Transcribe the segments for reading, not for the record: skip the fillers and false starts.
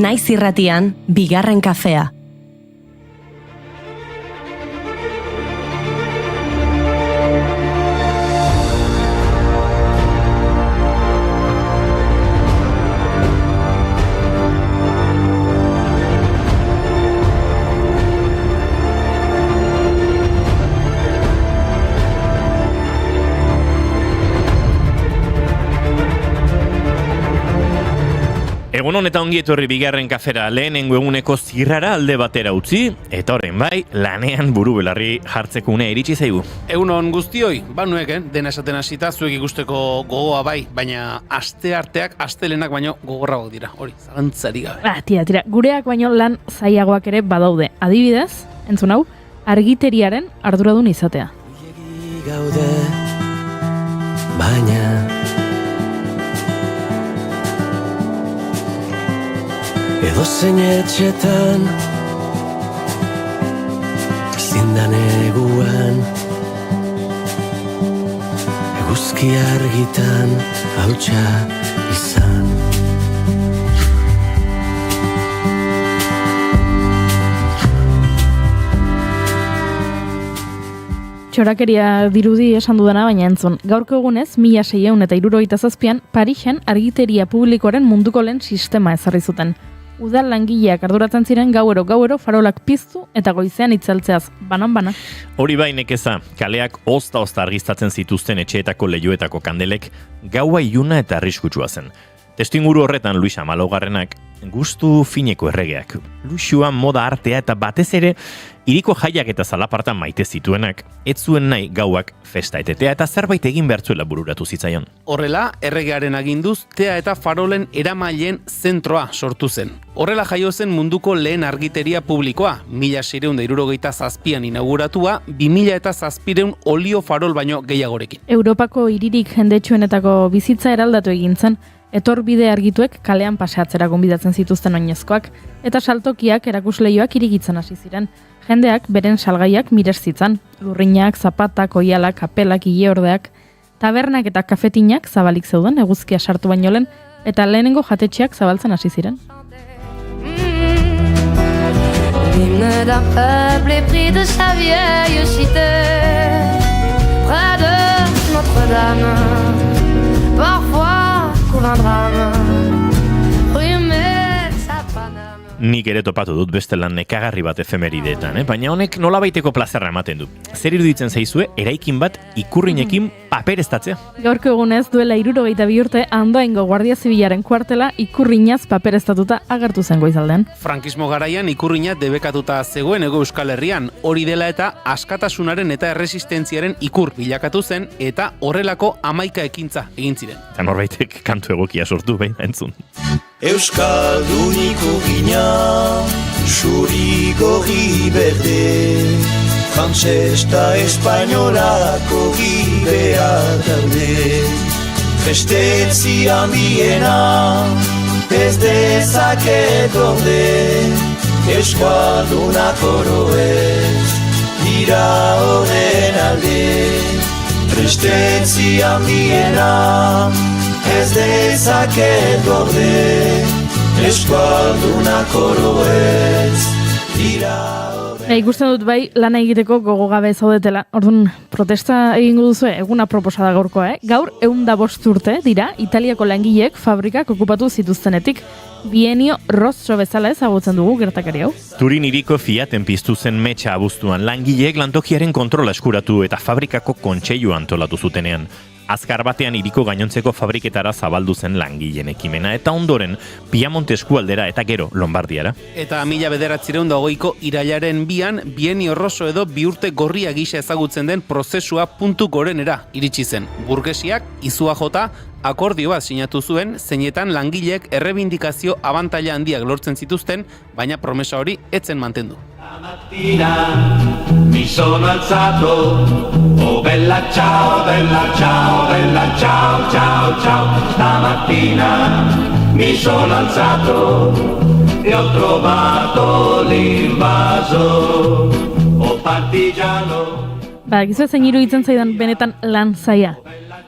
Naiz irratian, bigarren kafea. Egunon eta ongi etorri bigarren kafera, lehenengo eguneko zirrara alde batera utzi, eta horren bai, lanean buru belarri jartzeko une iritsi zaigu. Egunon guztioi, banueken, dena esaten hasita zuek ikusteko gogoa bai, baina astearteak astelenak baino gogorragoak dira, hori, zalantzari gabe. Tira, gureak baino lan zailagoak ere badaude. Adibidez, entzun hau, argiteriaren arduradun izatea. Gaude, baina edo zein etxetan zindan eguan eguzki argitan hautsa izan. Txorakeria dirudi esan dudana, baina entzun. Gaurko egunez, 1677an Parisen argiteria publikoaren munduko lehen sistema ezarri zuten. Udal langileak arduratzen ziren gauero farolak piztu eta goizean itzaltzeaz, banan-bana. Hori bai nekeza, kaleak ozta argiztatzen zituzten etxeetako leihoetako kandelek gaua iluna eta arriskutsua zen. Testuinguru horretan Luis Amalogarrenak gustu fineko erregeak, luxua, moda, artea eta batez ere hiriko jaiak eta zalaparta maite zituenak, ez zuen nahi gauak festa etetea eta zerbait egin behartzuela bururatu zitzaion. Horrela, erregearen aginduz, tea eta farolen eramaileen zentroa sortu zen. Horrela jaio zen munduko lehen argiteria publikoa, 1677an inauguratua, 2700 olio farol baino gehiagorekin. Europako hiririk jendetsuenetako bizitza eraldatu egin zen, etorbide argituek kalean paseatzera gonbidatzen zituzten oinezkoak, eta saltokiak erakusleioak irigitzen hasi ziren. Jendeak beren salgaiak mires zitzan, lurrinak, zapatak, oialak, kapelak, ileordeak, tabernak eta kafetinak zabalik zeuden eguzkia sartu baino lehen, eta lehenengo jatetxeak zabaltzen hasi ziren. L'hymne d'un peuple épris de sa vieille cité, près de Notre-Dame, parfois couvre un drame, rumait sa Paname. Nik ere topatu dut beste lan nekagarri bat efemerideetan, baina honek nolabaiteko plazerra ematen du. Zer iruditzen zaizue, eraikin bat ikurrinekin papereztatzea? Gaurko egunez duela 62 urte Andoaingo Guardia Zibilaren kuartela ikurrinaz papereztatuta agertu zen goizaldean. Frankismo garaian ikurrina debekatuta zegoen Hego Euskal Herrian, hori dela eta askatasunaren eta erresistentziaren ikur bilakatu zen eta horrelako 11 ekintza egin ziren. Eta norbaitek kantu egokia sortu behin entzun. Euskaldun ikurrina, xuri gorri berde, frantses eta espainolako gibea daude. Festetzi handiena, ez dezaket orde, euskaldunak oro ez, dira horren alde. Festetzi handiena, ez dezaket orde, eskualdunak oro ez, dira horren. Ikusten dut bai lana egiteko gogogabe zaudetela. Orduan, protesta egingo duzu eguna proposada gaurkoa, Gaur 105 urte dira Italiako langileek fabrikak okupatu zituztenetik. Bienio Rosso bezala ezagutzen dugu gertakari hau. Turin hiriko Fiaten piztu zen metxa abuztuan langileek lantokiaren kontrola eskuratu eta fabrikako kontseilua antolatu zutenean. Azkar batean hiriko gainontzeko fabriketara zabaldu zen langileen ekimena eta ondoren Piamonte eskualdera eta gero Lombardiara. Eta 1920ko irailaren 2an Bienio Rosso edo bi urte gorria gisa ezagutzen den prozesua puntu gorenera iritsi zen. Burgesiak izua jota akordio bat sinatu zuen, zeinetan langileek errebindikazio abantaila handiak lortzen zituzten, baina promesa hori etzen mantendu. Stamattina mi sono alzato, oh bella ciao, bella ciao, bella ciao, ciao, ciao. Stamattina mi sono alzato e ho trovato l'invaso, oh partigiano. Gizu zein iruditzen zaidan benetan lan zaia.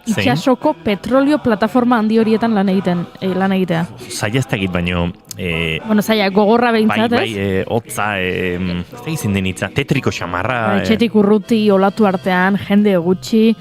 itxasoko petrolio plataforma handi horietan lan egitea. Zaila ez dakit baino... Bueno, zaila, gogorra behintzat, ez? Hotza, ez da izin den hitza, tetriko xamarra... Etxetik urruti, olatu artean, jende gutxi,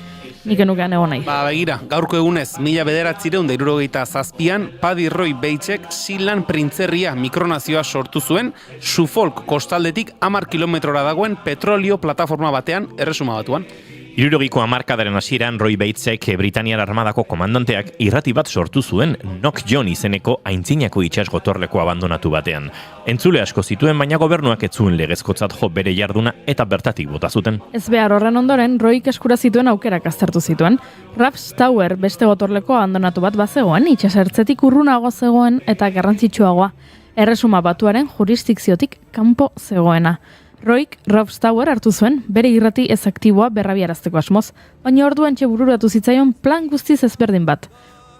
nik enukean egon nahi. Begira, gaurko egunez, 1967an, Paddy Roy Batesek Sealand printzerria mikronazioa sortu zuen, Suffolk kostaldetik 10 kilometrora dagoen petrolio plataforma batean Erresuma Batuan. 60ko hamarkadaren hasieran Roy Batesek Britaniar Armadako komandanteak irrati bat sortu zuen Knock John izeneko aintzinako itsas gotorleku abandonatu batean. Entzule asko zituen, baina gobernuak ez zuen legezkotzat jo bere jarduna eta bertatik bota zuten. Ez behar horren ondoren, Royk eskura zituen aukerak aztertu zituen. Rafts Tower beste gotorleko abandonatu bat bazegoen, itsasertzetik urrunago zegoen eta garrantzitsuagoa. Erresuma Batuaren jurisdikziotik kanpo zegoena. Royk Rafts Tower hartu zuen, bere irrati ez aktiboa berrabiarazteko asmoz, baina orduan bururatu zitzaion plan guztiz ezberdin bat.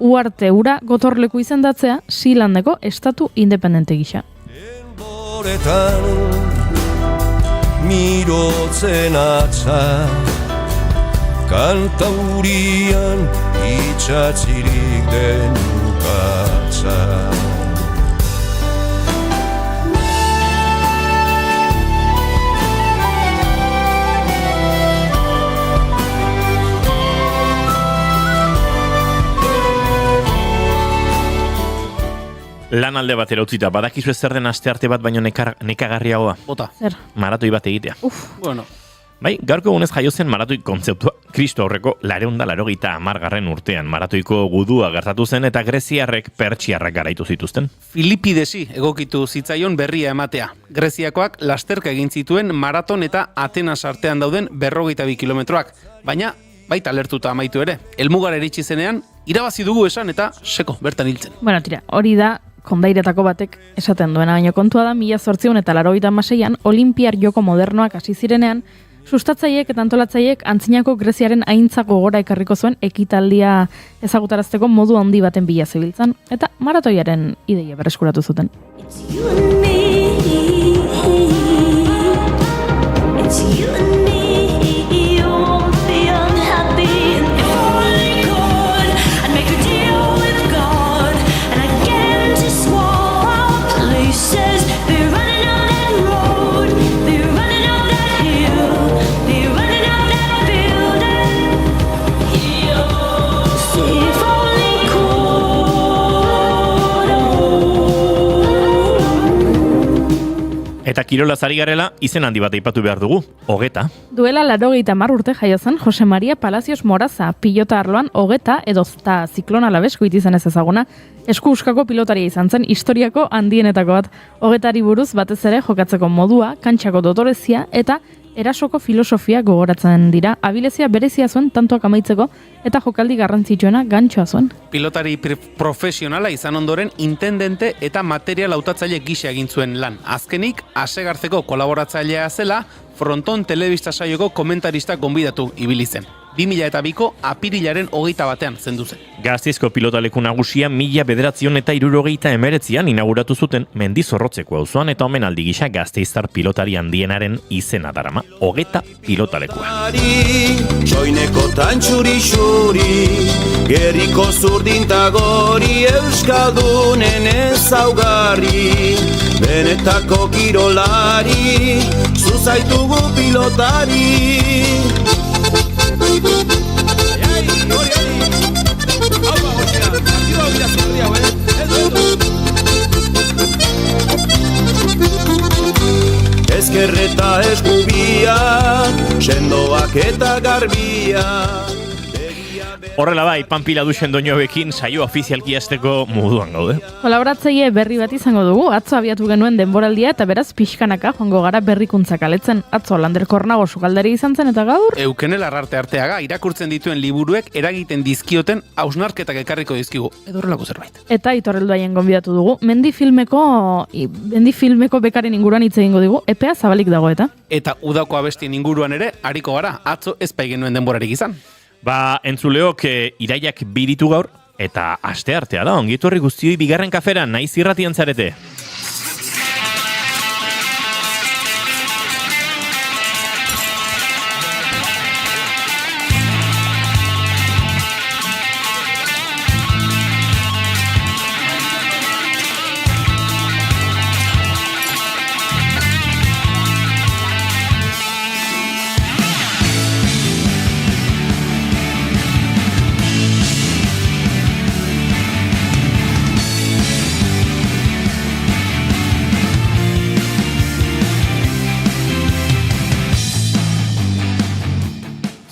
Uharte ura gotorleku izendatzea Sealandeko estatu independente gisa. Denboretan mirotzen atza, kantaurian itxatzirik den ukatza. Lan alde batera utzita, badakizu ez zer den astearte bat baino nekagarriagoa. Bota. Zer? Maratoi bat egitea. Bueno. Bai, gaurko egunez jaio zen maratoi kontzeptua Kristo aurreko 480 urtean. Maratoiko gudua gertatu zen eta greziarrek pertsiarrak garaitu zituzten. Filipidesi egokitu zitzaion berria ematea. Greziakoak lasterka egin zituen maraton eta Atenas artean dauden 42 kilometroak. Baina, baita alertuta amaitu ere. Helmugara iritsi zenean, irabazi dugu esan eta seko bertan hiltzen. Bueno, tira, hori da kondairetako batek esaten duena, baina kontua da 1896an Olinpiar joko modernoak hasi zirenean, sustatzaileek eta antolatzaileek antzinako Greziaren aintzak gogora ekarriko zuen ekitaldia ezagutarazteko modu handi baten bila zebiltzan, eta maratoiaren ideia berreskuratu zuten. Eta kirolaz ari garela, izen handi bat aipatu behar dugu, Hogeta. Duela 90 urte jaio zen Jose Maria Palacios Moraza, pilota arloan Hogeta edo zta ziklon alabesko itizan ez ezaguna, esku-uskako pilotaria izan zen historiako handienetako bat. Hogetari buruz batez ere jokatzeko modua, kantxako dotorezia eta erasoko filosofia gogoratzen dira. Abilezia berezia zuen tantoak amaitzeko eta jokaldi garrantzitsuena gantxoa zuen. Pilotari profesionala izan ondoren intendente eta material hautatzaile gisa egin zuen lan. Azkenik, Asegartzeko kolaboratzailea zela, Fronton telebista saioko komentarista gonbidatu ibili zen. 2002ko apirilaren 21 zendu zen. Gasteizko pilotaleku nagusia 1979an inauguratu zuten Mendizorrotzeko auzoan eta omenaldi gisa gasteiztar pilotari handienaren izena darama, Hogeta pilotalekua. Txoineko tantxuri-xuri, gerriko zurdintagori, euskaldunen ezaugarri, benetako kirolari, zuzaitugu pilotari. Ezkerreta eskubia, sendoak eta garbia. Horrela bai, Panpila duxen doinoekin saio ofizialki hasteko moduan gaude. Kolaboratzaile berri bat izango dugu, atzo abiatu genuen denboraldia eta beraz pixkanaka joango gara berrikuntzak aletzen. Atzo Lander Kornago sukaldari izan zen eta gaur Eukenel Arrarte Arteaga irakurtzen dituen liburuek eragiten dizkioten hausnarketak ekarriko dizkigu. Edo horrelako zerbait. Eta Itorreldoaien gonbidatu dugu. Mendi filmeko bekaren inguruan hitz egingo digu, epea zabalik dago eta. Eta udako abestien inguruan ere, hariko gara, atzo ez genuen denborarik izan. Ba, entzuleok iraiak biritu gaur, eta aste artea da, ongi etorri guztioi bigarren kafera, naiz irratian zarete.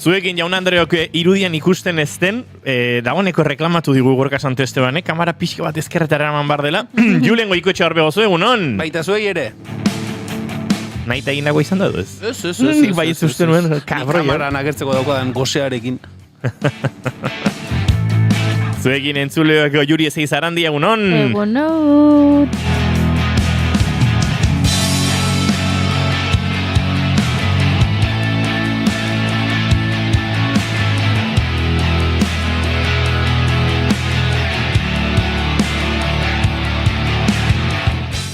Zuekin jaun Andreok irudian ikusten ez den, dagoeneko reklamatu digu Gorka Santo Estebanek, kamara pixka bat ezkerretara eraman bar dela. Julen Goikoetxe horbe gozu, egunon? Baita zuei ere. Nahi eta egin dago izan da ez? Ez. Bai ez uste nuen, kabroi. Kamaran agertzeko daukadan gosearekin. Zuekin entzuleok Juri Ezeiz Arandi, egunon? Egunot.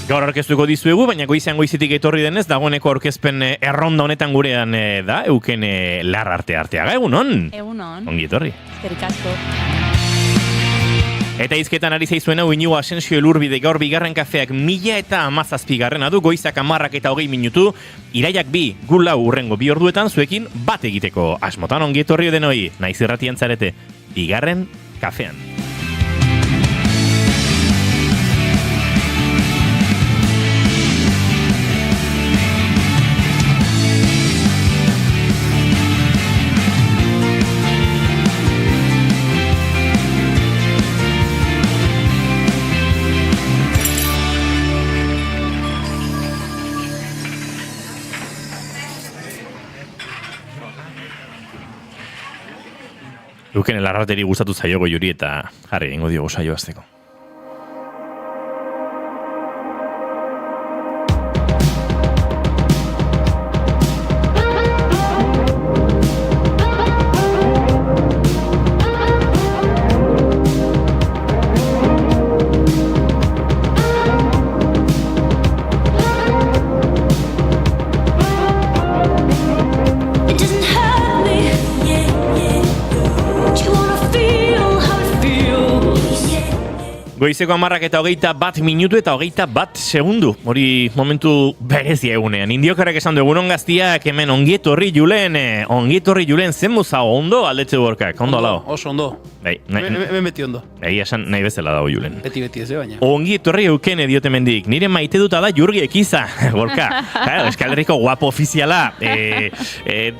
Gaur aurkeztuko dizuegu, baina goizean goizitik etorri denez, dagoeneko aurkezpen erronda honetan gurean da, euken Larrarte Arteaga, egunon? Egunon. Ongi etorri. Eskerrik asko. Eta izketan ari zaizuena Iñigo Asensio Elurbide gaur bigarren kafeak 1017 du, goizak 10:20 minutu, iraiak 2, gu 4 urrengo 2 orduetan zuekin bat egiteko asmotan ongi etorri denoi, naiz irratian zarete, bigarren kafean. Euken Larrateri gustatu zaio Juri eta jarri egingo diogu saio hasteko. Goizeko 10:21 minutu eta 21 segundu. Hori momentu berezia egunean. Indiokarrak esan du egunon gaztiak, hemen ongietorri Julen, zen muzao, ondo aldetze borkak, ondo alao. Oso ondo. Bai, Hemen beti ondo. esan nahi bezala dago Julen. Beti ez baina. Ongietorri euken diote mendik. Nire maite duta da Jurgi Ekiza, Gorka. Euskal Herriko guapo ofiziala.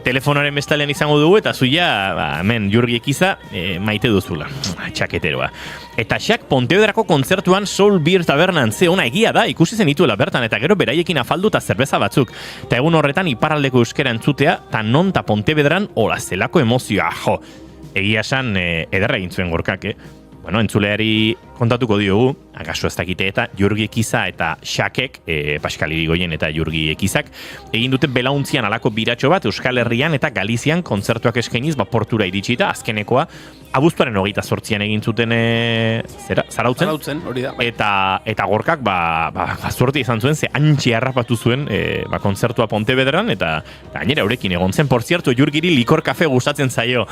Telefonoren bestalean izango dugu eta zuia, hemen Jurgi Ekiza maite duzula. Txaketeroa. Eta xak Pontevedrako kontzertuan Soul Beer Tabernan, ze ona egia da, ikusi zenituela bertan, eta gero beraiekin afaldu eta zerbeza batzuk. Eta egun horretan iparraldeko euskera entzutea, ta non ta Pontevedran hola zelako emozioa, jo. Egia esan, ederra egin zuen Gorkak, Bueno, entzuleari kontatuko diogu, akaso ez dakite eta Jurgi Ekiza eta Xakek, Pascal Irigoyen eta Jurgi Ekizak, egin dute belauntzian alako biratxo bat Euskal Herrian eta Galizian kontzertuak eskainiz, portura iritsita, azkenekoa, abuztuaren 28an egin zuten Zarautzen, hori da. Eta Gorkak, zorte izan zuen, ze antxi harrapatu zuen kontzertua Pontevedran, eta gainera eurekin egon zen, por cierto, Jurgiri likor kafe gustatzen zaio.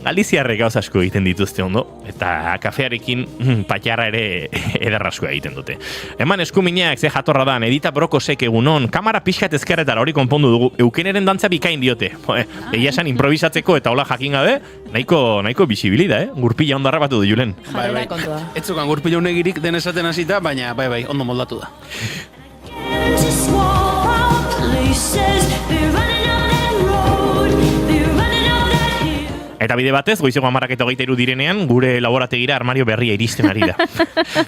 Galiziarrek gauz asko egiten dituzte ondo, eta kafearekin patxarra ere ederrasko egiten dute. Eman eskuminak, ze jatorra dan, Edita Brokosek egunon, kamara pixkat ezkerretara hori konpondu dugu, eukeneren dantza bikain diote. Egia esan improvisatzeko eta hola jakin gabe, nahiko bisibilida, gurpila ondo harrapatu du Julen. Bai. Ez zukan gurpila unegirik den esaten hasita, baina bai, ondo moldatu da. Eta bide batez, goizeko 10:23 direnean, gure laborategira armario berria iristen ari da.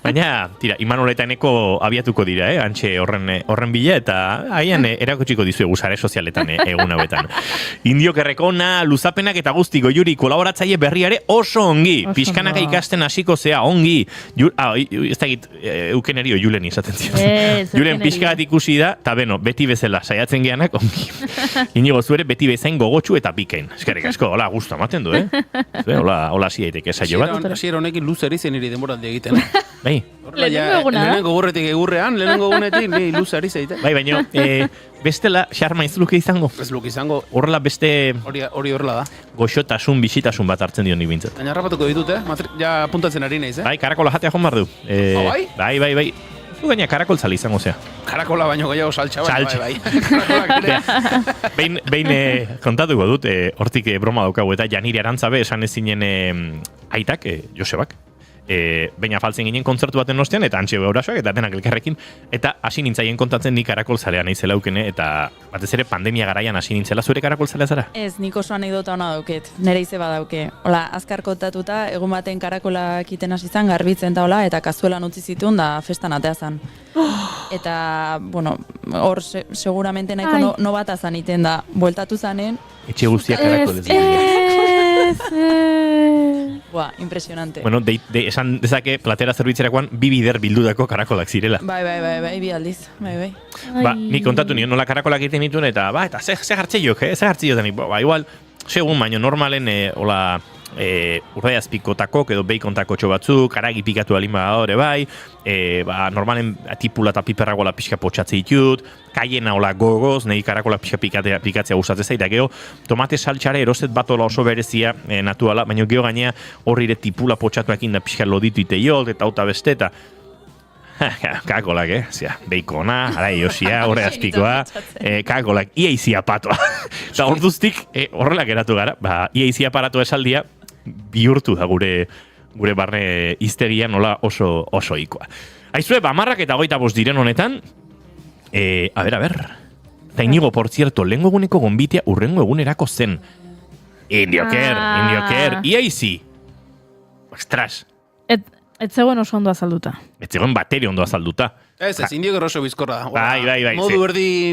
Baina, tira, Imanol eta Eneko abiatuko dira, antxe horren bila, eta haian erakutsiko dizuegu sare sozialetan egun hauetan. Indiokerrekona, luzapenak eta guzti Goiuri kolaboratzaile berriare oso ongi. Pixkanaka ikasten hasiko zea, ongi. Ez dakit, eukenerio Julen izaten zion. Julen pixka bat ikusi da, eta beno, beti bezala saiatzen geanak, ongi. Inigo zuere, beti bezain gogotsu eta bikain. Eskerrik asko, hola, gustu ematen du, Hola hasi daiteke saio bat. Hasiera honekin luze ari zen niri denboraldi egiten. Bai. Lehenengo eguna da? Lehenengo gurretik egurrean, lehenengo egunetik ni luze ari zeite. Bai, baina bestela xarma ez luke izango. Ez luke izango. Horrela beste Hori horrela da. goxotasun, bisitasun bat hartzen dio ni bintzat. Baina harrapatuko ditut, ja puntatzen ari naiz, Bai, karakola jatea joan behar du. Bai? Bai. Zu gaina karakol zali izango zea. Karakola baino gehiago saltxa, bai. Behin kontatuko dut, hortik broma daukagu eta Janire Arantzabe esan ez zinen aitak, Josebak. baina faltzen ginen kontzertu baten ostean, eta antxe gaurasoak, eta denak elkarrekin, eta hasi nintzaien kontatzen ni karakol zalea naizela aukene, eta batez ere pandemia garaian hasi nintzela, zure karakol zalea zara? Ez, nik oso anekdota hona dauket, nire ize badauke. Hola, azkar kontatuta, egun baten karakolak iten hasi zan, garbitzen da hola, eta kazuelan utzi zituen da festan atea zan. Eta, bueno, hor seguramente nahiko no bat azan iten da, bueltatu zanen. Etxe guztiak karakol ez. Buah, impresionante. Bueno, esan dezake platera zerbitzerakoan bi bider bildudako karakolak zirela. Bai, bi aldiz, bai. Ba, ni kontatu nion nola karakolak egiten dituen, eta ze hartzeiok, ze hartzeiok denik, igual, segun baino normalen, hola, urraiazpikotakok edo beikontako batzuk, karagi pikatu alin badore bai, normalen tipula eta piperragola pixka potxatze ditut, kaiena hola gogoz, nahi karakola pixka pikatzea gustatzen zaita, geho, tomate saltxare eroset bat ola oso berezia natuala, baina geho gainea horri ere tipula potxatuakin da pixka loditu iteiolt, eta auta beste, eta kakolak, beikona, arai josia, horre azpikoa, kakolak, iaizia patoa. Eta orduztik, horrela geratu gara, iaizia paratua esaldia, bihurtu da gure barne iztegia nola oso ikoa. Aizue, marrak eta 25 diren honetan, a ber, eta inigo, por cierto, lehengo eguneko gonbitea urrengo egunerako zen. Indioker, iaizi. Ostras. Ez zegoen oso ondo azalduta. Ez zegoen bateri ondo azalduta. Ez, Indioker oso bizkorra da. Bai. Modu berdi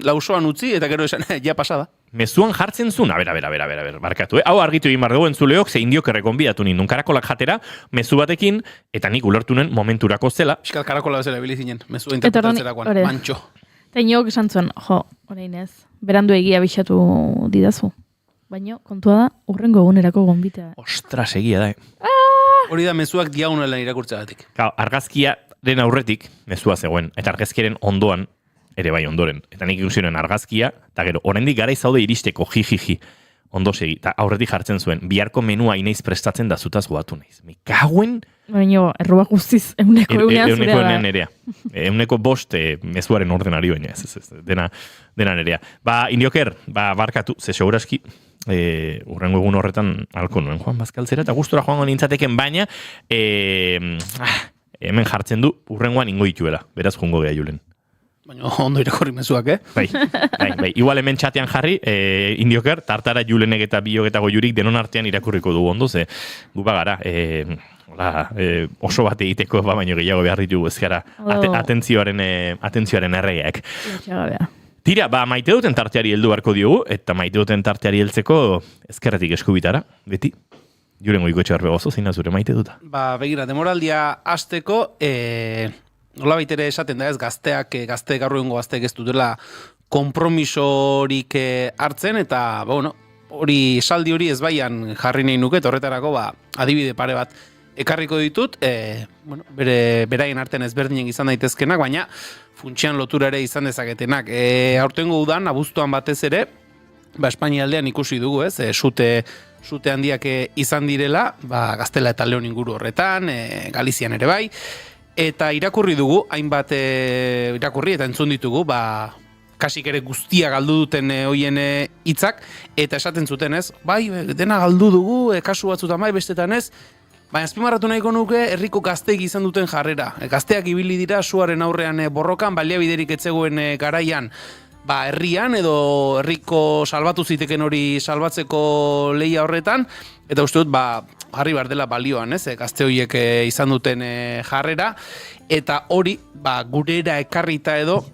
lausoan utzi, eta gero esan, ja pasada. Mezuan jartzen zuen, a ber, barkatu, Hau argitu egin bardugu entzuleok, ze Indiokerre konbidatu nindun karakolak jatera, mezu batekin, eta nik ulertunen momenturako zela. Piskat karakola bezala bilizinen, mezua interpretatzerakoan, mantxo. Eta iniok esan zuen, orain ez, berandu egia bixatu didazu. Baina, kontua da, urrengo egunerako gonbitea. Ostras, egia da, Hori da mezuak diagonala irakurtzeagatik. Argazkiaren aurretik mezua zegoen, eta argazkiaren ondoan, ere bai ondoren. Eta nik ikusionen argazkia, eta gero, oraindik gara izaude iristeko, jiji, ondo segi, eta aurretik jartzen zuen, biharko menua inaiz prestatzen da zutaz goatu naiz. Mikauen... Baina, erroba guztiz, euneko egunean zurea da. Euneko nerea. Euneko bost mezuaren ordenari baina, dena nerea. Indioker, barkatu, ze seguraski, urrengo egun horretan alko nuen Juan Bazkaltzera, eta gustora joango nintzateken, baina hemen jartzen du urrengoan ingo dituela, beraz jungo geha julen. Baina ondo irakorri mezuak, Bai. Igual hemen txatean jarri, Indioker, tartara julenek eta bioketako jurik denon artean irakurriko dugu ondo, ze gu bagara, oso bat egiteko, baino gehiago behar ditugu ez gara, atentzioaren erregeak. Tira, maite duten tarteari heldu barko diogu, eta maite duten tarteari heltzeko ezkerretik eskubitara, beti. Juren goiko etxe barbe gozo, zina zure maite duta. Begira, demoraldia hasteko, nola baitere esaten da ez, gazteek gaurrengo gazteek ez dutela konpromisorik hartzen, eta, hori saldi hori ez baian jarri nahi nuket, horretarako, adibide pare bat ekarriko ditut, beraien artean ezberdinen izan daitezkenak, baina funtsian lotura ere izan dezaketenak. Aurtengo udan, abuztuan batez ere, Espainia aldean ikusi dugu, sute handiak izan direla, Gaztela eta Leon inguru horretan, Galizian ere bai, eta irakurri dugu, hainbat irakurri eta entzun ditugu, kasik ere guztia galdu duten hoien hitzak, eta esaten zuten ez, dena galdu dugu, kasu batzutan bai, bestetan ez, baina azpimarratu nahiko nuke herriko gazteek izan duten jarrera. Gazteak ibili dira suaren aurrean borrokan, baliabiderik etzegoen garaian, herrian edo herriko salbatu ziteken hori salbatzeko lehia horretan, eta uste dut, jarri behar dela balioan, gazte horiek izan duten jarrera, eta hori, gurera ekarrita edo,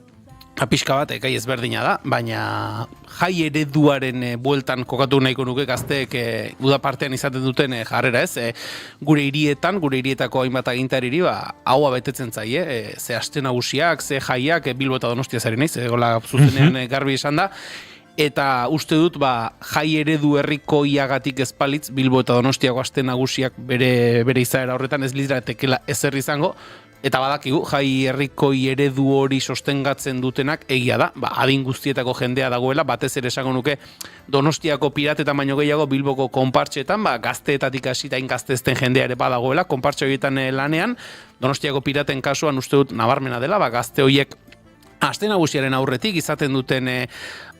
pixka bat, gai ezberdina da, baina jai ereduaren bueltan kokatu nahiko nuke gazteek uda partean izaten duten jarrera gure hirietan, gure hirietako hainbat agintariri, haua betetzen zaie, ze aste nagusiak, ze jaiak, Bilbo eta Donostia zari naiz, gola zuzenean garbi esan da, eta uste dut, jai eredu herriko iagatik ezpalitz, Bilbo eta Donostiako aste nagusiak bere izaera horretan ez literatekela ezer izango, eta badakigu, jai herriko eredu hori sostengatzen dutenak egia da, adin guztietako jendea dagoela, batez ere esango nuke Donostiako piratetan baino gehiago Bilboko konpartxetan, gazteetatik hasita gaztezten jendea ere badagoela, konpartxe horietan lanean, Donostiako piraten kasuan uste dut nabarmena dela, gazte horiek aste nagusiaren aurretik izaten duten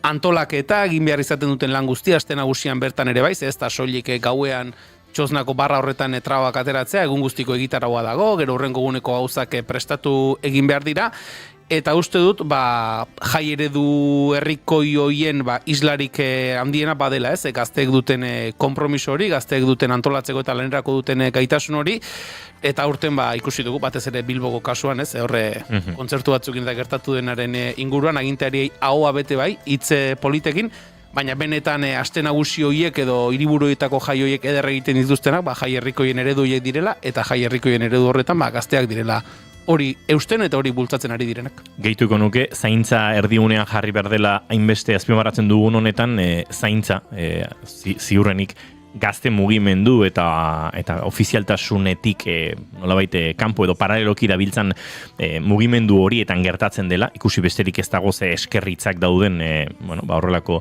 antolaketa, egin behar izaten duten lan guztia, aste nagusian bertan ere baiz, ez da soilik gauean txosnako barra horretan trabak ateratzea, egun guztiko egitaragoa dago, gero hurrengo eguneko gauzak prestatu egin behar dira, eta uste dut, jai eredu herrikoi hoien islarik handiena badela, ez? Gazteek duten konpromiso hori, gazteek duten antolatzeko eta lanerako duten gaitasun hori, eta urten ikusi dugu, batez ere Bilboko kasuan, ez? Horre kontzertu batzukin eta gertatu denaren inguruan, aginteari ahoa bete bai, hitz politekin, baina benetan aste nagusi horiek edo hiriburuetako jai horiek eder egiten dituztenak, jai herrikoien eredu horiek direla, eta jai herrikoien eredu horretan gazteak direla hori eusten eta hori bultzatzen ari direnak. Gehituko nuke, zaintza erdigunean jarri behar dela hainbeste azpimarratzen dugun honetan, zaintza, ziurrenik, gazte mugimendu eta ofizialtasunetik nolabait kanpo edo paraleloki dabiltzan mugimendu horietan gertatzen dela, ikusi besterik ez dago ze eskerritzak dauden horrelako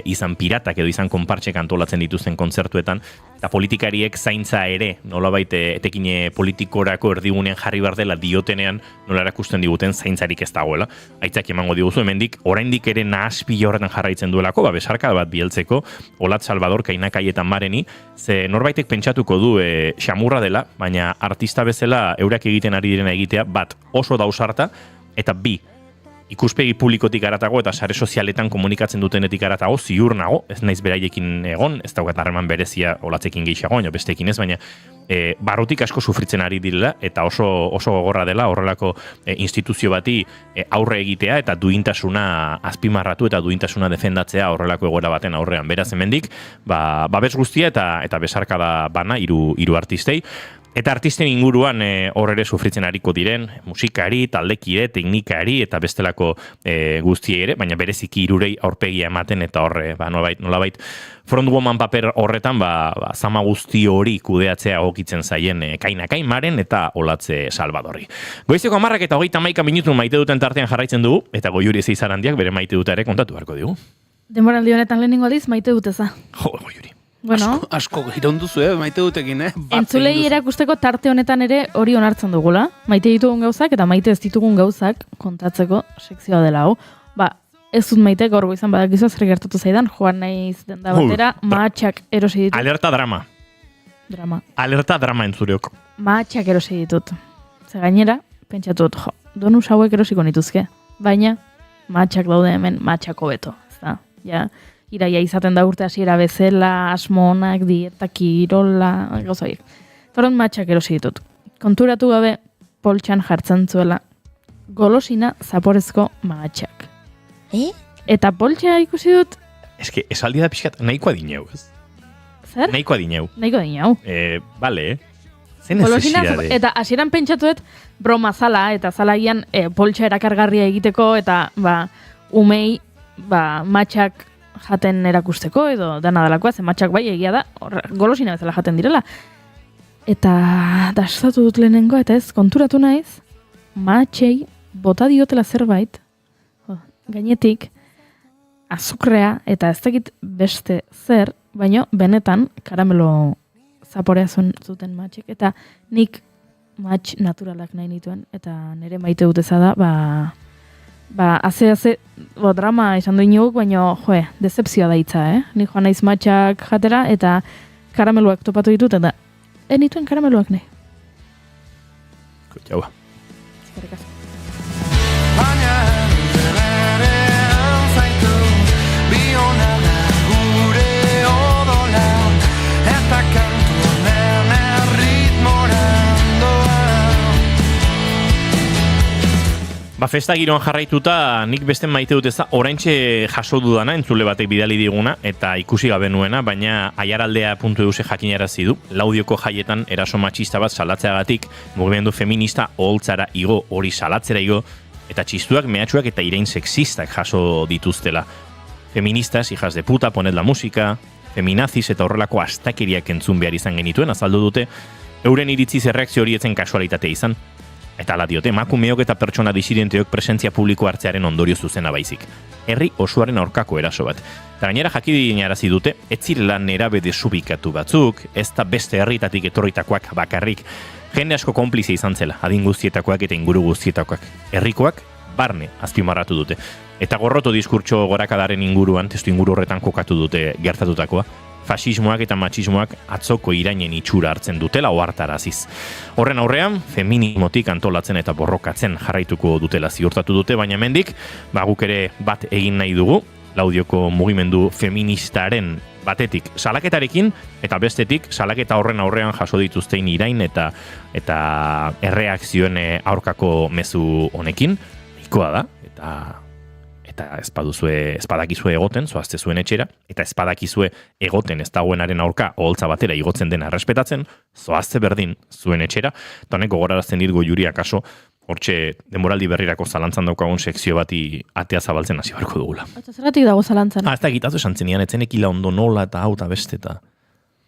izan piratak edo izan konpartxek antolatzen dituzten kontzertuetan, eta politikariek zaintza ere nolabait etekine politikorako erdigunean jarri behar dela diotenean nola erakusten diguten zaintzarik ez dagoela. Aitzak emango diguzu, hemendik oraindik ere nahaspila horretan jarraitzen duelako, besarka bat bieltzeko, Olat Salvador Kainakaietan Mareni, ze norbaitek pentsatuko du xamurra dela, baina artista bezala eurak egiten ari direna egitea, bat oso dausarta, eta bi, ikuspegi publikotik aratago eta sare sozialetan komunikatzen dutenetik aratago ziur nago, ez naiz beraiekin egon, ez daukat harreman berezia Olatzekin gehiago, baina besteekin ez, baina barrutik asko sufritzen ari direla eta oso gogorra dela horrelako instituzio bati aurre egitea eta duintasuna azpimarratu eta duintasuna defendatzea horrelako egoera baten aurrean. Beraz hemendik, babes guztia eta besarkada bana hiru artistei. Eta artisten inguruan hor ere sufritzen ariko diren, musikari, taldekide, teknikari eta bestelako guztiei ere, baina bereziki hirurei aurpegia ematen eta horre, nolabait frontwoman paper horretan, zama guzti hori kudeatzea egokitzen zaien Kainakain Maren eta Olatze Salvadorri. Goizeko 10 eta 31 minutu maite duten tartean jarraitzen dugu, eta Goiuri Zeizarandiak bere maite duta ere kontatu beharko digu. Denboraldi honetan lehenengo aldiz maite duteza. Jo, Goiuri. Bueno, asko iraunduzu, maite dutekin, entzulei erakusteko tarte honetan ere hori onartzen dugula. Maite ditugun gauzak eta maite ez ditugun gauzak kontatzeko sekzioa dela hau. Ez dut maite gaur goizan badakizu zer gertatu zaidan, joan naiz denda batera, mahatxak erosi ditut. Alerta drama. Alerta drama entzureok. Mahatxak erosi ditut. Ze gainera, pentsatu dut, donus hauek erosiko nituzke. Baina, mahatxak daude hemen, mahatxako beto. Ja, iraia izaten da urte hasiera bezala, asmonak, dieta, kirola, gauzoiek. Toron matxak erosi ditut. Konturatu gabe, poltsan jartzen zuela golosina zaporezko mahatxak. Eta poltsa ikusi dut... Eske, esaldi da pixkat nahikoa dineu, ez? Zer? Nahikoa dineu. Bale, zen necesidade. Eta hasieran pentsatu dut, broma zala, eta zalaian poltsa erakargarria egiteko, eta umei matxak jaten erakusteko edo dana dalakoa, ze matxak bai egia da, golosina bezala jaten direla. Eta dasatu dut lehenengo, eta ez konturatu naiz, matxei bota diotela zerbait, gainetik, azukrea eta ez dakit beste zer, baino benetan karamelo zaporea zuten matxek, eta nik matx naturalak nahi nituen, eta nire maite duteza da, haze, drama izan duen niogu, baina, decepzioa da hitza, Nik joan naiz matxak jatera, eta karameluak topatu ditut, eta nituen karameluak nahi. Jaua. Eskerrik asko. Festa giroan jarraituta nik beste maite dut eza oraintxe jaso dudana entzule batek bidali diguna eta ikusi gabe nuena, baina aiaraldea.euse jakinarazi du. Laudioko jaietan eraso matxista bat salatzeagatik mugimendu feminista oholtzara igo, hori salatzera igo, eta txistuak, mehatxuak eta irain sexistak jaso dituztela. Feministas, hijas de puta, poned la música, feminazis eta horrelako astakeriak entzun behar izan genituen, azaldu dute, euren iritziz erreakzio horietzen kasualitate izan. Eta ala diote, emakumeok eta pertsona disidenteok presentzia publiko hartzearen ondorio zuzena baizik. Herri osoaren aurkako eraso bat. Eta gainera jakidinarazi dute, ez zirela nerabe desubikatu batzuk, ez da beste herritatik etorritakoak bakarrik. Jende asko konplize izan zela, adin guztietakoak eta inguru guztietakoak. Herrikoak barne azpimarratu dute. Eta gorroto diskurtso gorakadaren inguruan, testu inguru horretan kokatu dute gertatutakoa. fasismoak eta matxismoak atzoko irainen itxura hartzen dutela ohartaraziz. Horren aurrean, feminismotik antolatzen eta borrokatzen jarraituko dutela ziurtatu dute, baina hemendik guk ere bat egin nahi dugu, Laudioko mugimendu feministaren batetik salaketarekin, eta bestetik salaketa horren aurrean jaso dituztein irain eta erreakzioen aurkako mezu honekin, ikoa da, eta espadakizue egoten, zoazte zuen etxera, eta espadakizue egoten ez dagoenaren aurka oholtza batera igotzen dena errespetatzen, zoazte berdin zuen etxera, eta honek gogorarazten dit Goiuri akaso, hortxe denboraldi berrirako zalantzan daukagun sekzio bati atea zabaltzen hasi beharko dugula. Eta zergatik dago zalantzan? Ez da egitazu esan zenian, etzenekila ondo nola eta hau eta beste eta...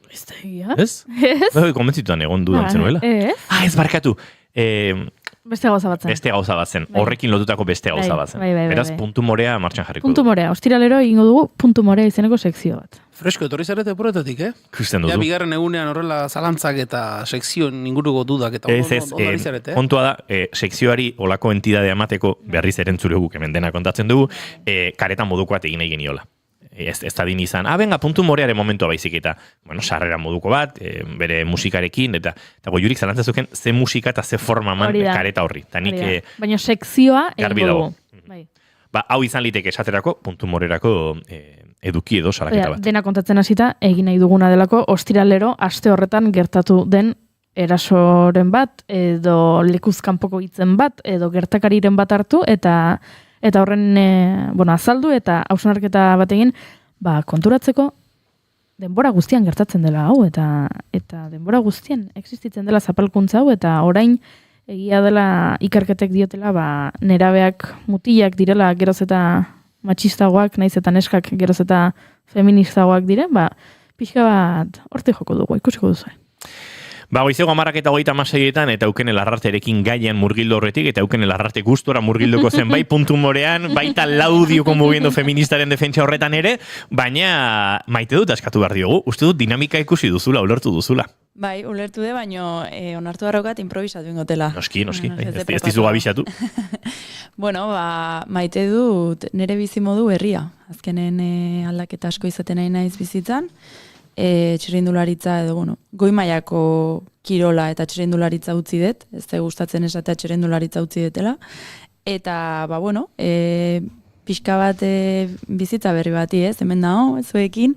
Ez da egia? Ez? Ez? Konbentzituan egon dudan zenuela. Ez? Ez barkatu. Beste gauza batzen. Beste gauza batzen. Horrekin lotutako beste gauza batzen. Beraz, puntu morea martxan jarriko Puntu morea. Ostiralero egingo dugu puntu morea izeneko sekzio bat. Fresko, etorri zarete porretatik, Kusten duzu. Ja, bigarren egunean horrela zalantzak eta sekzioen inguruko dudak eta ondari zarete, kontua da, sekzioari olako entidadea emateko berriz erentzule guk hemen dena kontatzen dugu, kareta moduko bat egin nahi geniola. Ez da din izan, venga, puntu morearen momentua baizik eta, sarrera moduko bat, bere musikarekin, eta Goiurik zalantzazuken ze musika eta ze forma man kareta horri. Baina sekzioa garbi egingo dugu. Hau izan liteke esaterako, puntu morerako eduki edo salaketa bat. Dena kontatzen hasita, egin nahi duguna delako, ostiralero, aste horretan gertatu den erasoren bat, edo lekuzkanpoko hitzen bat, edo gertakariren bat hartu, eta horren azaldu eta hausnarketa bat egin, konturatzeko denbora guztian gertatzen dela hau, eta denbora guztian existitzen dela zapalkuntza hau, eta orain egia dela ikerketek diotela, nerabeak mutilak direla geroz eta matxistagoak, naiz eta neskak geroz eta feministagoak dire, pixka bat horti joko dugu, ikusiko duzu. Goizego 10:36 eta Eukene Larraterekin gaian murgildo horretik, eta Eukene Larrate gustora murgilduko zen bai puntu morean, baita Laudioko mugimendu feministaren defentsa horretan ere, baina maite dut askatu behar diogu, uste dut dinamika ikusi duzula, ulertu duzula. Bai, ulertu de, baino onartu darrokat improvisatu ingotela. Noski, ez dizu gabixatu. Bueno, maite dut nire bizimodu herria. Azkenen aldaketa asko izaten nahi naiz bizitzan, txirrindularitza edo, goi mailako kirola eta txirrindularitza utzi dut, ez da gustatzen esatea txirrindularitza utzi detela, eta, pixka bat bizitza berri bati, hemen nao, zuekin,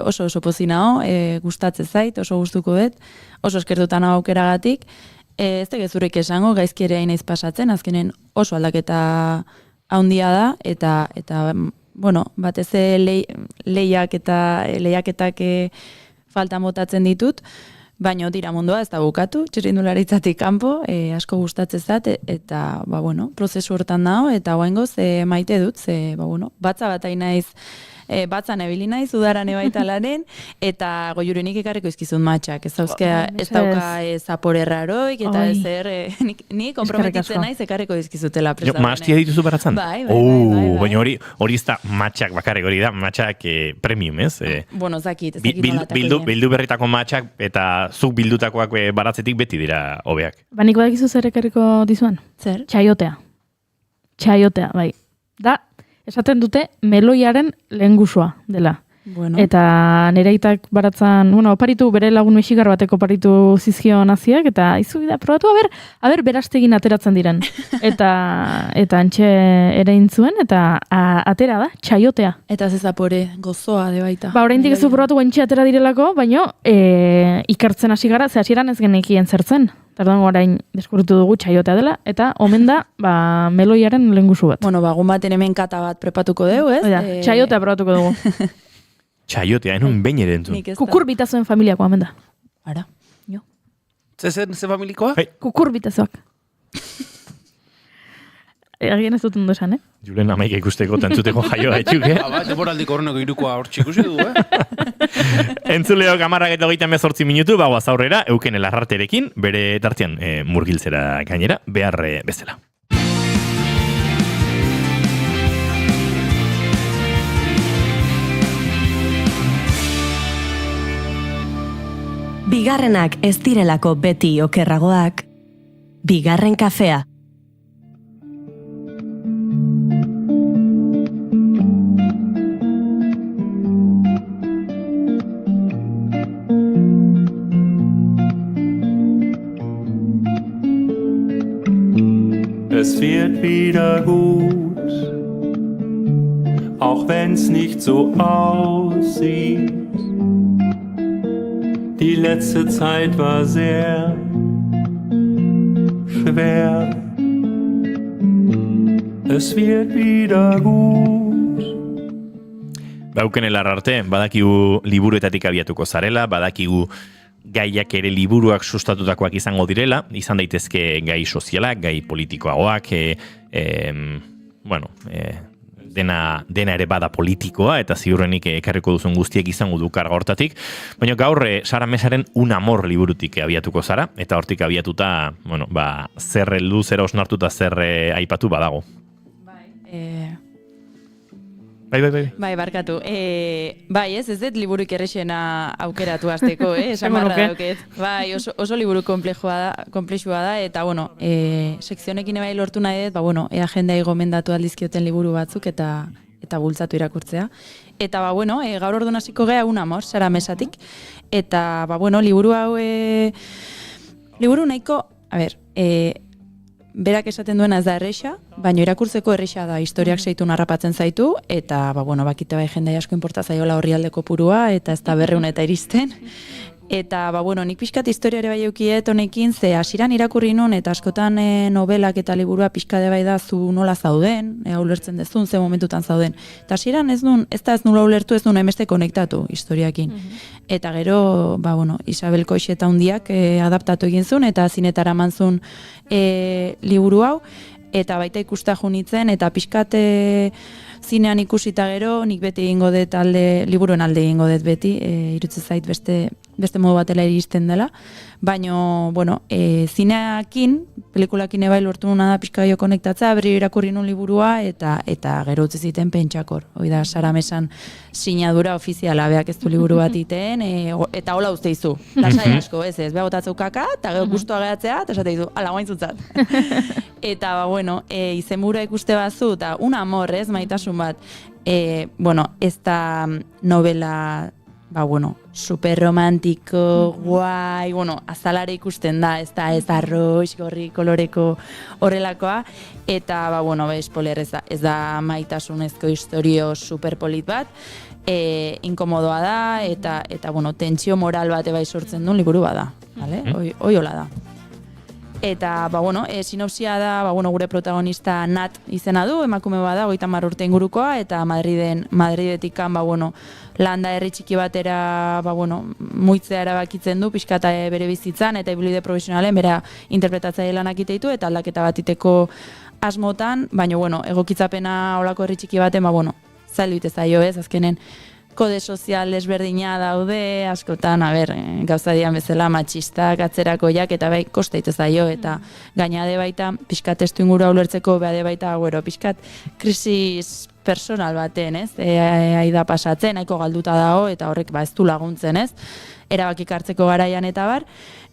oso pozi nao, gustatzen zait, oso gustuko dut, oso eskertutan hau aukeragatik, ez da gezurrik esango, gaizki ere hain naiz pasatzen, azkenen oso aldaketa handia da, eta batez lehiaketak falta motatzen ditut, baina tira mundua ez da bukatu, txirrindularitzatik kanpo, asko gustatzen zat, eta, prozesu hortan dago, eta guaingoz maite dut, batza bat hain naiz, batzan ebili naiz, udaran ebaita lanen, eta Goiurenik ekarriko izkizun matxak, ez dauka zapore raroik, eta ezer, ni komprometitzen naiz ekarriko izkizutela prestatzen. Maastia dituzu baratzen? Bai. Baina hori ez da matxak bakarrik, hori da matxak premium, ez? Bueno, zakit bildu berritako matxak, eta zuk bildutakoak baratzetik beti dira hobeak. Nik badakizu zer ekarriko dizuan? Zer? Txaiotea, bai. Da, esaten dute meloiaren lehengusua dela. Bueno. Eta nereitak baratzan, oparitu bere lagun mexikar bateko oparitu zizkio naziak, eta izu bida, probatu, aber berastegin ateratzen diren. Eta antxe ere intzuen, eta atera da, txaiotea. Eta zezapore gozoa de baita. Oraindik ez du probatu guentxe atera direlako, baina ikertzen hasi gara, ze hasieran ez genekien zertzen. Tardan orain deskubritu dugu txaiotea dela, eta omen da, meloiaren lehengusu bat. Bueno, gun baten hemen kata bat prepatuko dugu, ez? Txaiotea probatuko dugu. Txaiotea, enun behin ere entzun. Kukurbitazoen familiakoa, omen da. Ara. Jo. Ze familikoa? Kukurbitazoak. Agien ez dut ondo esan, Julen amaika ikusteko tantzuteko jaioa etxuke. Temporaldiko horrenako irukoa hor txikusi du, Entzuleok 10:38 minutu, bagoaz aurrera, Eukene Larraterekin, bere tartean murgiltzera gainera, behar bezala. Bigarrenak ez direlako beti okerragoak, bigarren kafea. es wird wieder gut, auch wenn's nicht so aussieht. Die letzte Zeit war sehr schwer. Es wird wieder gut. Bauken elar arte, badakigu liburuetatik abiatuko zarela, badakigu gaiak ere liburuak sustatutakoak izango direla, izan daitezke gai sozialak, gai politikoagoak, dena ere bada politikoa, eta ziurrenik ekarriko duzun guztiek izango du karga hortatik. Baina gaur, Sara Mesaren Un amor liburutik abiatuko zara, eta hortik abiatuta, zer heldu, zer osnartuta, zer aipatu badago. Bai, barkatu. Ez dut liburuik errexena aukeratu azteko, esan marra dauket. Bai, oso liburu komplexua da, eta, sekzionekin bai lortu nahi dut, ea jendea gomendatu aldizkioten liburu batzuk, eta bultzatu irakurtzea. Eta, gaur orduan hasiko gea Un amor, Sara Mesatik. Eta, liburu hau, liburu nahiko, berak esaten duena ez da erresa, baina irakurtzeko erresa da, historiak seitun harrapatzen zaitu, eta, bakite bai jendea asko inporta zaiola horri aldeko purua, eta ez da 200 eta iristen. Eta, nik pixkat historiare bai eukiet honekin, ze hasiran irakurri nun, eta askotan novelak eta liburua pixkade bai da zu nola zauden, ulertzen dezun, ze momentutan zauden. Eta hasiran ez nula ulertu, ez nun hainbeste konektatu historiakin. Eta gero, Isabel Koixeta hundiak adaptatu egin zuen, eta zinetara eman zuen liburu hau, eta baita ikusta junitzen, eta pixkat zinean ikusita gero, nik beti egingo dut liburuen alde egingo dut beti, irutzen zait beste modu batela iristen dela, baina, zineakin, pelikulakin ebai lortu nuna da pixka gehiago konektatza, berri irakurri nun liburua, eta gero utzi ziten pentsakor. Hoi da, Sara Mesan sinadura ofiziala, beak ez du liburu bat iten, eta hola uste izu. Lasai asko, ez, behagotatzeu kaka, eta gero guztua gehatzea, eta esate izu, ala guain zutzat. Eta, izenbura ikuste bazu, eta Un amor, ez, maitasun bat, ez da novela, super romantiko, guai, azalare ikusten da, ez da arroz, gorri, koloreko horrelakoa, eta, spoiler ez da maitasunezko historio super polit bat, inkomodoa da, eta tentsio moral bat bai sortzen duen liburu bada, hoi hola da. Eta, sinopsia da, gure protagonista Nat izena du, emakume bada, 30 urte ingurukoa, eta Madridetikan, landa herri txiki batera, muitzea erabakitzen du, pixkata bere bizitzan, eta ibilbide profesionalen, bera interpretatzaile lanak iteitu, eta aldaketa bat iteko asmotan, baina, egokitzapena olako herri txiki baten, zailu ite zaio ez, azkenen, kode sozial desberdina daude, askotan, gauza dian bezala matxistak, atzerakoiak, eta bai, kosta ite zaio, eta gainade baita, pixkat testu ingurua ulertzeko, behade baita, pixkat krisis personal baten, ez? Aida pasatzen, nahiko galduta dago, eta horrek ez du laguntzen, ez? Erabakik hartzeko garaian eta bar,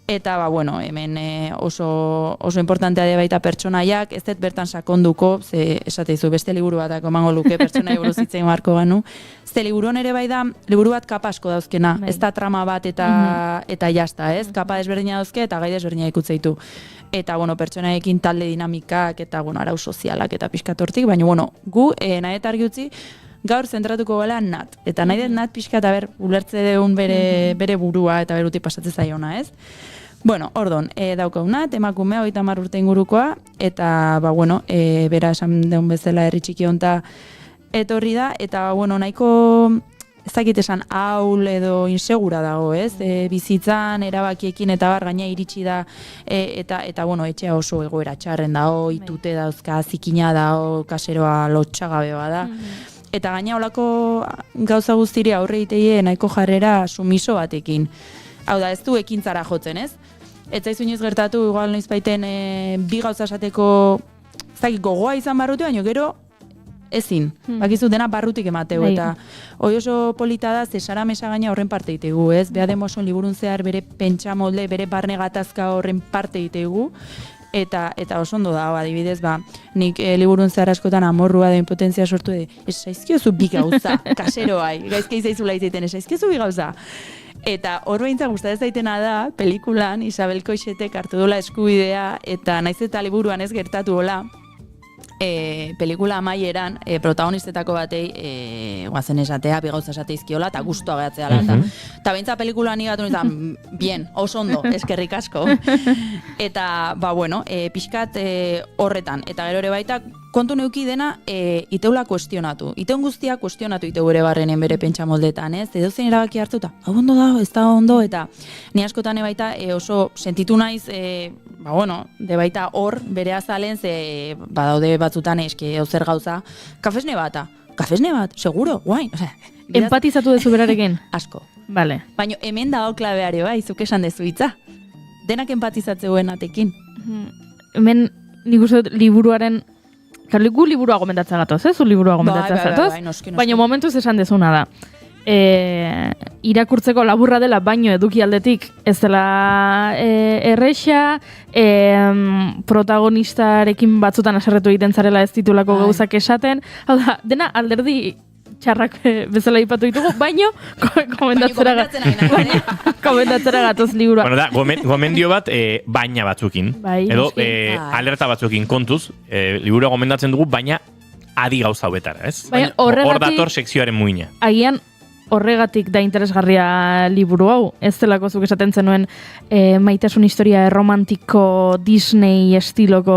eta, hemen oso importantea de baita pertsonaiak, ez dut bertan sakonduko, ze esate izu beste liburu batako emango luke pertsonai buruz hitzein marko ganu, ze liburuan ere bai da, liburu bat kapa asko dauzkena, ez da trama bat eta jasta, ez? Kapa desberdina dauzke eta gai desberdina ikutzeitu. Eta, pertsonaiekin talde dinamikak eta, arau sozialak eta pixkatortik, baina, gu, nahi eta argi utzi, gaur zentratuko gala Nat. Eta nahi dut Nat pixka eta ulertze deun bere burua eta beruti pasatzen zaiona, ez? Ordon, daukau Nat, emakumea 30 urte ingurukoa, eta, bera esan deun bezala herri txiki honta etorri da, eta, nahiko ez dakit esan haul edo insegura dago, ez? Bizitzan, erabakiekin eta bar gaina iritsi da, eta etxea oso egoera txarren dago, itute dauzka, zikina dago, kaseroa lotxagabe bada. Eta gaina olako gauza guztiri aurre iteie nahiko jarrera sumiso batekin. Hau da, ez du ekintzara jotzen, ez? Ez zaizu inoiz gertatu, igual noiz baiten bi gauza esateko, ez dakit gogoa izan barruti, baina gero ezin. Bakizu dena barrutik emateu, eta hoi oso polita da, ze Sara Mesa gaina horren parte itegu, ez? Beha demoson liburun zehar bere pentsa molde, bere barne gatazka horren parte itegu, eta oso ondo da, adibidez, nik liburun zehar askotan amorrua da impotentzia sortu edo, ez zaizkiozu bi gauza, kaseroai, gaizke izaizula izaiten, ez zaizkiozu bi gauza. Eta hor behintzak gustatzen zaitena da, pelikulan Isabel Koixetek hartu dola eskubidea, eta naiz eta liburuan ez gertatu hola, pelikula amaieran protagonistetako batei guazen esatea, bi gauza esateizkiola, eta guztua gehatzeala. Eta beintza pelikula nigatu nintzen, bien, oso ondo, eskerrik asko. Eta, bueno, pixkat horretan. Eta gero ere baita, kontu neuki dena iteula kuestionatu. Iteun guztia kuestionatu iteu ere barrenen bere pentsa moldetan, ez? Edo zein erabaki hartuta, hau ondo da, ez da ondo, eta ni askotan baita oso sentitu naiz, bueno, de baita hor bere azalen, ze badaude batzutan eske zer gauza, kafesne bat, seguro, guain, osea, Empatizatu dezu berarekin? Asko. Vale. Baina hemen dago klabeare bai, zuk esan dezu hitza. Denak empatizatzeuen atekin. Hemen nik uste dut liburuaren, gu liburua gomendatzen gatoz, zu liburua gomendatzen gatoz, baina momentuz esan dezuna da. Irakurtzeko laburra dela, baino eduki aldetik ez dela erresa, protagonistarekin batzutan aserretu egiten zarela ez titulako gauzak esaten, hau da, dena alderdi txarrak bezala ipatu ditugu, baino komentatzera gatoz liburua. Bueno, da, gomendio bat baina batzukin. Edo alerta batzukin kontuz, liburua gomendatzen dugu, baina adi gauza hauetara, ez? Hor dator sekzioaren muina. Agian horregatik da interesgarria liburu hau. Ez delako zuk esaten zenuen maitasun historia romantiko Disney estiloko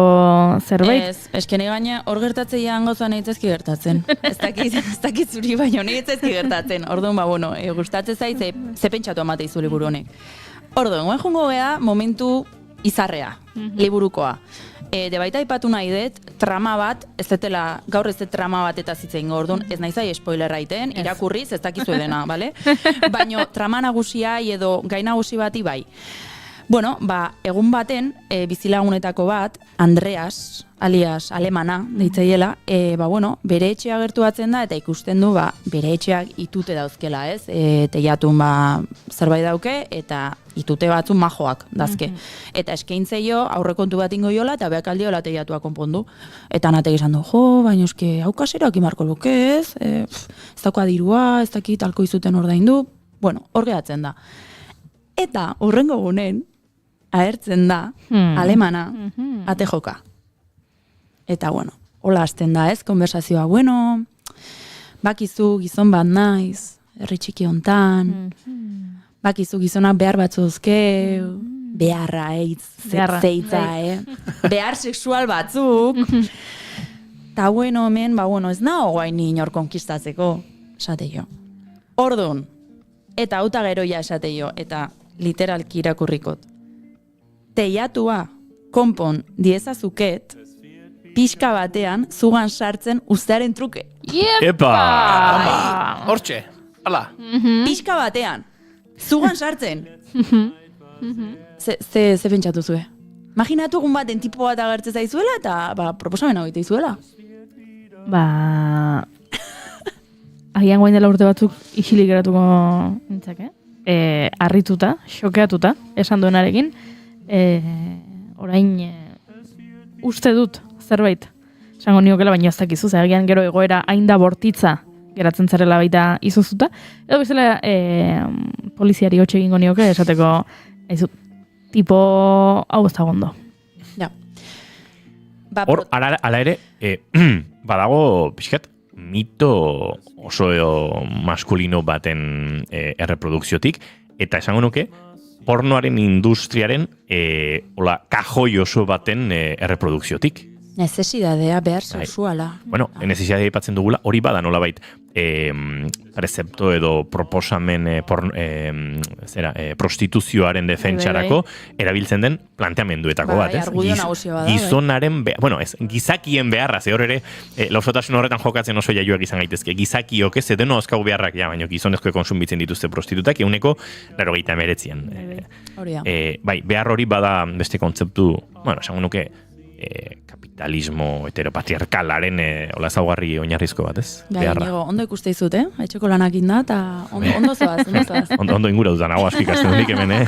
zerbait? Ez, eskene gaina hor gertatzean gauza nahi etzazki gertatzen. Ez dakit zuri baino nahi etzazki gertatzen. Orduan, bueno, gustatzen zait, ze pentsatu amate izu liburu honek. Orduan, guen jungo gea momentu izarrea, liburukoa. De baita ipatu nahi dut, trama bat, ez detela, gaur ez dut trama bat eta zitzen orduan, ez nahi zai spoilerra iten, irakurriz, ez dakizu edena, bale? Baina trama nagusia edo gai nagusi bati bai. Bueno, egun baten, bizilagunetako bat, Andreas, alias alemana, deitzaiela, bueno, bere etxea gertuatzen da, eta ikusten du, bere etxeak itute dauzkela, ez? Teiatun, zerbait dauke, eta itute batzun majoak dazke. Eta eskaintzeio aurrekontu bat ingo jola, eta beak aldiola teiatua konpondu. Eta natek esan du, baina eske, hau kaserak imarko luke, ez? Ez dauka dirua, ez dakit alko izuten ordaindu. Bueno, hor gehatzen da. Eta horrengo gunen, ahertzen da, alemana, ate joka. Eta, bueno, hola hasten da, ez, konversazioa, bueno, bakizu gizon bat naiz, herri txiki hontan, bakizu gizonak behar batzuzke, beharra, zeitza, behar sexual batzuk, eta, bueno, hemen, ez nago guain inor konkistatzeko, esate jo. Orduan, eta auta geroia esate jo, eta literalki irakurrikot. Teiatua konpon diezazuket, pixka batean zugan sartzen ustearen truke. Epa! Hortxe, hala. Pixka batean, zugan sartzen. Ze pentsatu zue? Imaginatu egun baten tipo bat agertzen zaizuela eta proposamen hau izuela. Agian guain dela urte batzuk isilik geratuko nintzake. Arrituta, xokeatuta, esan duenarekin. Orain uste dut zerbait esango niokela, baina ez dakizu, agian gero egoera hain da bortitza geratzen zarela baita izuzuta, edo bezala poliziari hotxe egingo nioke esateko tipo hau ez da gondo. Ja. Hor, ala ere, badago pixkat mito oso maskulino baten erreprodukziotik, eta esango nuke pornoaren industriaren kajoi oso baten erreprodukziotik. Necesidadea behar sexuala. Bueno, necesidadea ipatzen dugula, hori bada nolabait recepto edo proposamen prostituzioaren defentsarako erabiltzen den planteamenduetako bat, ez? Gizonaren, gizakien beharra, ze hor ere, lausotasun horretan jokatzen oso jaioak izan gaitezke, gizakiok ez, deno azkau beharrak, baina gizonezko konsumitzen dituzte prostitutak, euneko 89an. Bai, behar hori bada beste kontzeptu, esango nuke, kapitalismo heteropatriarkalaren ezaugarri oinarrizko bat, ez? Ondo ikuste izut, etxeko lanak inda, eta ondo zoaz. Ondo ingura dutan, hau asko ikasten dunik hemen,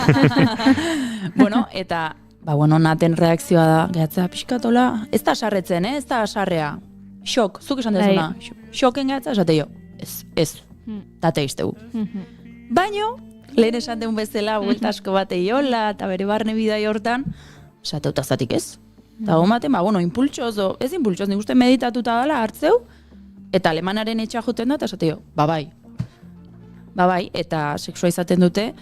Bueno, eta, naten reakzioa da, gehatzea pixkatola, ez da sarretzen, ez da sarrea. Xok, zuk esan dezuna. Xoken gehatzea, esate jo. Ez, tate iztegu. Baino, lehen esan deun bezala, buelta asko bat eiola, eta bere barne bidai hortan, esate utazatik ez. Eta egun baten, impultsoz, ez impultsoz, nik uste meditatuta dela hartzeu, eta alemanaren etxea juten da, eta esateo, bai, eta sexua izaten dute,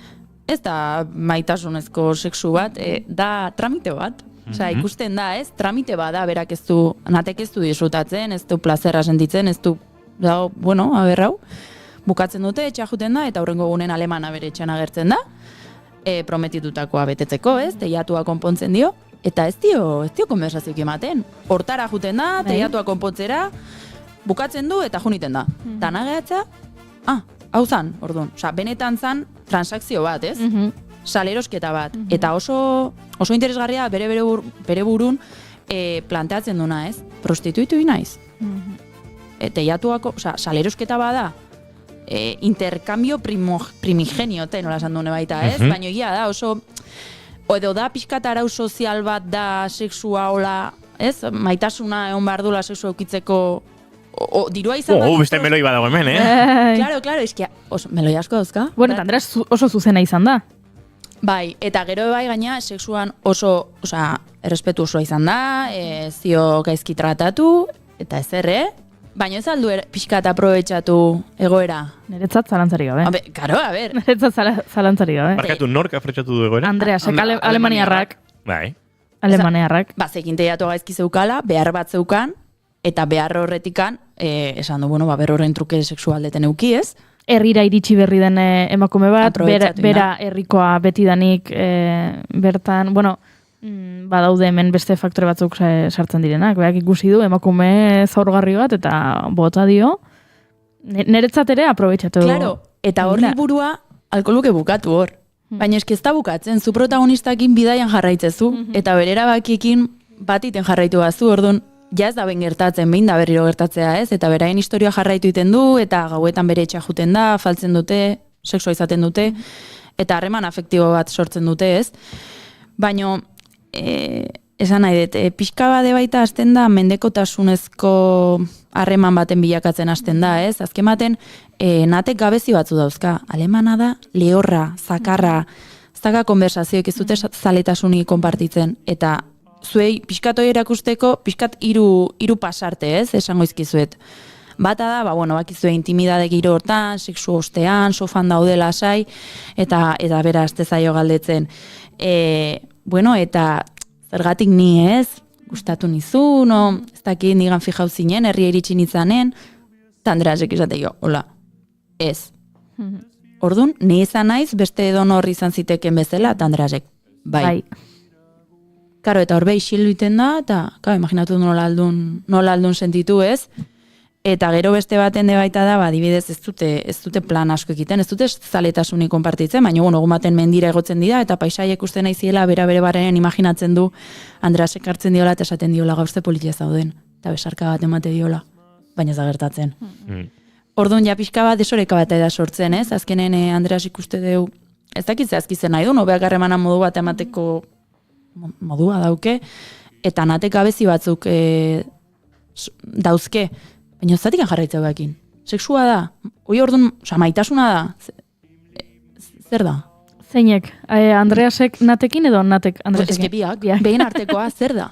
ez da maitasunezko sexu bat, da tramite bat. Osea, ikusten da, ez? Tramite bat da, berak natek ez du disfrutatzen, ez du plazerra sentitzen, ez du, hau, bukatzen dute, etxea juten da, eta hurrengo gunen alemana bere etxean agertzen da, prometitutakoa betetzeko, ez? Teiatua konpontzen dio, eta ez dio konversazioak ematen. Hortara juten da, teiatua konpontzera, bukatzen du, eta juniten da. Dana gehatza, hau zan, orduan. Osea, benetan zan, transakzio bat, ez? Salerosketa bat. Eta oso interesgarria bere burun planteatzen duna, ez? Prostituitu naiz. Teiatuako, osea, salerosketa bada, intercambio primigenio, nola esan dune baita, ez? Baina egia da, oso, edo da pixkat arau sozial bat da sexua hola, ez? Maitasuna egon behar dula sexua eukitzeko, dirua izan bat... beste meloi badago hemen, Claro, eskia, meloi asko dauzka. Bueno, eta Andrea oso zuzena izan da. Bai, eta gero bai gaina sexuan oso, errespetu osoa izan da, zio gaizki tratatu, eta ez baina ez aldu pixkat aprobetxatu egoera. Niretzat zalantzari gabe. Karo, a ber. Niretzat zalantzari gabe. Barkatu nork aprobetxatu du egoera? Andreasek, alemaniarrak. Bai. Alemaniarrak. Zekin teiatu gaizki zeukala, behar bat zeukan, eta behar horretikan, esan du, behar horren truke sexualdeten euki ez. Herrira iritsi berri den emakume bat, bera herrikoa betidanik bertan, badaude hemen beste faktore batzuk sartzen direnak. Beak ikusi du emakume zaurgarri bat eta bota dio. Niretzat ere aprobetxatu. Claro, eta horri burua alkoluke bukatu hor. Baina eski ez da bukatzen, zu protagonistakin bidaian jarraitzezu, eta berera bakiekin batiten jarraitu bazu, orduan, ja ez da ben gertatzen, behin da berriro gertatzea ez, eta beraien historia jarraitu iten du, eta gauetan bere etxea juten da, faltzen dute, sexua izaten dute, eta harreman afektibo bat sortzen dute ez. Baina, esan nahi dut, pixka bade baita hasten da, mendekotasunezko harreman baten bilakatzen hasten da ez, azken baten, natek gabezi batzu dauzka, alemana da, lehorra, zakarra, zaka konversazioek ez dute zaletasunik konpartitzen, eta zuei pixkat hori erakusteko, pixkat hiru pasarte ez, esango izkizuet. Bata da, bakizue intimidade giro hortan, sexu ostean, sofan daude lasai, eta bera azte zaio galdetzen. Eta zergatik ni ez, gustatu nizu, ez dakit nigan fijau zinen, herri iritsi nitzanen, eta Andreasek izate jo, hola, ez. Orduan, ni izan naiz, beste edon horri izan ziteken bezala, eta Andreasek, bai. Karo, eta horbe isildu iten da, eta imaginatu nola aldun sentitu ez, eta gero beste baten de baita da, adibidez ez dute plan asko egiten, ez dute zaletasunik konpartitzen, baina egun baten mendira egotzen dira, eta paisaiek uste nahi ziela, bera barenen imaginatzen du, Andreasek hartzen diola, eta esaten diola gauzte politia zauden, eta besarka bat emate diola, baina ez da gertatzen. Orduan, ja pixka bat desoreka bat da sortzen, ez? Azkenen Andreas ikuste deu, ez dakitze azkizen nahi du, nobeak harremanan modu bat emateko modua dauke, eta natek gabezi batzuk dauzke, baina ez zatikan jarraitzeu ekin. Sexua da, hoi orduan, maitasuna da, zer da? Zeinek, Andreasek natekin edo natek Andreasekin? Ez biak, behin artekoa, zer da?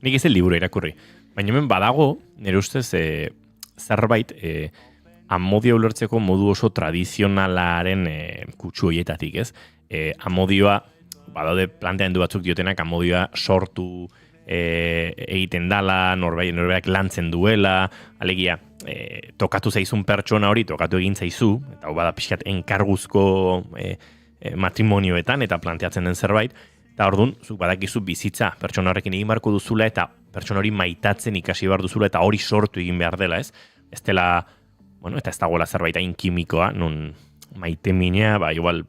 Nik ez liburu irakurri. Baina hemen badago, nire ustez, zerbait, amodio ulertzeko modu oso tradizionalaren kutsu hoietatik, ez? Amodioa, badaude planteamendu batzuk diotenak amodioa sortu egiten dala, norbeak lantzen duela, alegia, tokatu zaizun pertsona hori, tokatu egin zaizu, eta hau bada pixkat enkarguzko matrimonioetan, eta planteatzen den zerbait, eta orduan, zuk badakizu bizitza pertsona horrekin egin beharko duzula, eta pertsona hori maitatzen ikasi behar duzula, eta hori sortu egin behar dela, ez? Ez dela, eta ez dagoela zerbait hain kimikoa, non maite minea, igual,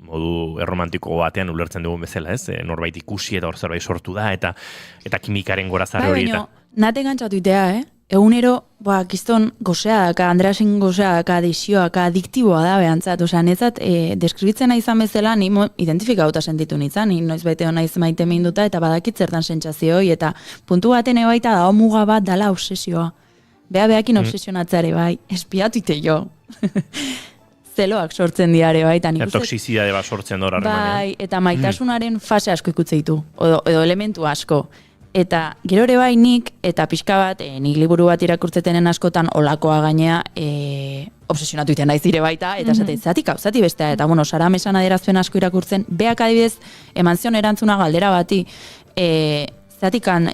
modu erromantiko batean ulertzen dugun bezala, ez? Norbait ikusi eta hor zerbait sortu da, eta kimikaren gorazarre hori eta. Nate gantzatu itea, Egunero, kiston gozea daka, Andreasen gozea daka, desioaka, adiktiboa da behantzat. Osa, netzat, deskribitzen nahi izan bezala, ni identifikauta sentitu nintzen, ni noiz baite hona maite minduta, eta badakit zertan sentsazioi, eta puntu baten ebaita da, muga bat dala obsesioa. Beakin obsesionatzeare, bai, espiatu ite jo. Zeloak sortzen diare, bai. Toxizidade bat sortzen dora. Bai, eta maitasunaren fase asko ikutzeitu, edo elementu asko. Eta gero ere bai nik, eta pixka bat, nik liburu bat irakurtzetenen askotan olakoa gainea obsesionatu iten naiz ere baita, eta esate, zatik hau, zati bestea, eta bueno, Sara Mesan adierazpen asko irakurtzen, beak adibidez, eman zion erantzuna galdera bati, zatikan,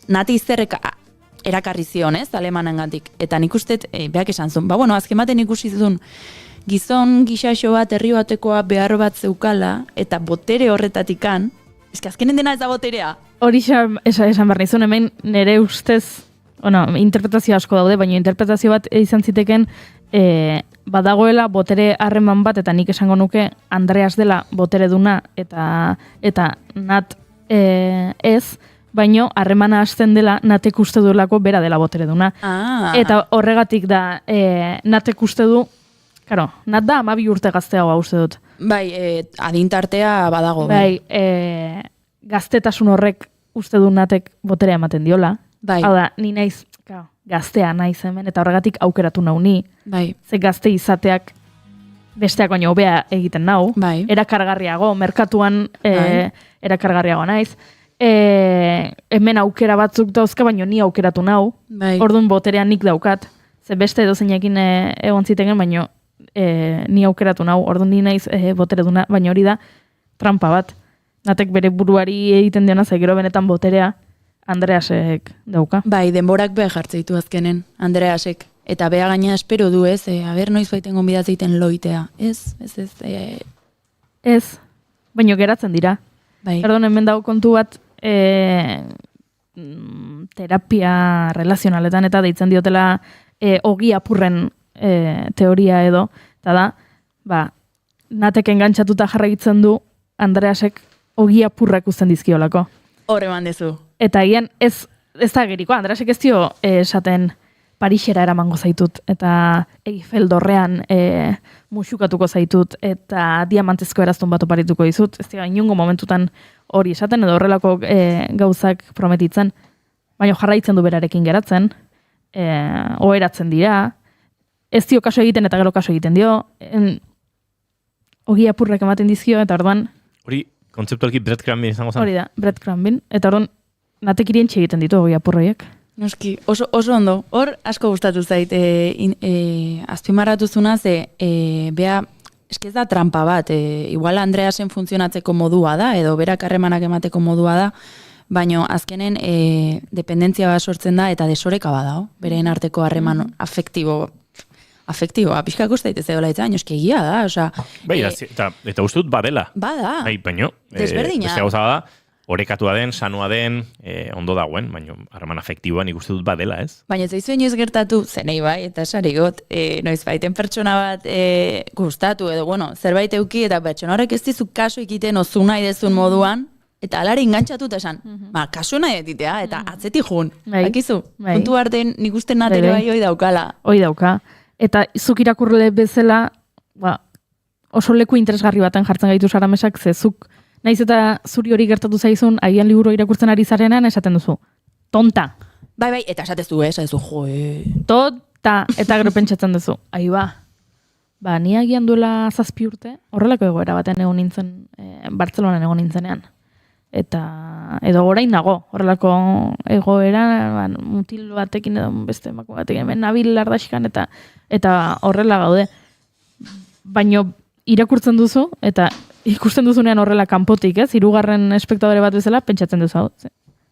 nati zerrek erakarri zion, ez, alemanengatik, eta nik uste, beak esan zuen, bueno, azken baten ikusi zuen, gizon gixaxo bat, herri batekoa behar bat zeukala, eta botere horretatikan, azkenen dena ez da boterea. Hori esan behar nizun, hemen nire ustez, interpretazio asko daude, baina interpretazio bat izan ziteken badagoela botere harreman bat, eta nik esango nuke Andreas dela botere duna, eta Nat ez, baino harremana hasten dela Natek uste duelako bera dela botere duna. Eta horregatik da Natek uste du, karo, Nat da 12 urte gazteagoa uste dut. Bai, adintartea badago. Bai, gaztetasun horrek uste du Natek boterea ematen diola. Bai. Hau da, ni naiz, gaztea naiz hemen, eta horregatik aukeratu nau ni. Bai. Ze gazte izateak besteak baino hobea egiten nau. Bai. Erakargarriago, merkatuan erakargarriago naiz. Hemen aukera batzuk dauzka, baino ni aukeratu nau. Bai. Orduan boterea nik daukat. Ze beste edozeinekin egon zitegen, baino ni aukeratu nau. Orduan ni naiz botere duna, baina hori da trampa bat. Natek bere buruari egiten diona, ze gero benetan boterea Andreasek dauka. Bai, denborak beha jartzeitu azkenen, Andreasek. Eta beha gaina espero du ez, noiz baiten gonbidatzeiten loitea. Ez. Ez, baino geratzen dira. Bai. Perdón, hemen dago kontu bat terapia relazionaletan eta deitzen diotela ogi apurren teoria edo. Eta da, Natek engantzatuta jarraitzen du Andreasek ogi apurrak uzten dizkiolako. Horre mandezu. Eta gian ez da geriko, Andreasek ez dio esaten Parisera eramango zaitut, eta Eiffel dorrean musukatuko zaitut, eta diamantezko eraztun bat oparituko dizut. Ez dira, inungo momentutan hori esaten, edo horrelako gauzak prometitzen, baina jarraitzen du berarekin geratzen, oheratzen dira, ez dio kaso egiten eta gero kaso egiten dio, ogi apurrak ematen dizkio, eta orduan... Hori, kontzeptualki breadcrumbing izango zen? Hori da, breadcrumbing, eta orduan Natek irientxe egiten ditu ogi apurroiek. Noski, oso ondo. Hor asko gustatu zait azpimarratu zuna, ze bea, eske ez da trampa bat, igual Andreasen funtzionatzeko modua da, edo berak harremanak emateko modua da, baino azkenen dependentzia bat sortzen da, eta desoreka badao, bereen arteko harreman afektiboa, pixkako ez daitez edo laitza, baino eski egia da, osea... Bai, eta uste dut badela. Bada. Bai, baino, desberdina. Beste gauza da, orekatua den, sanua den, ondo dagoen, baina harreman afektiboan ikuste dut badela, ez? Baina ez zaizu inoiz gertatu, zenei bai, eta sarigot, noiz baiten pertsona bat gustatu, edo, zerbait euki, eta pertsona horrek ez dizu kaso ikiten ozu nahi dezun moduan, eta alari engantzatu eta esan, kaso nahi detitea, eta atzeti jun. Akizu, puntu artean nik uste natere bai hoi daukala. Hoi dauka. Eta zuk irakurle bezala, oso leku interesgarri baten jartzen gaitu Sara Mesak, ze zuk naiz eta zuri hori gertatu zaizun, agian liburu irakurtzen ari zarenean esaten duzu. Tonta. Bai, eta esatezu, Tonta, eta gero pentsatzen duzu. Aiba. Ni agian duela 7 urte, horrelako egoera baten egon nintzen, Bartzelonan egon nintzenean. Edo orain nago, horrelako egoera, mutil batekin edo beste emako batekin, hemen nabil lardaskan eta horrela gaude. Baino irakurtzen duzu, eta ikusten duzunean horrela kanpotik, ez? 3. espektadore bat bezala, pentsatzen duzu,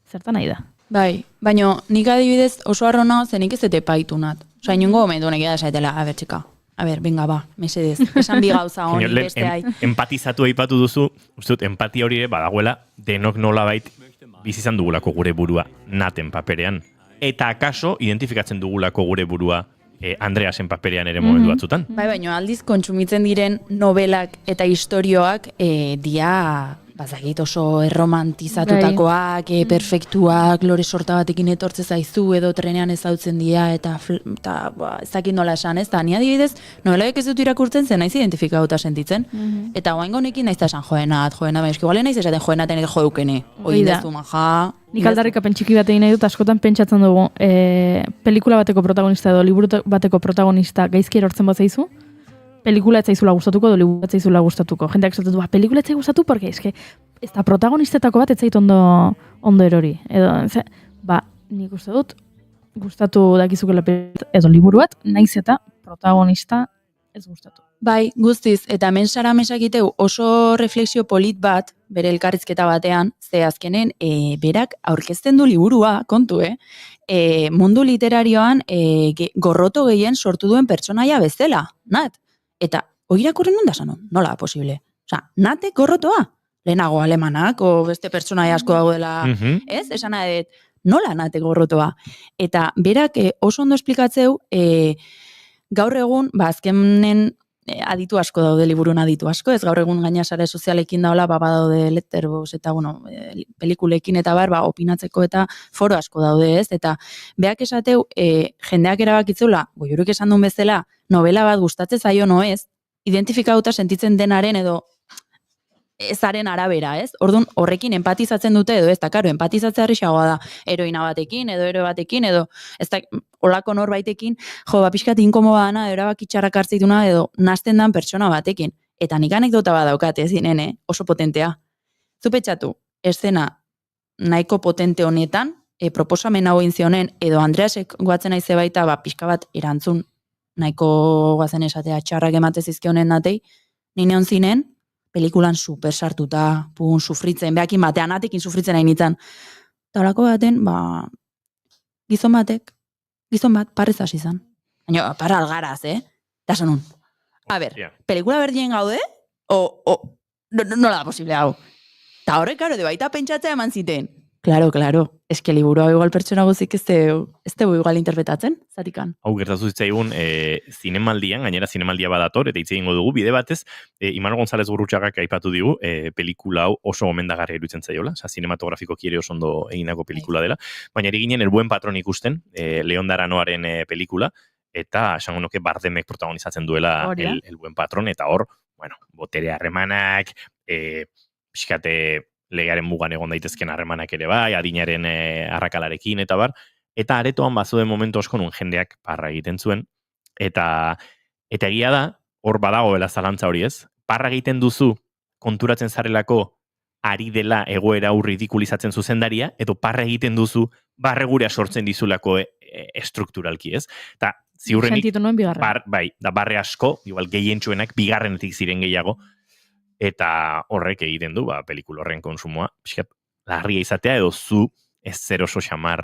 zertan nahi da. Bai, baina nik adibidez oso arrona zenik ez dute paitu nat. Osa, inungo momentu honek da esaitela, txeka, venga, mesedez, esan bi gauza honi, beste hai. Empatizatu aipatu duzu, uste dut, empatia hori ere badagoela, denok nolabait bizizan dugulako gure burua Naten paperean. Eta akaso, identifikatzen dugulako gure burua Andreasen paperean ere momentu batzutan. Bai, baina aldiz kontsumitzen diren novelak eta istorioak dia, bazakit oso erromantizatutakoak, perfektuak, lore sorta batekin etortze zaizu edo trenean ezautzen dira eta ezakit nola esan ez, eta ni adibidez nobelaek ez dut irakurtzen zen naiz identifikatuta sentitzen. Eta oaingo nekin naiz esan joenat, baina igualen naiz esaten joenaten edo joeukene. Oindezu maja. Nik aldarrikapen txiki bat egin nahi dut, askotan pentsatzen dugu, pelikula bateko protagonista edo liburu bateko protagonista gaizki erortzen bat zaizu, pelikula ez zaizula gustatuko, edo liburu ez zaizula gustatuko. Jendeak esaten du, pelikula ez zaizu gustatu, porque eske ez da protagonistetako bat ez zait ondo erori. Edo, nik uste dut, gustatu dakizukela edo liburu bat, naiz eta protagonista ez gustatu. Bai, guztiz, eta hemen Sara Mesakiteu oso refleksio polit bat, bere elkarrizketa batean, ze azkenen, berak aurkezten du liburua, kontu, mundu literarioan gorroto gehien sortu duen pertsonaia bezala, Nat. Eta, hori irakurri nun da sanon, nola posible? Osa, Natek gorrotoa? Lehenago alemanak, o beste pertsonaia asko daudela, ez? Esan nahi dut, nola Natek gorrotoa? Eta, berak oso ondo esplikatzeu, gaur egun, azkenen aditu asko daude, liburun aditu asko, ez gaur egun gaina sare sozialekin daola, badaude Letterboxd eta, pelikulekin eta opinatzeko eta foro asko daude, ez? Eta beak esateu, jendeak erabakitzeula, goiuruk esan duen bezala, novela bat gustatzen zaio ez, identifikauta sentitzen denaren edo ezaren arabera, ez? Orduan, horrekin empatizatzen dute edo ez da, karo, empatizatzea arrixagoa da heroina batekin, edo ero batekin, edo ez da, olako norbaitekin, pixkat inkomoda dana, erabakitxarrak hartzituna, edo nazten dan pertsona batekin. Eta nik anekdota badaukat, ez zinene, oso potentea. Zupetxatu, eszena nahiko potente honetan, proposamen hau inzionen, edo Andreasek guatzen aize baita, pixka bat erantzun, nahiko guazen esatea, txarrak emate zizkionen natei, nine onzinen, pelikulan super sartuta, sufritzen, behakin batean, atekin sufritzen hain nintzen. Eta horako baten, gizon bat, parrez hasi zan. Baina, parra algaraz, Eta sanun. A ber, pelikula berdien gaude? Nola da posible hau? Eta horrek, karo, de baita pentsatzea eman ziten. Claro. Eske liburua igual pertsona guzik ez dugu igual interpretatzen, zatikan. Hau gertatu zitzaigun, zinemaldian, gainera zinemaldia badator, eta hitz egingo dugu, bide batez, Imanol González Gurrutxagak aipatu digu, pelikula hau oso gomendagarria iruditzen zaiola, zinematografikoki ere oso ondo egindako pelikula dela, baina ari ginen El Buen Patron ikusten, Leon Daranoaren pelikula, eta esango nuke Bardemek protagonizatzen duela El Buen Patron, eta hor, botere harremanak, pixkate legearen mugan egon daitezken harremanak ere bai, adinaren arrakalarekin eta bar, eta aretoan bazuen momentu asko nun jendeak parra egiten zuen, eta egia da, hor badagoela zalantza hori ez, parra egiten duzu konturatzen zarelako ari dela egoera hau ridikulizatzen zuzendaria, edo parra egiten duzu barregurea sortzen dizulako estrukturalki ez, eta ziurrenik, da barre asko, igual gehientsuenak bigarrenetik ziren gehiago, eta horrek egiten du, pelikula horren konsumoa, pixkat, larria izatea edo zu ez zer oso xamar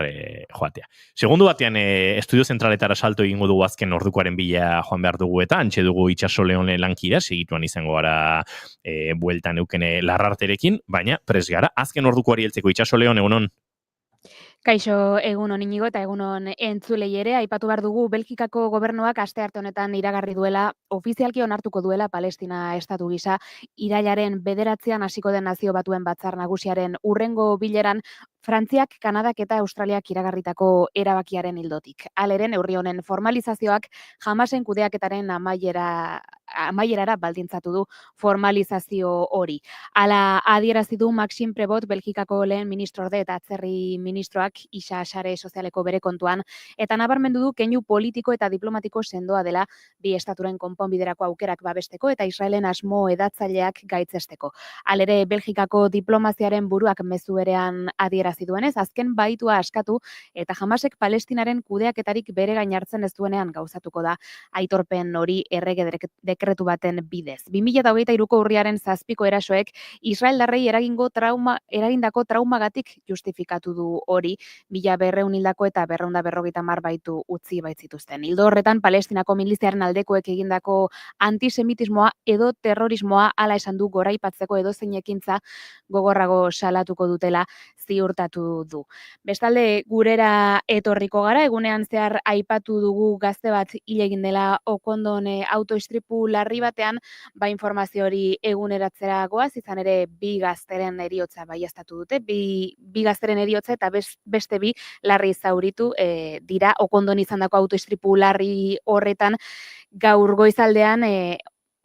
joatea. Segundu batean, estudio zentraletara salto egingo dugu azken ordukoaren bila joan behar dugu eta antxe dugu Itxaso Leone lankida, segituan izango gara bueltan eukene larrarterekin, baina pres gara, azken ordukoari heltzeko Itxaso Leone, egunon? Kaixo, egunon Inigo eta egunon entzulei ere, aipatu behar dugu Belgikako gobernuak astearte honetan iragarri duela, ofizialki onartuko duela Palestina estatu gisa, irailaren 9 hasiko den Nazio Batuen Batzar Nagusiaren hurrengo bileran, Frantziak, Kanadak eta Australiak iragarritako erabakiaren ildotik. Halere, neurri honen formalizazioak Hamasen kudeaketaren amaierara baldintzatu du formalizazio hori. Hala adierazi du Maxime Prevot, Belgikako lehen ministrorde eta atzerri ministroak isa sare sozialeko bere kontuan, eta nabarmendu du keinu politiko eta diplomatiko sendoa dela bi estaturen konponbiderako aukerak babesteko eta Israelen asmo edatzaileak gaitzesteko. Halere, Belgikako diplomaziaren buruak mezu berean adierazi duenez, azken baitua askatu eta Hamasek Palestinaren kudeaketarik bere gain hartzen ez duenean gauzatuko da aitorpen hori errege dekretu baten bidez. 2023ko urriaren 7ko erasoek israeldarrei eragindako traumagatik justifikatu du hori, 1200 hildako eta 250 baitu utzi baitzituzten. Ildo horretan, Palestinako miliziaren aldekoek egindako antisemitismoa edo terrorismoa hala esan du goraipatzeko edozein ekintza gogorrago salatuko dutela ziurtatu du. Bestalde, gurera etorriko gara, egunean zehar aipatu dugu gazte bat hil egin dela Okondon autoistripu larri batean, informazio hori eguneratzera goaz, izan ere bi gazteren heriotza baieztatu dute, bi gazteren heriotza eta beste bi larri zauritu dira Okondon izandako autoistripu larri horretan gaur goizaldean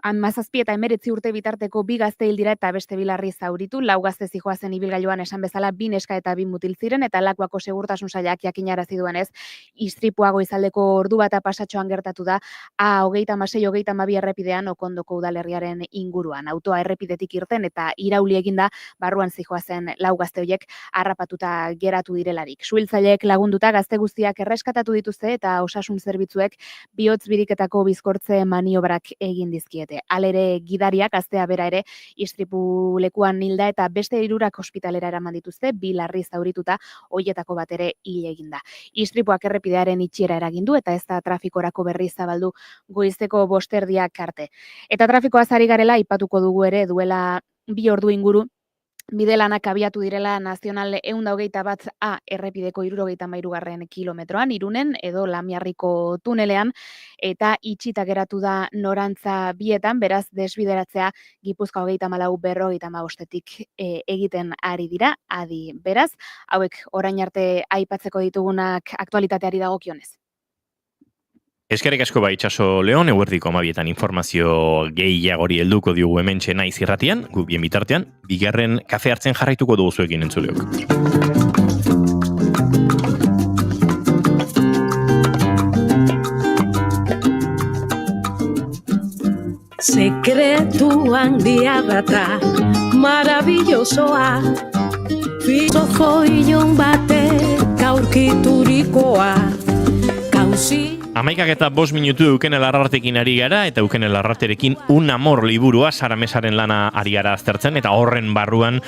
17 eta 19 urte bitarteko 2 gazte hil dira eta beste 2 larri zauritu, 4 gazte zihoazen ibilgailuan esan bezala 2 neska eta 2 mutil ziren eta Lakuako segurtasun sailak jakinarazi duenez, istripua goizaldeko ordu bata pasatxoan gertatu da A36-32 errepidean Okondoko udalerriaren inguruan. Autoa errepidetik irten eta irauli eginda barruan zihoazen 4 gazte horiek harrapatuta geratu direlarik. Suhiltzaileek lagunduta gazte guztiak erreskatatu dituzte eta osasun zerbitzuek bihotz biriketako bizkortze maniobrak egin dizkiete. Alere gidariak gaztea bera ere istripu lekuan hilda eta beste 3 ospitalera eraman dituzte, 2 larri zaurituta, hoietako bat ere hil eginda. Istripuak errepidearen itxiera eragindu eta ez da trafikorako berri zabaldu goizeko 5:00 arte. Eta trafikoaz ari garela aipatuko dugu ere duela 2 ordu inguru bide lanak abiatu direla Nazional 121A errepideko 73. kilometroan, Irunen edo Lamiarriko tunelean, eta itxita geratu da norantza bietan, beraz desbideratzea Gipuzkoa 34-55-tik egiten ari dira, adi beraz, hauek orain arte aipatzeko ditugunak aktualitateari dagokionez. Eskerrik asko bai Itxaso Leon, eguerdiko 12etan informazio gehiagori helduko diogu hementxe naiz irratian, gu bien bitartean, bigarren kafe hartzen jarraituko dugu zuekin entzuleok. Sekretu handia data, marabillosoa, filosofo ilun batek aurkiturikoa, kausi. 11:05 Eukene Larratekin ari gara, eta Eukene Larraterekin Un amor liburua Sara Mesaren lana ari gara aztertzen, eta horren barruan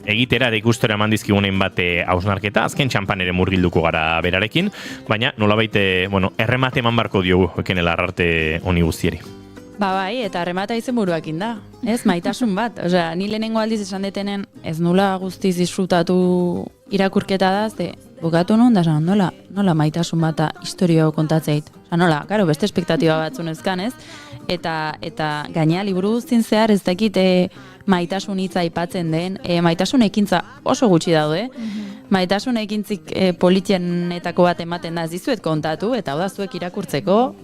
egitera eta ikustera eman dizkigunein bate hausnarketa, azken txampan ere murgilduko gara berarekin, baina nolabait erremate eman barko diogu Eukene Larrate honi guztieri. Bai, eta arremata izen buruakin da, ez, maitasun bat. Osea, ni lehenengo aldiz esan detenen ez nula guztiz disfrutatu irakurketa da, ze bukatu nun, da zan, nola maitasun bata historio kontatzeit. Osa, nola, karo, beste espektatiba batzun ezkan, ez? Eta gainea, liburu guztin zehar ez dakit maitasun hitza aipatzen den, maitasun ekintza oso gutxi daude, maitasun ekintzik politienetako bat ematen da ez dizuet kontatu, eta hau da zuek irakurtzeko,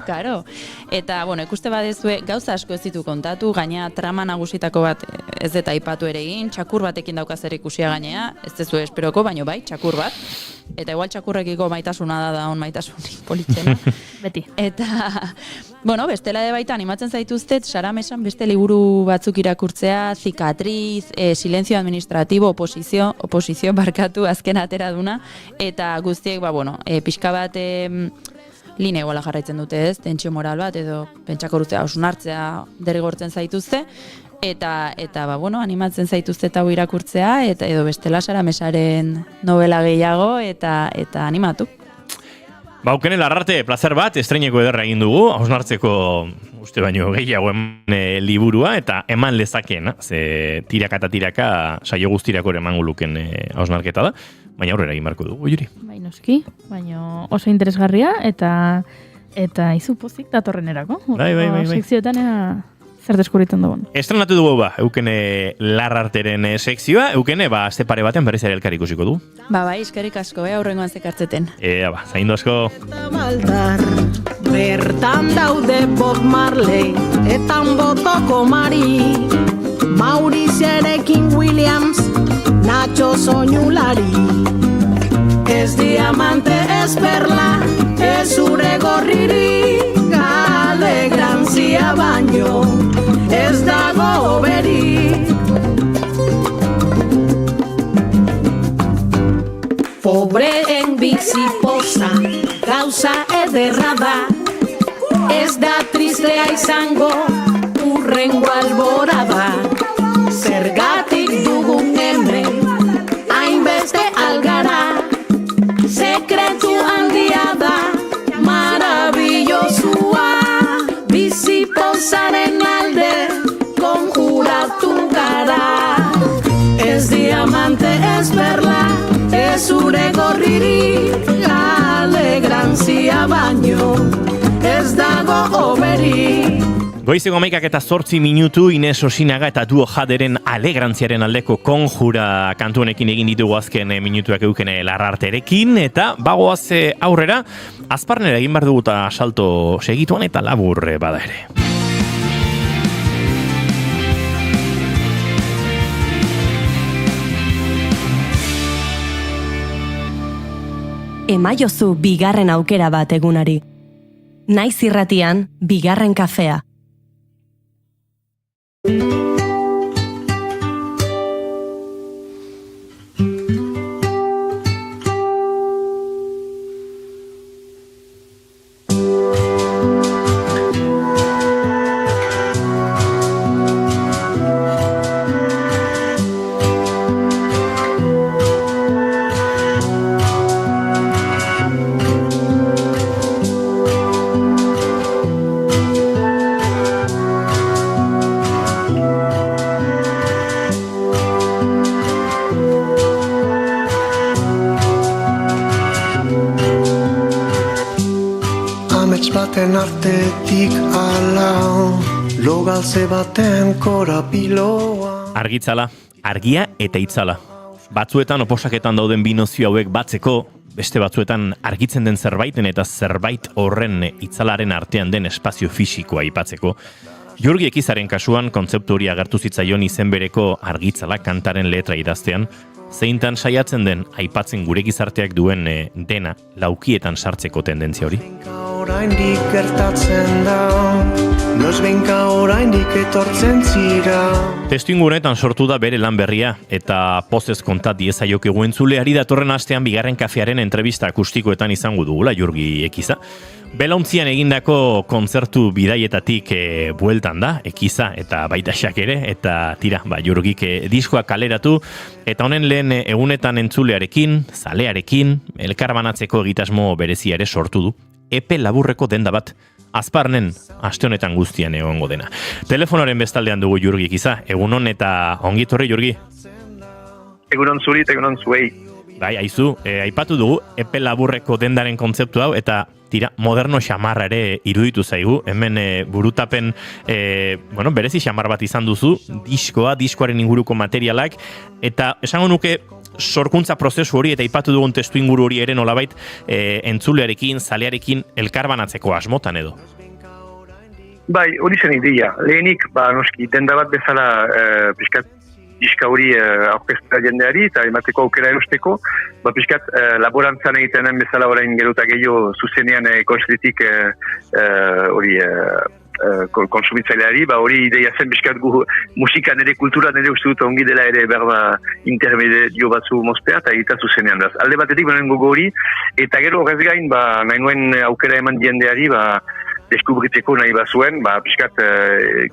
karo. Eta, ikuste badezue, gauza asko ez ditu kontatu, gainea trama nagusitako bat ez deta aipatu ere egin, txakur batekin daukaz ere ikusia gainea, ez dezu esperoko, baino bai, txakur bat. Eta igual txakurrekiko maitasuna da on maitasunik politxena. Beti. Eta, bestela de baita animatzen zaituztet, Sara Mesan beste liburu batzuk irakurtzea, Zikatriz, Silencio administratibo, oposizio barkatu azken atera duna, eta guztiek, pixka bat line gola jarraitzen dute ez, tentsio moral bat, edo pentsakoruzea osunartzea derrigortzen zaituzte, eta animatzen zaituzte eta irakurtzea, eta edo bestela Sara Mesaren novela gehiago, eta animatu. Eukene Larrate, plazer bat, estreineko ederra egin dugu, hausnartzeko uste baino gehiago liburua, eta eman lezakeen, ze tiraka eta tiraka saio guztirako ere emango luken hausnarketa da, baina aurrera egin barko dugu, Juri. Noski, baina oso interesgarria, eta izu pozik datorrenerako. Bai. Sekzioetan zer deskubritzen dugun. Estrenatu dugu Eukene Larrarteren sekzioa, Eukene, azte pare baten berriz ere elkar ikusiko du. Bai, eskerrik asko, aurrengoan zekartzeten. Zaindu asko. Bertan daude Bob Marley, eta botoko Mari, Mauricerekin Williams, Nacho soinulari. Ez diamante, ez perla, ez zure gorriri, alegrantzia baino, ez dago berik. Pobreen bizi poza, gauza ederra da, ez da tristea izango, urrengo alborada. Zergatik dugun hemen, hainbeste algara, sekretu handia da, maravillosua. Bizi pozaren alde, konjuratu gara. Ez diamante, ez perla, ez zure gorriri, alegrantzia baino, ez dago oberi. Goizeko 11:08 minutu Ines Osinaga eta Duo Jaderen Alegrantziaren aldeko konjura kantu honekin egin ditugu azken minutuak euken Larrarterekin, eta bagoaz aurrera, Azparnera egin behar dugu eta salto segituan eta labur bada ere. Emaiozu bigarren aukera bat egunari. Naiz irratian, bigarren kafea. Baten artetik ala, logaltze baten korapiloa. Argitzala, argia eta itzala. Batzuetan oposaketan dauden bi nozio hauek batzeko, beste batzuetan argitzen den zerbaiten eta zerbait horren itzalaren artean den espazio fisikoa aipatzeko. Jurgi Ekizaren kasuan kontzeptu hori agertu zitzaion izen bereko argitzala kantaren letra idaztean, zeintan saiatzen den aipatzen gure gizarteak duen dena laukietan sartzeko tendentzia hori. Oraindik gertatzen da, noizbehinka oraindik etortzen zira. Testuinguru honetan sortu da bere lan berria, eta pozez kontat diezaiok entzuleari datorren astean bigarren kafearen entrevista akustikoetan izango dugula Jurgi Ekiza. Belauntzian egindako kontzertu bidaietatik bueltan da, Ekiza eta baita xak ere, eta tira, Jurgik diskoa kaleratu, eta honen lehen egunetan entzulearekin, zalearekin, elkarbanatzeko egitasmo berezia ere sortu du. Epe laburreko denda bat, Azparnen aste honetan guztian egongo dena. Telefonoren bestaldean dugu Jurgi Ekiza, egunon eta ongitorri Jurgi. Egunon zuri eta egunon zuei. Bai, aizu, aipatu dugu epe laburreko dendaren kontzeptu hau, eta tira, moderno xamarra ere iruditu zaigu, hemen burutapen, berezi xamar bat izan duzu, diskoaren inguruko materialak, eta esango nuke, sorkuntza prozesu hori eta aipatu dugun testu inguru hori ere nolabait entzulearekin, zalearekin elkarbanatzeko asmotan edo. Bai, hori zen ideia. Lehenik, noski, denda bat bezala pixkat diska hori aurkeztea jendeari eta emateko aukera erosteko, pixkat laborantzan egitenen bezala orain geruta gehiago zuzenean konstritik hori konsumitzaileari, hori ideia zen pixkat gu musikan ere, kulturan ere uste dut ongi dela ere berba intermedio batzu moztea eta egita zuzenean da. Alde batetik benen gogo hori, eta gero horrez gain, nahi nuen aukera eman jendeari, deskubritzeko nahi bazuen, pixkat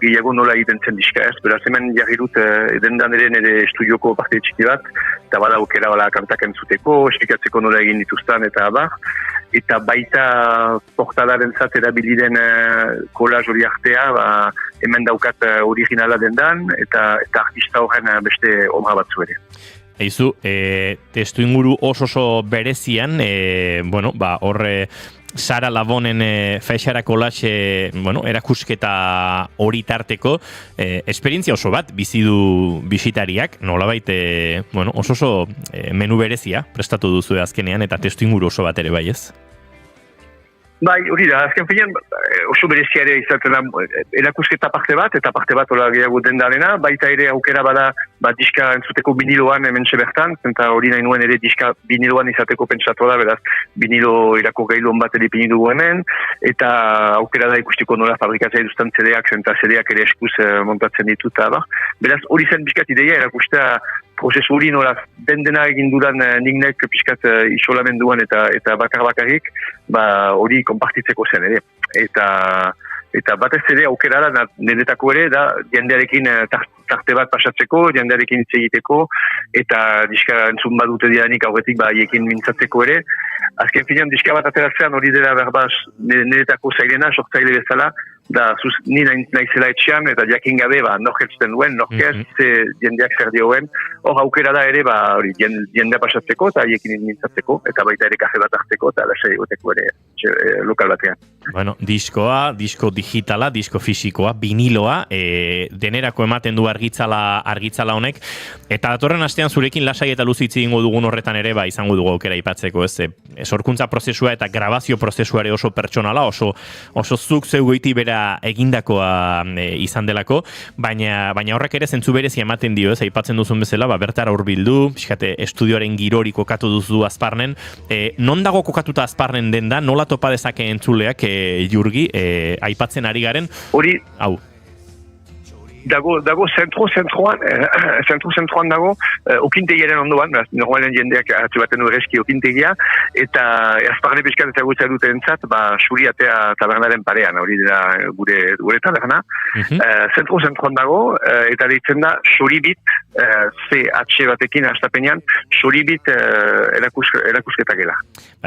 gehiago nola egiten zen diska ez, beraz hemen jarri dut dendan ere nire estudioko parte txiki bat, eta bada aukera kantak entzuteko, esplikatzeko nola egin dituztan eta eta baita portadaren zat erabiliden kolaz hori artea, hemen daukat originala dendan, eta artista horren beste obra batzu ere. Eizu, testu inguru oso berezian, horre Sara Labonen Feixara Kolaxe erakusketa hori tarteko esperientzia oso bat bizi du bisitariak, nolabait oso menu berezia prestatu duzu azkenean eta testu inguru oso bat ere bai ez? Bai, hori da, azken finean oso berezia ere izaten da erakusketa parte bat, eta parte bat hola gehiago dendarena, baita ere aukera bada diska entzuteko biniloan hementxe bertan, eta hori nahi nuen ere diska biniloan izateko pentsatu da, beraz, binilo irako gailon bat ere pini dugu hemen, eta aukera da ikustiko nola fabrikatzea eduztan CD-ak, eta CD-ak ere eskuz montatzen ditut, beraz, hori zen biskat ideia erakustea prozesu hori nola dendena egin dudan nik pixkat isolamenduan eta bakarrik hori konpartitzeko zen ere. Eta batez ere aukera da niretako ere da jendearekin tarte bat pasatzeko, jendearekin hitz egiteko, eta diska entzun badute dianik aurretik haiekin mintzatzeko ere. Azken finean, diska bat ateratzean hori dela berbaz niretako zailena, sortzaile bezala, da ni naizela etxean, eta jakin gabe, nork eltzten duen, nork ez, jendeak zer dioen, hor aukera da ere, hori, jendea pasatzeko, eta haiekin mintzatzeko, eta baita ere kafe bat hartzeko, eta lasai egoteko ere lokal batean. Bueno, diskoa, disko digitala, disko fisikoa, viniloa, denerako ematen du argitzala honek, eta datorren astean zurekin lasai eta luzitzi ingo dugun horretan ere, izango dugu aukera aipatzeko, ez, sorkuntza prozesua eta grabazio prozesuare oso pertsonala, oso zuk zeu goiti bera egindakoa izan delako, baina horrek ere zentzu berezi ematen dio, ez, aipatzen duzun bezala, bertara hurbildu, pixkate, estudioaren girori kokatu duzu Azparnen, non dago kokatuta Azparnen denda, nola topa dezake entzuleak, Jurgi, aipatzen ari garen? Hori, hau. Dago zentroan dago, okintegiaren ondoan, normalen jendeak atzu baten du ereski okintegia, eta Azparne pixkat ezagutza dute entzat, Suriatea tabernaren parean, hori dira gure taberna. Zentroan dago, eta deitzen da Soribit, CH batekin hastapenean, Soribit erakusketak gela.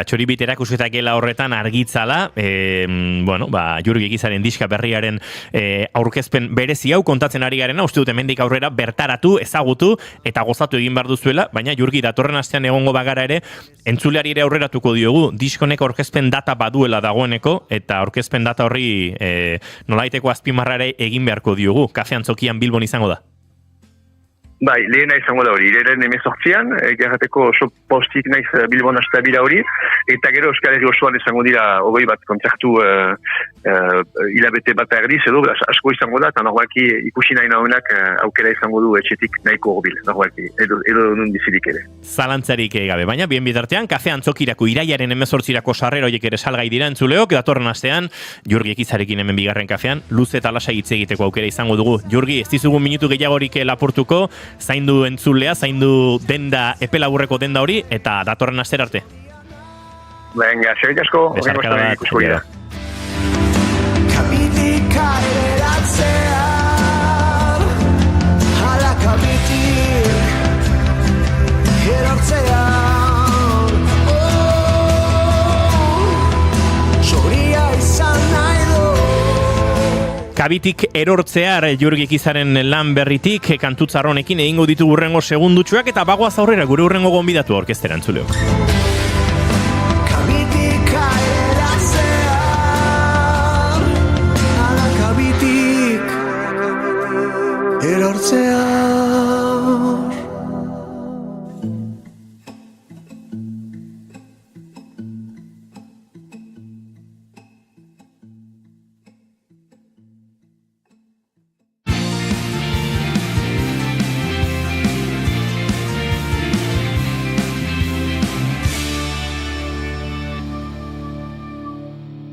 Soribit erakusketak gela horretan argitzala, Jurgi Egizaren diska berriaren aurkezpen berezi hau kontatzen ari garena, uste dut hemendik aurrera bertaratu, ezagutu eta gozatu egin behar duzuela, baina Jurgi datorren astean egongo bagara ere, entzuleari ere aurreratuko diogu, diskonek aurkezpen data baduela dagoeneko, eta aurkezpen data horri nolaiteko azpimarrare egin beharko diogu, Kafe Antzokian Bilbon izango da. Bai, lehena izango da hori, lehen 18an, gerrateko oso postik naiz Bilbon astabila hori, eta gero Euskal Herri osoan izango dira 20 bat kontzertu hilabete bat erdiz, edo asko izango da, eta normalki ikusi nahi nahoenak aukera izango du etxetik nahiko horbil, normalki, edo nun bizirik ere. Zalantzarik gabe, baina bien bitartean, Kafe Antzokirako iraiaren 18 sarrera horiek ere salgai dira entzuleok, datorren astean, Jurgi Ekizarekin hemen bigarren kafean, luze eta lasai hitz egiteko aukera izango dugu. Jurgi, ez dizugun minutu gehiagorik lapurtuko, zaindu entzulea, zaindu denda, epe laburreko denda hori, eta datorren astera arte. Venga, serik asko, besarkada bat, ikuskoria. Kabitika eratzean, hala kabitik erortzean, soria izan nahi du. Kabitik erortzear Jurgi Ekizaren lan berritik, kantutzarronekin egingo ditu hurrengo segundutxoak, eta bagoaz aurrera gure hurrengo gonbidatu orkestera entzuleok. Kabitika eratzean, ala kabitik erortzean.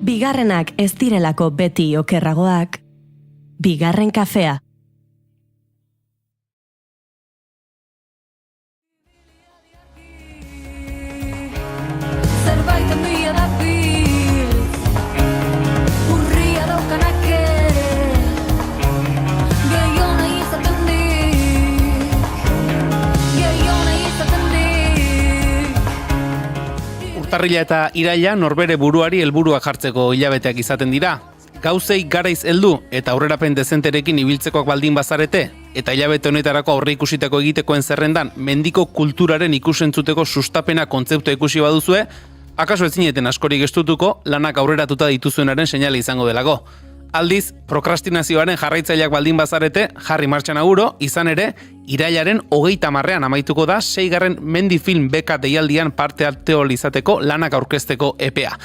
Bigarrenak ez direlako beti okerragoak, bigarren kafea. Zerbait handia da biltz, urria daukanak ere, gehiona izaten dik. Urtarrila eta iraila norbere buruari helburuak jartzeko hilabeteak izaten dira. Gauzei garaiz heldu eta aurrerapen dezenterekin ibiltzekoak baldin bazarete, eta hilabete honetarako aurre ikusitako egitekoen zerrendan mendiko kulturaren ikusentzuteko sustapena kontzeptua ikusi baduzue, akaso ezineten askorik estutuko lanak aurreratuta dituzuenaren seinale izango delako. Aldiz, prokrastinazioaren jarraitzaileak baldin bazarete, jarri martxan aguro, izan ere, irailaren 30ean amaituko da 6. Mendifilm beka deialdian parte hartu izateko lanak aurkezteko epea.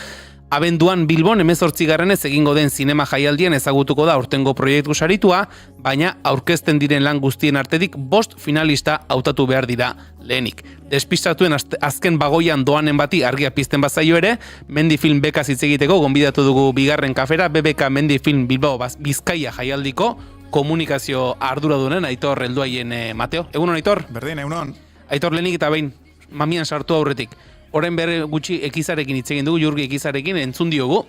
Abenduan Bilbon 18. egingo den zinema jaialdian ezagutuko da aurtengo proiektu saritua, baina aurkezten diren lan guztien artetik 5 finalista hautatu behar dira lehenik. Despistatuen azken bagoian doanen bati argia pizten bazaio ere, Mendifilm beka hitz egiteko gonbidatu dugu bigarren kafera BBK Mendifilm Bilbao Bizkaia jaialdiko komunikazio arduradunen Aitor helduaien Mateo. Egunon Aitor? Berdin, egunon. Aitor, lehenik eta behin, mamian sartu aurretik. Orain berre gutxi Ekizarekin hitz egin dugu, Jurgi Ekizarekin entzun diogu.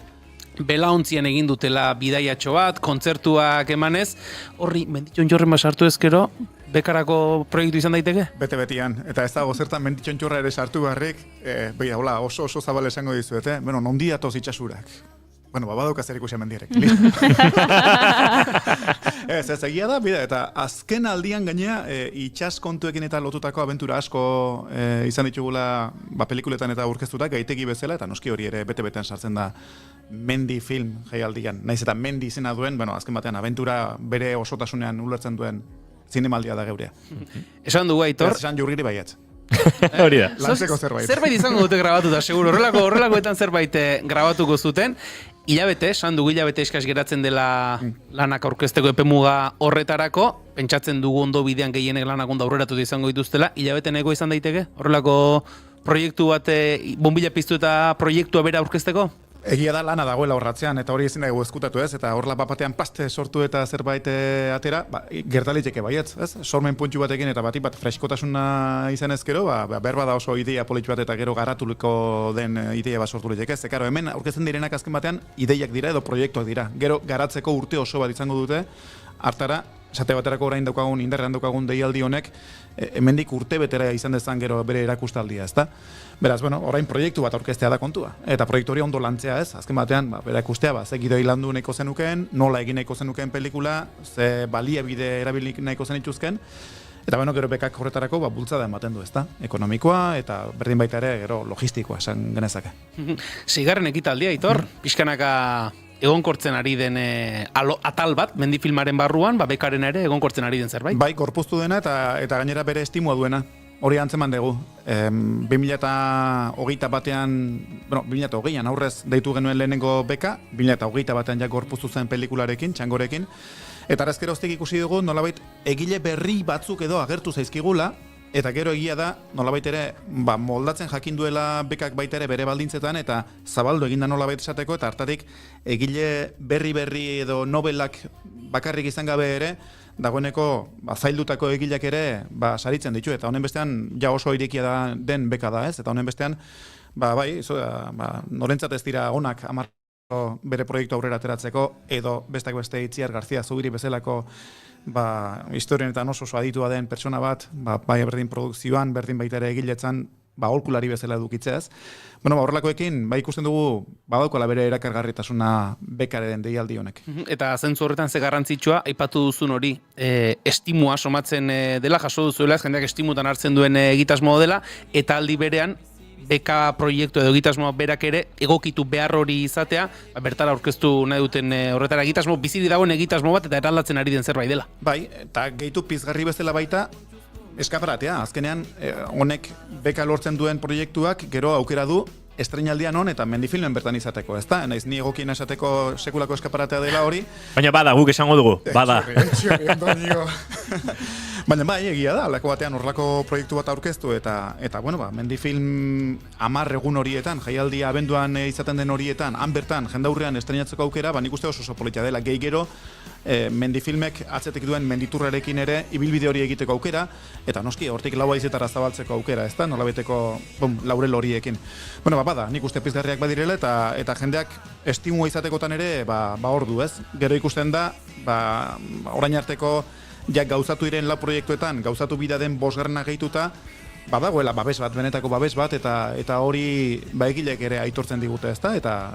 belauntzian egin dutela bidaiatxo bat, kontzertuak emanez, horri, Menditxon Jorren sartu ezkero, bekarako proiektu izan daiteke? Bete-betian, eta ez dago zertan Menditxon Jorra ere sartu barrik, hola, oso zabal esango dizuete, bueno, nondi atoz itxasurak. Bueno, badauka zer ikusia mendirek. Ez egia da, bida, eta azken aldian gainea itxas kontuekin eta lotutako abentura asko izan ditugula pelikuletan eta aurkeztutak gaitegi bezala, eta noski hori ere bete-betean sartzen da Mendi film jaialdian. Naiz eta Mendi izena duen, azken batean abentura bere osotasunean ulertzen duen zinemaldia da geurea. Esan dugu, Aitor? Esan jurgiri baietz. Hori da. Lantzeko zerbait. Zerbait izango dute grabatuta, seguro. Horrelakoetan zerbait grabatuko zuten. Hilabete, esan dugu hilabete eskaz geratzen dela lanak aurkezteko epemuga horretarako, pentsatzen dugu ondo bidean gehienek lanak ondo aurreratu izango dituztela, hilabete nego izan daiteke? Horrelako proiektu bat, bombila piztu eta proiektua bera aurkezteko? Egia da lana dagoela horratzean, eta hori ezin dago ezkutatu ez, eta horrela batean paste sortu eta zerbait atera, gertaliteke baietz, ez? Sormen puntxu batekin eta bat freskotasuna izan ezkero, berba da oso idea politxu bat eta gero garatuliko den idea bat sortu liteke, ez? Karo, hemen aurkezten direnak azken batean ideiak dira edo proiektuak dira. Gero garatzeko urte oso bat izango dute, hartara, esate baterako orain daukagun, indarrean daukagun deialdi honek, hemendik urte betera izan dezan gero bere erakustaldia, ezta? Beraz, orain proiektu bat aurkeztea da kontua. Eta proiektu hori ondo lantzea ez, azken batean, bera ikustea, ze gidoi landu nahiko zenukeen, nola egin nahiko zenukeen pelikula, ze baliabide erabilik nahiko zenituzken, eta gero bekak horretarako bultzada ematen du, ezta? Ekonomikoa eta berdin baita ere gero logistikoa esan genezake. Seigarren ekitaldia, Aitor, pixkanaka egonkortzen ari den atal bat, Mendi filmaren barruan, bekaren ere egonkortzen ari den zerbait? Bai, gorpuztu dena eta gainera bere estimua duena. Hori antzeman dugu. 2021 batean, 2020an aurrez deitu genuen lehenengo beka, 2021 batean ja gorpuztu zen pelikularekin, Txangorekin, eta arezkeroztik ikusi dugu nolabait egile berri batzuk edo agertu zaizkigula, eta gero egia da, nolabait ere, moldatzen jakin duela bekak baita ere bere baldintzetan, eta zabaldu eginda nolabait esateko, eta hartatik egile berri edo nobelak bakarrik izan gabe ere, dagoeneko zaildutako egileak ere saritzen ditu, eta honen bestean ja oso irekia den beka da ez, eta honen bestean, norentzat ez dira onak bere proiektu aurrera ateratzeko, edo bestak beste Itziar Garzia Zubiri bezalako historianetan oso aditua den pertsona bat, bai berdin produkzioan, berdin baita ere egiletzan, aholkulari bezala edukitzeaz. Horrelakoekin, ikusten dugu, badaukala bere erakargarritasuna bekaren deialdi honek. Eta zentzu horretan ze garrantzitsua, aipatu duzun hori, estimua somatzen dela, jaso duzuela, jendeak estimutan hartzen duen egitasmo dela, eta aldi berean, beka proiektu edo egitasmoa berak ere egokitu behar hori izatea, bertara aurkeztu nahi duten horretara egitasmo, biziri dagoen egitasmo bat eta eraldatzen ari den zerbait dela. Bai, eta gehitu pizgarri bezala baita, eskaparatea, azkenean honek beka lortzen duen proiektuak gero aukera du estreinaldian hon eta Mendi filmen bertan izateko, ezta? Naiz ni egokien esateko sekulako eskaparatea dela hori. Baina bada, guk esango dugu, bada. Baina bai, egia da, alako batean horrelako proiektu bat aurkeztu eta Mendi film 10 egun horietan, jaialdia abenduan izaten den horietan, han bertan, jendaurrean estreinatzeko aukera, nik uste oso politia dela, gehi gero, Mendi filmek atzetik duen menditurrarekin ere ibilbide hori egiteko aukera, eta noski, hortik laua izetara zabaltzeko aukera, ezta? Nolabeteko laurel horiekin. Bada, nik uste pizgarriak badirela eta jendeak estimua izatekotan ere hor du, ez? Gero ikusten da, orain arteko gauzatu iren lau proiektuetan, gauzatu bida den 5. gehituta, badagoela babes bat, benetako babes bat, eta hori egilek ere aitortzen digute, ezta? Eta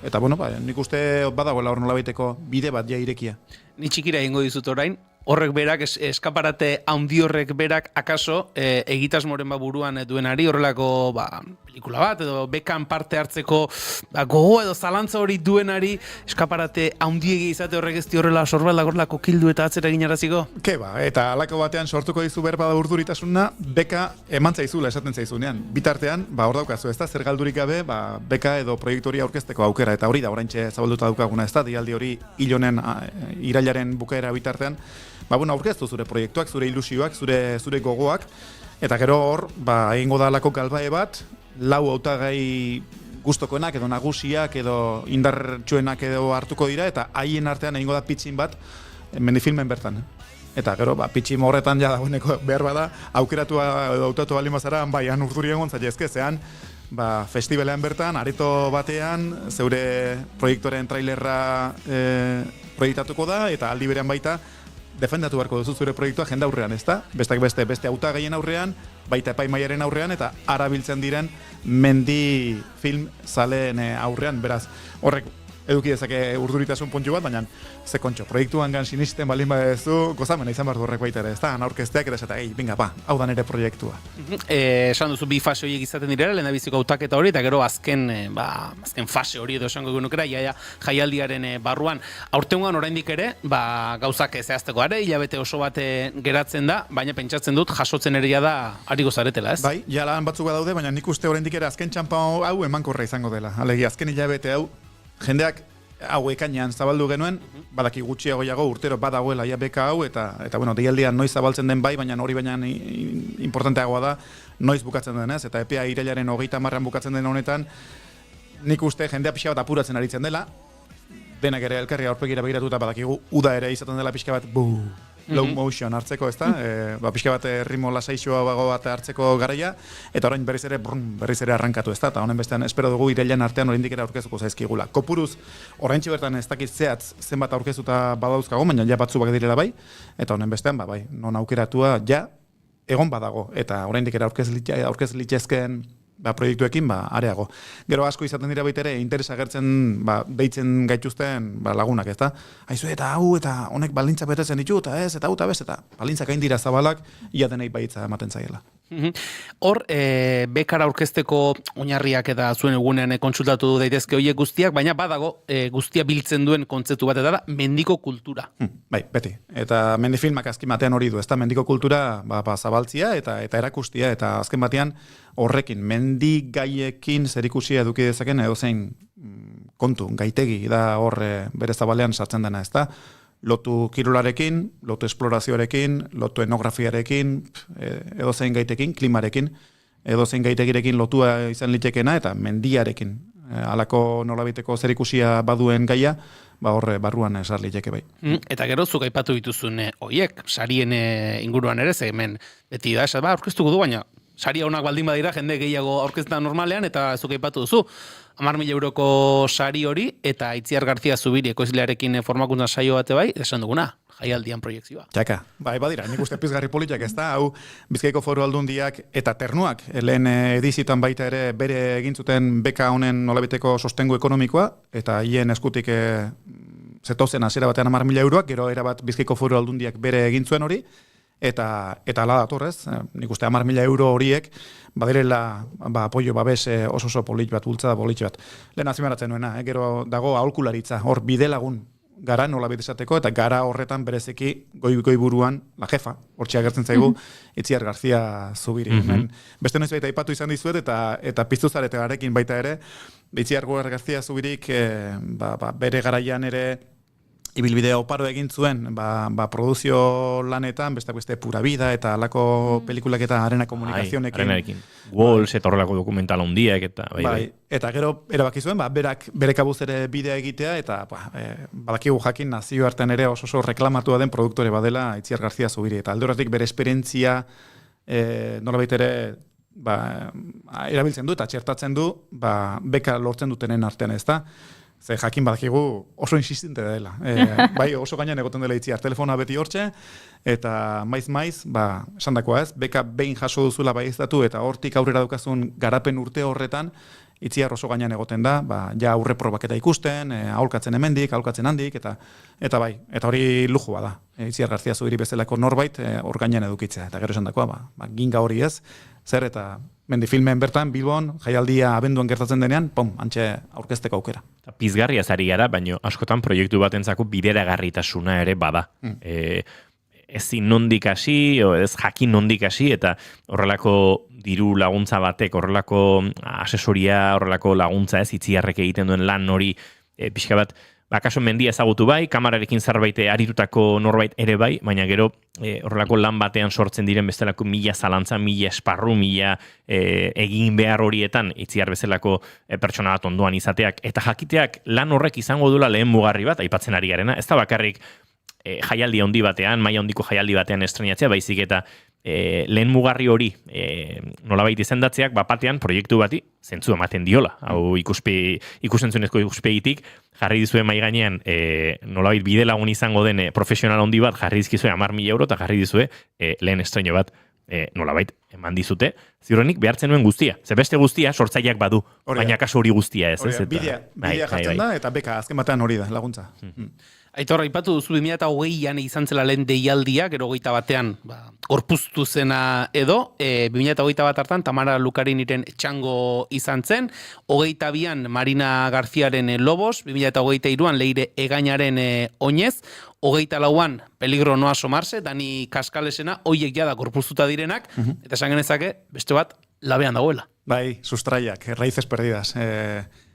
nik uste badagoela hor nolabaiteko bide bat ja irekia. Ni txikira egingo dizut orain, horrek berak, eskaparate handi horrek berak, akaso, egitasmoren buruan duenari, horrelako pelikula bat, edo bekan parte hartzeko gogo edo zalantza hori duenari, eskaparate handiegi izate horrek ez di horrela sorbaldak horrelako kildu eta atzera eginaraziko? Eta alako batean sortuko dizu berba da urduritasuna, beka eman zaizula esaten zaizunean. Bitartean, hor daukazu, ez da, zer galdurik gabe, beka edo proiektu hori aurkezteko aukera, eta hori da, oraintxe zabalduta daukaguna, ez da, dialdi hori hilonen irailaren bukaera bitartean, aurkeztu zure proiektuak, zure ilusioak, zure gogoak, eta gero hor, egingo da alako galbae bat, 4 hautagai gustokoenak edo nagusiak edo indartsuenak edo hartuko dira, eta haien artean egingo da pitxin bat Mendi filmen bertan. Eta gero, pitxin horretan ja dagoeneko behar bada, aukeratua edo hautatu bali mazara, han urduri egon zailezke, zean, festivalean bertan, areto batean, zeure proiektoren trailerra proiektatuko da, eta aldi berean baita, defendatu beharko duzu zure proiektua jende aurrean, ezta? Beste hautagaien aurrean, baita epaimaiaren aurrean, eta arabiltzen diren mendi film zaleen aurrean, beraz, horrek eduki dezake urduritasun puntu bat, baina ze kontxo, proiektuan gan sinisten balin badezu, gozamena izan behar du horrek baita ere, ez da, aurkezteak eta binga, hau da nire proiektua. Esan duzu, bi fase horiek izaten direla, lehendabiziko hautaketa hori, eta gero azken fase hori edo esango genukera, jaialdiaren barruan. Aurtengoan oraindik ere, gauzak zehazteko are, hilabete oso bat geratzen da, baina pentsatzen dut, jasotzen ere da ari gozaretela, ez? Bai, lan batzuk daude, baina nik uste oraindik ere azken txampa hau emankorra izango dela. Alegi, azken hilabete hau, jendeak hau ekainean zabaldu genuen, badaki gutxiago urtero badagoela beka hau, eta bueno, deialdian noiz zabaltzen den bai, baina hori baina importanteagoa da, noiz bukatzen denez, eta epea irailaren 30 bukatzen den honetan, nik uste jendea pixka bat apuratzen aritzen dela, denak ere elkarri aurpegira begiratuta badakigu, uda ere izaten dela pixka bat, low motion hartzeko, ezta? Pixka bat ritmo lasaixoa bago bat hartzeko garaia, eta orain berriz ere arrankatu, ezta? Eta honen bestean espero dugu irailean artean oraindik ere aurkezuko zaizkigula. Kopuruz, oraintxe bertan ez dakit zehatz zenbat aurkezuta badauzkago, baina ja batzu direla bai, eta honen bestean, bai, non aukeratua ja egon badago, eta oraindik ere aurkez litzezken proiektuekin areago. Gero asko izaten dira baita ere, interesa agertzen deitzen gaituzten lagunak, ezta? Aizu, eta hau, eta honek baldintza betetzen ditu, eta ez, eta hau, eta bez, eta baldintzak hain dira zabalak, ia denei baitza ematen zaiela. Hor, bekara aurkezteko oinarriak eta zuen egunean kontsultatu daitezke horiek guztiak, baina badago guztia biltzen duen kontzeptu bat da mendiko kultura. Bai, beti. Eta mendifilmak azken batean hori du, ezta? Mendiko kultura zabaltzia eta erakustia, eta azken batean horrekin, mendigaiekin zerikusia eduki dezaken edozein kontu, gaitegi da hor bere zabalean sartzen dena, ezta? Lotu kirolarekin, lotu esplorazioarekin, lotu etnografiarekin, edozein gaitekin, klimarekin, edozein gaitegirekin lotua izan litekena, eta mendiarekin, halako nolabiteko zerikusia baduen gaia, horre barruan esar liteke bai. Eta gero zuk aipatu dituzun hoiek, sarien inguruan ere, ze hemen beti da, aurkeztuko du, baina saria honak baldin badira, jende gehiago aurkezta normalean, eta zuk aipatu duzu. 10.000 euroko sari hori, eta Itziar Garzia Zubiri ekoizlearekin formakuntza saio bate bai, esan duguna, jaialdian proiektzioa. Txaka, bai badira, nik uste pizgarri politak ez da, hau Bizkaiko Foru Aldundiak eta Ternuak, lehen edizitan baita ere bere egintzuten beka honen nolabiteko sostengu ekonomikoa, eta hien eskutik zetozen hasiera batean 10.000 euroak, gero erabat Bizkaiko Foru Aldundiak bere egintzuen hori, eta ala datorrez, nik uste 10.000 euro horiek, badirela apoio babes oso polit bat, bultzada polit bat. Lehen azimaratzen nuena, gero dago aholkularitza, hor bide lagun gara nola esateko, eta gara horretan berezeki goi buruan la jefa, hortxe agertzen zaigu, Itziar Garzia Zubiri. Beste noiz baita aipatu izan dizuet, eta piztu zarete garekin baita ere, Itziar Garzia Zubirik bere garaian ere ibilbide oparo egin zuen, produzio lanetan, beste Pura Vida eta alako pelikulak eta Arena Komunikazionekin. Arenarekin. Walls eta horrelako dokumental handiak eta bai. Eta gero erabaki zuen, bere kabuz ere bidea egitea, eta badakigu jakin nazio artean ere oso reklamatua den produktore badela Itziar Garzia Zubiri. Eta alde horretik bere esperientzia nolabait ere erabiltzen du eta txertatzen du beka lortzen dutenen artean, ez da? Ze jakin badakigu oso insistente dela. Bai, oso gainean egoten dela Itziar, telefona beti hortxe, eta maiz, esan dakoa ez, beka behin jaso duzula baieztatu, eta hortik aurrera dukazun garapen urte horretan, Itziar oso gainean egoten da, ja aurre probaketa ikusten, aholkatzen hemendik, aholkatzen handik, eta bai, eta hori lujua da. Itziar Garzia Zubiri bezalako norbait hor gainean edukitzea, eta gero esan dakoa, ginga hori ez, zer eta mendifilmen bertan, Bilbon, jaialdia abenduan gertatzen denean, antxe aurkezteko aukera. Pizgarria zari gara, baina askotan proiektu batentzako bideragarritasuna ere bada. Ezin nondik hasi, ez jakin nondik hasi, eta horrelako diru laguntza batek, horrelako asesoria, horrelako laguntza ez, Itziarrek egiten duen lan hori, pixka bat, kaso mendia ezagutu bai, kamararekin zerbait aritutako norbait ere bai, baina gero horrelako lan batean sortzen diren bestelako 1000 zalantza, 1000 esparru, 1000 egin behar horietan, Itziar bezalako pertsona bat ondoan izateak, eta jakiteak lan horrek izango duela lehen mugarri bat, aipatzen ari garena, ez da bakarrik jaialdi handi batean, maila handiko jaialdi batean estrenatzea, baizik eta lehen mugarri hori nolabait izendatzeak bapatean proiektu bati zentzu ematen diola. Hau ikusentzunezko ikuspegitik jarri dizue mai gainean nolabait bide lagun izango den profesional handi bat jarri dizkizue 10.000 euro eta jarri dizue lehen estreino bat nolabait eman dizute, ziurrenik behartzen nuen guztia. Ze beste guztia sortzaileak badu, baina kasu hori guztia ez. Bidea jartzen da, eta beka azken batean hori da, laguntza. Aitor, aipatu duzu 2020an izan zela lehen deialdia, gero 21ean gorpuztu zena edo, 2021 hartan Tamara Lukariniren Txango izan zen, 22an Marina Garziaren Lobos, 2023an Leire Egainaren Oinez, 24an Peligro no asomarse, Dani Kaskalesena, hoiek jada gorpuztuta direnak, eta esan genezake, beste bat, labean dagoela. Bai, sustraiak, raíces perdidas.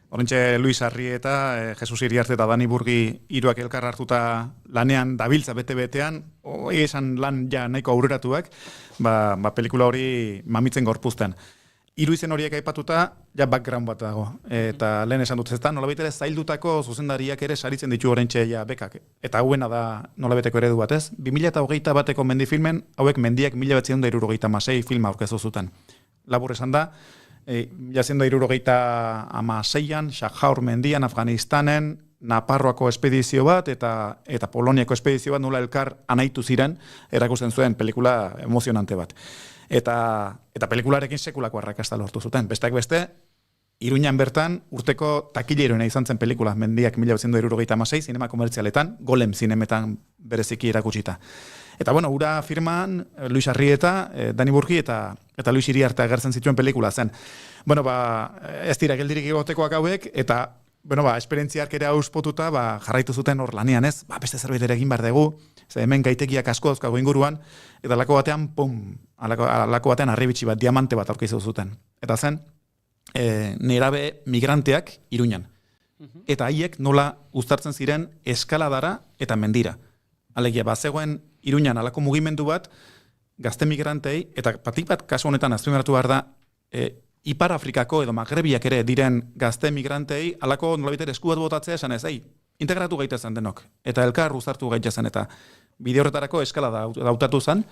Horrentxe Luis Arrieta, Jesus Iriarte eta Dani Burgi hiruak elkar hartuta lanean dabiltza bete-betean, esan lan ja nahiko aurreratuak, pelikula hori mamitzen gorpuzten. Hiru izen horiek aipatuta, ja background bat dago. Eta lehen esan dut, ezta nolabait ere zaildutako zuzendariak ere saritzen ditu horrentxe ja bekak. Eta hauena da nolabaiteko eredu bat, ez? 2021ko mendifilmen, hauek mendiak 1976 filma aurkezu zuten. Labur esan da, 1976an, Shahaur mendian, Afganistanen, Naparroako espedizio bat eta Poloniako espedizio bat nola elkar anaitu ziren, erakusten zuen pelikula emozionante bat. Eta pelikularekin sekulako arrakasta lortu zuten. Besteak beste, Iruñan bertan urteko takileroena izan zen pelikula, mendiak 1976, zinema komertzialetan, Golem zinemetan bereziki erakutsita. Eta bueno, ura firman Luis Arrieta, Dani Burgi eta Luis Iriarte agertzen zituen pelikula zen. Bueno, ez dira geldirik egotekoak hauek, eta esperientziak ere auspotuta jarraitu zuten hor lanean, ez? Beste zerbait ere egin behar dugu, ze hemen gaitegiak asko dauzkago inguruan, eta alako batean, alako batean harribitxi bat, diamante bat aurkizu zuten. Eta zen, nerabe migranteak Iruñan. Eta haiek nola uztartzen ziren eskaladara eta mendira. Alegia, bazegoen Iruñan alako mugimendu bat, gazte migrantei, eta batik bat kasu honetan azpimarratu behar da, Ipar Afrikako edo Magrebiak ere diren gazte migrantei, alako nolabiter esku bat botatzea esan ez, integratu gaitezen denok, eta elkar uztartu gaitezen, eta bide horretarako eskalada dautatu zen,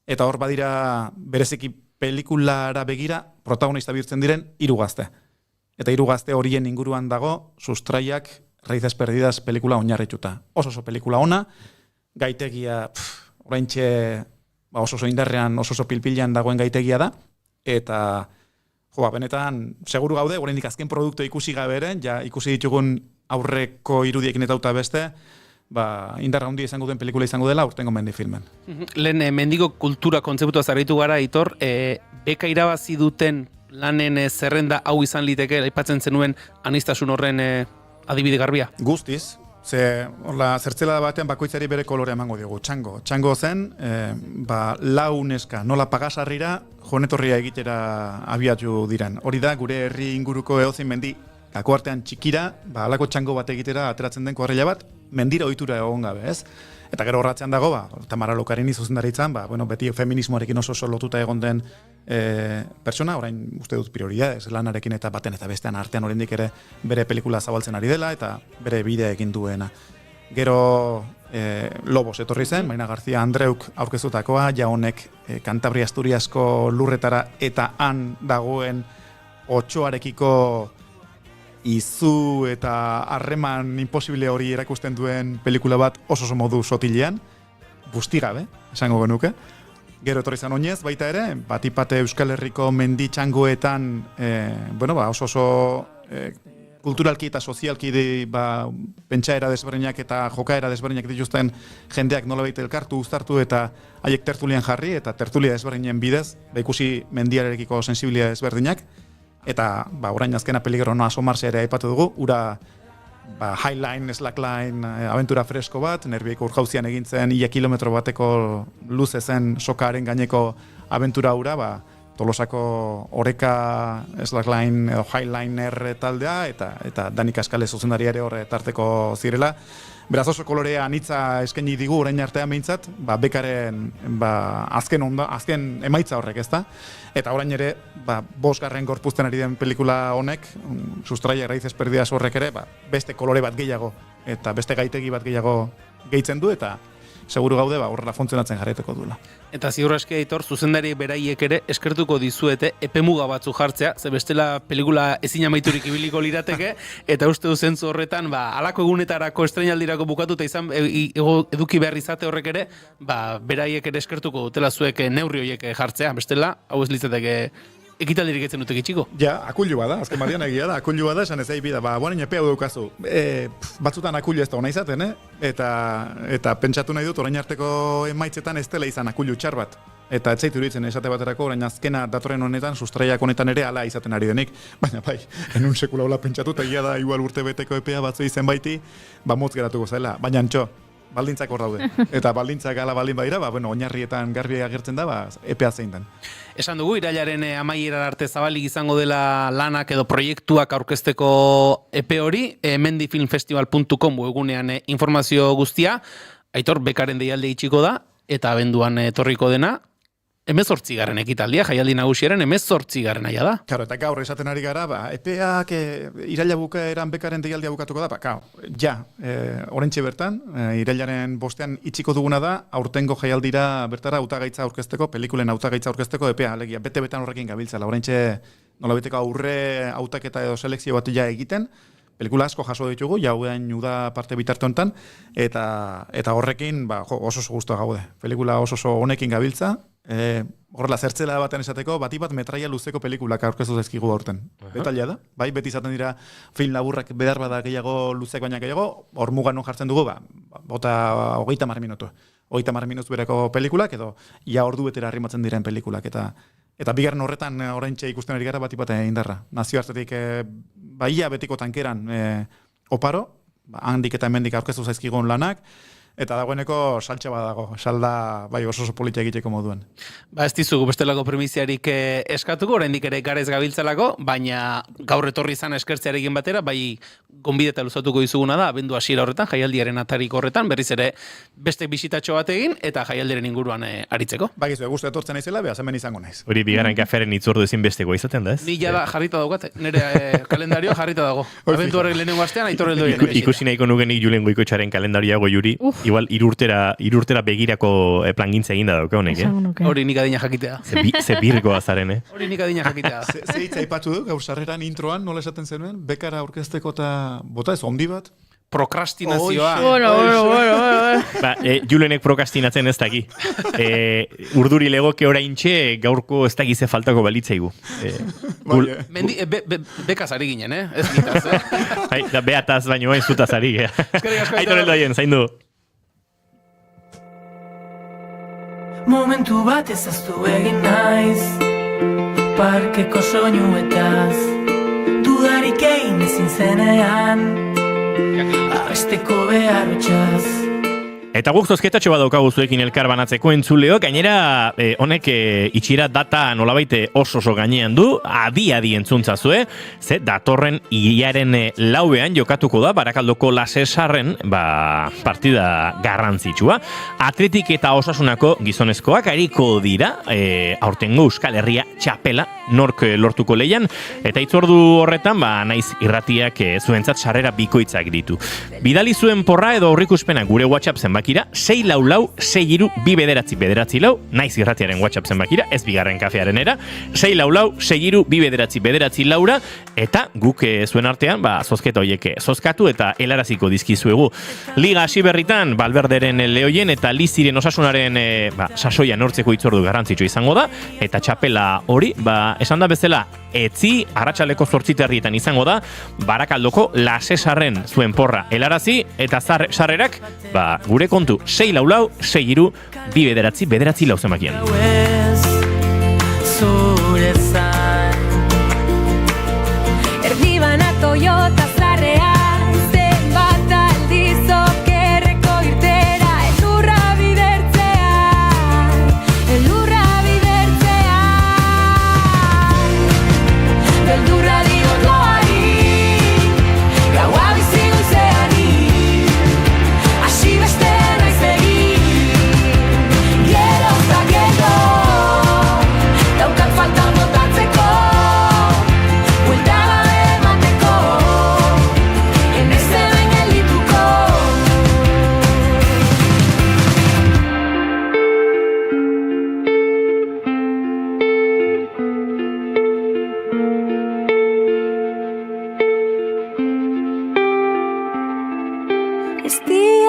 eta hor badira bereziki pelikulara begira protagonista bihurtzen diren 3 gazte. Eta 3 gazte horien inguruan dago, Sustraiak, Raíces perdidas pelikula oinarrituta. Oso pelikula ona, gaitegia, oraintxe oso indarrean, oso pilpilean dagoen gaitegia da, eta benetan, seguru gaude, oraindik azken produktu ikusi gaberen, ja ikusi ditugun aurreko irudiekin eta beste, indarra handi izango den pelikula izango dela urtengo mendifilmen. Lehen mendiko kultura kontzeptua zarritu gara, Aitor, beka irabazi duten lanen zerrenda hau izan liteke, aipatzen zenuen anistasun horren adibide garbia? Guztiz, zertzela batean bakoitzari bere kolorea emango diogu, Txango. Txango zen, 4 neska, nola pagasarrira, jonetorria egitera abiatu diren. Hori da, gure herri inguruko edozein mendi, kako artean txikira, alako Txango bat egitera ateratzen den kuadrilla bat, mendira ohitura egon gabe, ez? Eta gero horratzean dago, Tamara Lukarini zuzendaritzan, beti feminismoarekin oso lotuta egon den pertsona, orain uste dut prioridades lanarekin eta baten eta bestean artean oraindik ere bere pelikula zabaltzen ari dela eta bere bidea egin duena. Gero Lobos etorri zen, Marina García Andreuk aurkezutakoa, ja honek Kantabria Asturiasko lurretara eta han dagoen otsoarekiko izu eta harreman imposible hori erakusten duen pelikula bat oso modu sotilean, bustigabe, esango genuke. Gero etorri zan oinez, baita ere, batipate Euskal Herriko mendi txangoetan, oso kulturalki eta sozialki pentsaera desberdinak eta jokaera desberdinak dituzten jendeak nolabait elkartu, uztartu eta haiek tertulian jarri, eta tertulia desberdinen bidez, ikusi mendiarekiko sensibilia desberdinak, eta orain azkena Peligro no asomarse ere aipatu dugu, ura highline, slackline, aventura fresko bat, Nerbieko urjauzian egintzen 1 kilometro bateko luze zen sokaaren gaineko aventura ura, Tolosako oreka slackline edo highliner taldea, eta Dani Kaskale zuzendari ere horre tarteko zirela. Beraz oso kolorea anitza eskaini digu orain artean behintzat, bekaren azken emaitza horrek, ezta? Eta orain ere, 5. gorpuzten ari den pelikula honek, Sustraiak, Raíces perdidas horrek ere, beste kolore bat gehiago, eta beste gaitegi bat gehiago gehitzen du, eta seguru gaude horrela funtzionatzen jarraituko duela. Eta ziur aski Aitor, zuzendari beraiek ere eskertuko dizuete epemuga batzu jartzea, ze bestela pelikula ezin amaiturik ibiliko lirateke, eta uste du zentzu horretan, halako egunetarako estreinaldirako bukatuta izan eduki behar izate horrek ere, beraiek ere eskertuko dutela zuek neurri horiek jartzea, bestela, hau ez litzateke ekitaldirik etzen dutek itxiko. Ja, akullu bada, azken marian egia da, akullu bada, esan ez bida, buanen epea daukazu. Batzutan akullu ez da ona izaten, eta pentsatu nahi dut, orain arteko emaitzetan ez dela izan akullu txar bat. Eta etzaitu iruditzen esate baterako, orain azkena datorren honetan, sustraiak honetan ere ala izaten ari denik. Baina bai, enun sekula hola pentsatu, eta egia da, igual urte beteko epea batzu izen baiti, motz geratuko zela. Baina antxo, baldintzak hor daude. Eta baldintzak ala baldin badira, oinarrietan garbi agertzen da, epea zein den. Esan dugu, irailaren amaieran arte zabalik izango dela lanak edo proiektuak aurkezteko epe hori, mendifilmfestival.com webgunean informazio guztia. Aitor, bekaren deialde itxiko da, eta abenduan etorriko dena, 18. ekitaldia, jaialdi nagusiaren 18. aia da. Claro, eta gaur esaten ari gara, epeak iraila bukaeran bekaren deialdia bukatuko da, orentxe bertan, irailaren bostean itxiko duguna da, aurtengo jaialdira bertara hautagaitza aurkezteko, pelikulen hautagaitza aurkezteko epea, alegia, bete-betan horrekin gabiltzala, orentxe nolabiteko aurre hautaketa edo selekzio bat egiten, pelikula asko jaso ditugu, jauean uda parte bitarte honetan, eta horrekin oso guztua gaude. Pelikula oso honekin gabiltza, horrela zertzela batean esateko, bat metraia luzeko pelikulak aurkeztu zaizkigu aurten. Betalia da, beti izaten dira film laburrak behar bada gehiago luzek baina gehiago, hor mugan non jartzen dugu, bota 30 minutu. 30 minutu bereko pelikulak, edo ia ordu betera arrimatzen diren pelikulak, eta bigarren horretan oraintxe ikusten ari gara bat indarra. Nazioartetik ia betiko tankeran oparo, handik eta hemendik aurkeztu zaizkigun lanak, eta dagoeneko saltxe badago, salda oso politia egiteko moduen. Ez dizugu bestelako premiziarik eskatuko, oraindik ere garez gabiltzalako, baina gaur etorri izan eskertzearekin batera, gonbideta luzatuko dizuguna da, abendu hasiera horretan, jaialdiaren atariko horretan, berriz ere beste bisitatxo bat egin, eta jaialdiaren inguruan aritzeko. Bagizu, gustu etortzen naizela, hemen izango naiz. Hori bigarren kaferen itzordu ezin besteko izaten da, ez? Ni jada jarrita daukate, nire kalendario jarrita dago. Abendu horrek lehenengo astean, Aitor heldoien. Ikusi nahiko nugenik Julen Goikoetxaren kalendarioa Goiuri, igual irurtera begirako plangintza eginda dauka honek, Hori nik adina jakitea. Ze birgoa zaren, Hori nik adina jakitea. Ze hitza aipatu du, gaur sarreran introan, nola esaten zenuen, bekara aurkezteko eta bota ez, ondi bat? Prokrastinazioa. Julenek prokrastinatzen ez daki. Urduri legoke oraintxe gaurko ez dakize faltako balitzaigu. Bekaz ari ginen, ez gitaz, Da beataz baino hain zutaz ari. Aitor heldoien, zaindu. Momentu bat ezaztu egin naiz, parkeko soinuetaz, dudarik egin ezin zenean, abesteko behar utxaz. Eta guk zozketatxo bat daukagu zuekin elkar banatzeko entzuleo, gainera honek itxira data nolabait oso gainean du, adi entzuntza zue, ze datorren hilaren lauean jokatuko da, Barakaldoko Lasesarren partida garrantzitsua. Atletik eta Osasunako gizonezkoak ariko dira, aurtengo Euskal Herria txapela nork lortuko leian, eta itzordu horretan, naiz irratiak zuentzat sarrera bikoitzak ditu. Bidali zuen porra edo aurrikuspenak gure WhatsApp zenbakira, 644-6-2-9-9, naiz irratiaren WhatsApp zenbakira, ez bigarren kafearen era, 644-6-2-9-9, eta guk zuen artean, zozketa hoiek zozkatu eta helaraziko dizkizuegu. Liga hasi berritan, Valverderen Lehoien eta Liziren Osasunaren sasoia nortzeko itzordu garrantzitsu izango da, eta txapela hori, esan da bezala, etzi, arratsaleko 8 izango da, Barakaldoko Lasesarren zuen porra helarazi, eta sarrerak, gure kontu, 644-6-2-9-9 zemakian. Zure zan Erdibana Toyota zarrea, zenbat aldizok erreko irtera, elurra bidertzea, beldurra diot loari, gaua bizi goizeani, hasi beste naiz egin, gero eta gero, daukat falta botatzen.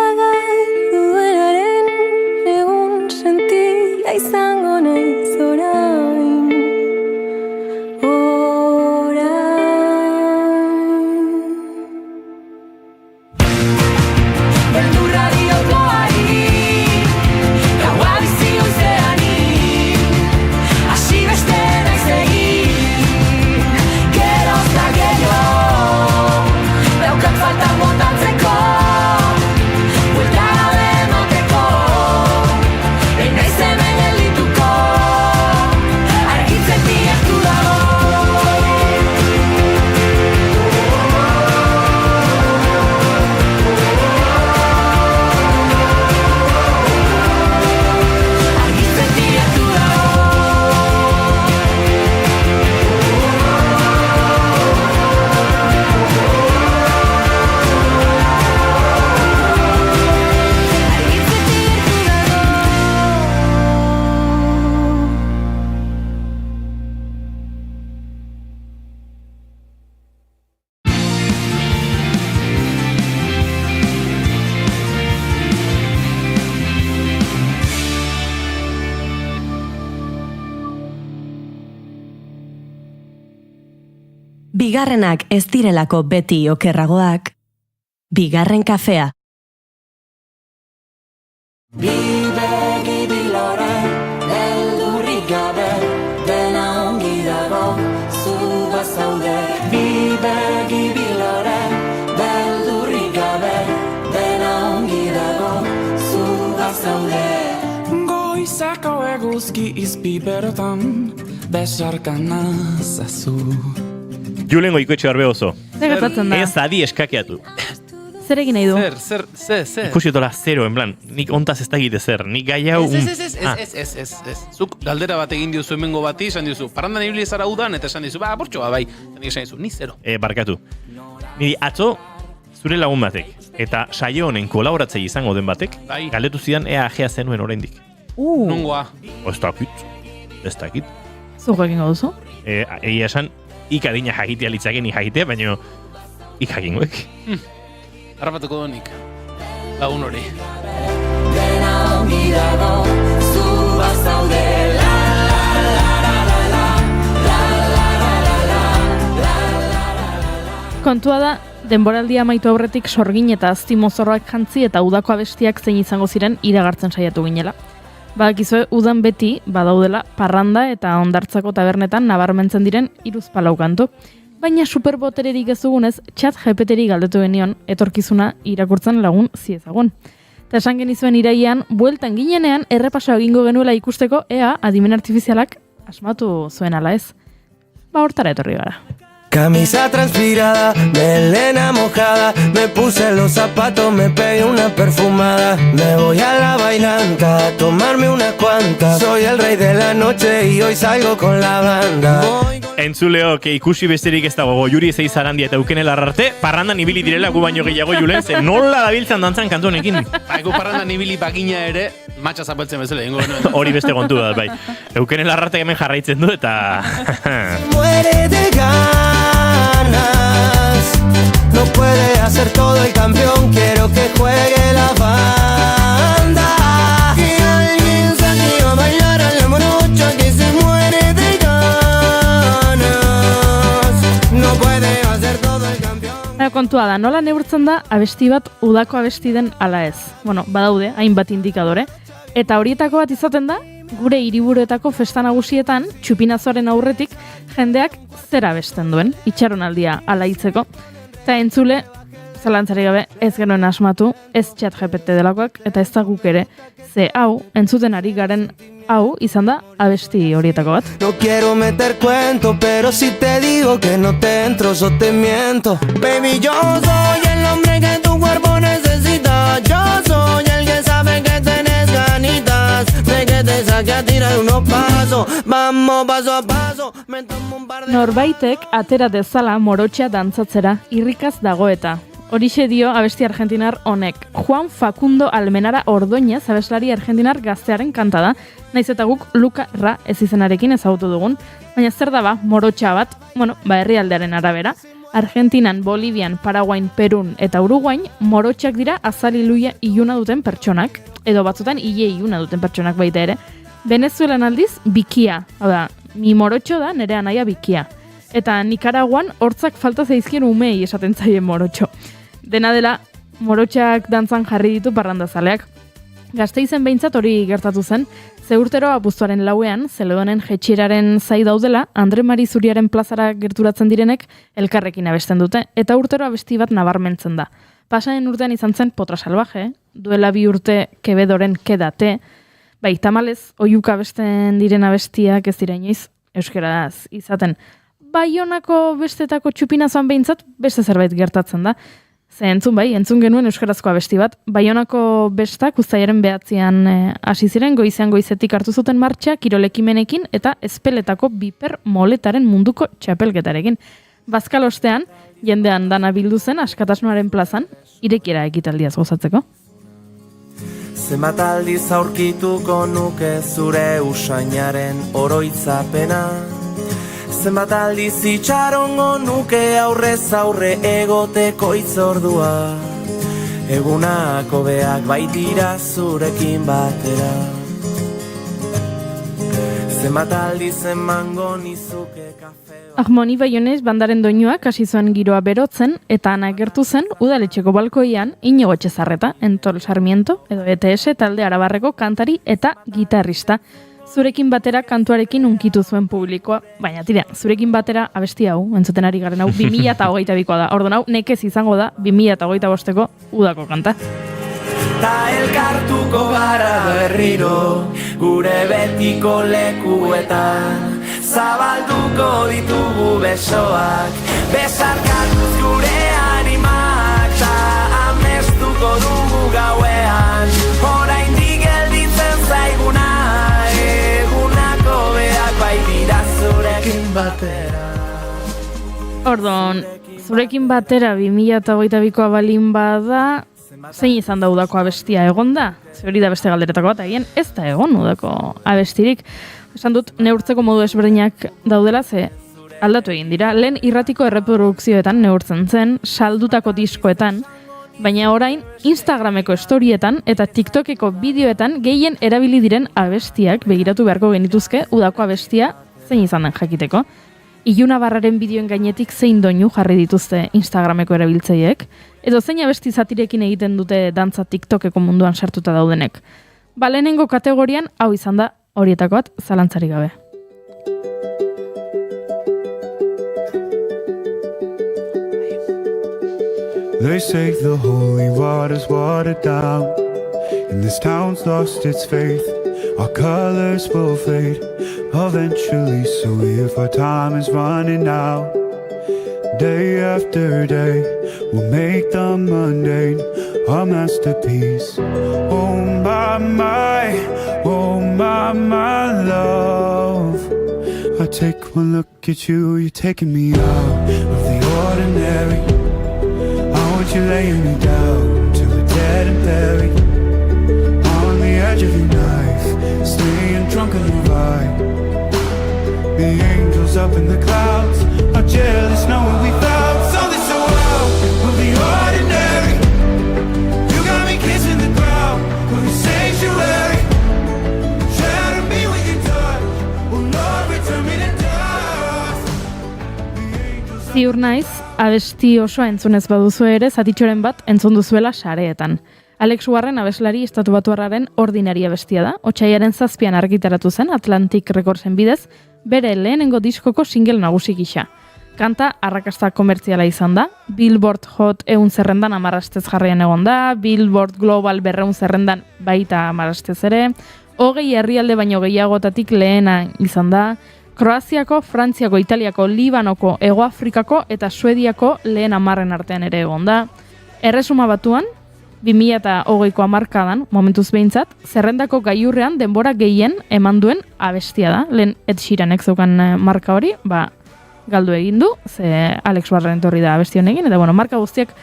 iragar duenaren egun sentia izango naiz orain. Beldurra diot loari, gaua bizi goizeani, hasi beste naiz egin, geroz da gehiago, daukat falta botatzeko, buelta gabe emateko, naiz hemen geldituko, argitzen diartu dago. Bigarrenak ez direlako beti okerragoak, bigarren kafea. Bi begi bilore, eldurrik gabe, dena ongi dago, zu bazaude. Bi begi bilore, eldurrik gabe, dena ongi dago, zu bazaude. Goizako eguzki izpi berotan, besarkan nazazu. Julen Goikoetxe Barbe oso. Zer gertatzen da? Ez adi eskakeatu. Zer egin nahi du? Zer. Ikusi otola zero, en plan, nik ontaz ez dakite zer, nik gai hau... Ez. Zuk galdera bat egin diozu hemengo bati, esan diozu, parrandan ibili zara udan, eta esan diozu, bortxoa, bai. Esan diozu, ni zero. Barkatu. Niri atzo, zure lagun batek, eta saio honen kolaboratzei izango den batek, galdetu zidan ea ajea zenuen oraindik. Nungoa. Ez dakit. Zuko egingo duzu? Egia esan, ikadina jakitea litzaken jakitea, baina ikakingoek. Harrapatuko donik. Lagun hori. Dena ongi dago, zu bazaude. La la la la la la, la la la la la, la. Kontua da, denboraldia amaitu aurretik sorgin eta aztimozorroak jantzi eta udako abestiak zein izango ziren iragartzen saiatu ginela. Badakizue, udan beti badaudela parranda eta hondartzako tabernetan nabarmentzen diren 3-4 kantu. Baina superbotererik ez dugunez, ChatGPTri galdetu genion etorkizuna irakurtzen lagun ziezagun. Eta esan genizuen iraian, bueltan ginenean errepaso egingo genuela ikusteko ea adimen artifizialak asmatu zuen ala ez. Hortara etorri gara. Camisa transpirada, melena mojada, me puse los zapatos, me pegué una perfumada. Me voy a la bailanta a tomarme unas cuantas. Soy el rey de la noche y hoy salgo con la banda. Entzuleok ikusi besterik ez dago Juri Zeizarandia eta Eukene Larrarte, parrandan ibili direla gu baino gehiago Julen, ze nola dabiltzan dantzan kantu honekin. Gu parrandan ibili bagina ere, matxa zapaltzen bezala egingo genuen. Hori beste kontu da, bai. Eukene Larrarte hemen jarraitzen du eta... Muere de ganas, no puede hacer todo el campeón, quiero que juegue la banda. Que alguien saque a bailar a la morocha que se muere de ganas, no puede hacer todo el campeón. Kontua da, nola neurtzen da abesti bat udako abesti den ala ez. Bueno, badaude, hainbat indikadore. Eta horietako bat izaten da, gure hiriburuetako festa nagusietan, txupinazoaren aurretik, jendeak zera abesten duen, itxaronaldia alaitzeko. Eta entzule, zalantzari gabe, ez genuen asmatu, ez ChatGPT delakoak, eta ez da guk ere, ze hau, entzuten ari garen hau, izan da abesti horietako bat. No quiero meter cuento, pero si te digo que no te entro, yo te miento. Baby, yo soy el hombre que tu cuerpo necesita, yo soy el que sabe que tenés ganitas, de que te saque a tirar unos pasos, vamos paso a paso, me tomo un par de... Norbaitek atera dezala morotxa dantzatzera, irrikaz dago eta. Horixe dio abesti argentinar honek. Juan Facundo Almenara Ordoñez abeslari argentinar gaztearen kanta da, naiz eta guk Luka Ra ez izenarekin ezagutu dugun, baina zer da ba, morotxa bat, herrialdearen arabera, Argentinan, Bolivian, Paraguain, Perun eta Uruguain morotxak dira azal iluna duten pertsonak, edo batzutan ile iluna duten pertsonak baita ere. Venezuelan aldiz, bikia, hau da, mi morotxo da, nere anaia bikia. Eta Nikaraguan hortzak falta zaizkien umei esaten zaien morotxo. Dena dela, morotxak dantzan jarri ditu parrandazaleak. Gasteizen behintzat hori gertatu zen, ze urtero abuztuaren 4ean, Zeledonen jetxieraren zai daudela, Andre Mari Zuriaren plazara gerturatzen direnek elkarrekin abesten dute, eta urtero abesti bat nabarmentzen da. Pasaren urtean izan zen Potra Salvaje, duela 2 urte Kebedoren Kedate, bai, tamalez, oiuka abesten diren abestiak ez dira inoiz euskeraz izaten. Baionako bestetako txupinazoan behintzat beste zerbait gertatzen da. Ze entzun genuen euskarazko abesti bat, Baionako bestak uztailaren 9ean hasi ziren, goizean goizetik hartu zuten martxa, kirolekimenekin eta ezpeletako biper moletaren munduko txapelketarekin. Bazkal ostean, jendean dana bildu zen Askatasunaren plazan, irekiera ekitaldiaz gozatzeko. Zenbat aldiz aurkituko nuke zure usainaren oroitzapena, zenbat aldiz itxarongo nuke aurrez aurre egoteko itzordua, egunak hobeak baitira zurekin batera, zenbat aldiz emango nizuke kafe. Ahmoni Baionez bandaren doinuak hasi zuen giroa berotzen eta ana agertu zen udaletxeko balkoian Iñigo Etxezarreta, Entol Sarmiento edo ETS talde arabarreko kantari eta gitarrista. Zurekin batera kantuarekin unkitu zuen publikoa, baina tira, zurekin batera abesti hau, entzuten ari garen hau, 2022koa da. Orduan hau, nekez izango da 2025ko udako kanta. Ta elkartuko gara berriro, gure betiko lekuetan, zabalduko ditugu besoak, besarkatuz gure animak, ta amestuko dugu gauean, oraindik gelditzen zaiguna, egunako beak baitira zurekin batera. Orduan, zurekin batera 2022koa balin bada, zein izan da udako abestia egon da? Hori da beste galderetako bat, egin ez da egon udako abestirik. Esan dut, neurtzeko modu ezberdinak daudela, ze aldatu egin dira. Lehen irratiko erreprodukzioetan neurtzen zen, saldutako diskoetan, baina orain Instagrameko storietan eta TikTokeko bideoetan gehien erabili diren abestiak begiratu beharko genituzke udako abestia zein izan den jakiteko. Iluna Barraren bideoen gainetik zein doinu jarri dituzte Instagrameko erabiltzaileek, edo zein abesti zatirekin egiten dute dantza TikTokeko munduan sartuta daudenek. Lehenengo kategorian hau izan da horietako bat zalantzarik gabe. They say the holy water's watered down, and this town's lost its faith. Our colors will fade eventually, so if our time is running out, day after day, we'll make the mundane our masterpiece. Oh my, love, I take one look at you, you're taking me out of the ordinary. I want you laying me down till we're dead and buried, on the edge of your knife, staying drunk on your ride. The angels up in the clouds are jealous knowing we found something so out of the ordinary. You got me kissing the ground of the sanctuary. Shatter me with your touch, oh Lord, return me to dust. Ziur naiz, abesti osoa entzunez baduzu ere, zatitxoren bat entzun duzuela sareetan. Alex Warren abeslari estatubatuarraren ordinaria bestia da, otsailaren 7an argitaratu zen Atlantic Recordsen bidez, bere lehenengo diskoko single nagusi gisa. Kanta arrakasta komertziala izan da, Billboard Hot 100 zerrendan 10 astez jarraian egon da, Billboard Global 200 zerrendan baita 10 astez ere, 20 herrialde baino gehiagotatik lehena izan da, Kroaziako, Frantziako, Italiako, Libanoko, Hego Afrikako eta Suediako lehen 10 artean ere egon da. Erresuma Batuan, 2020ko hamarkadan, momentuz behintzat, zerrendako gailurrean denbora gehien eman duen abestia da. Lehen Ed Sheeranek zeukan marka hori, galdu egin du, ze Alex Warren etorri da abesti honekin, eta marka guztiak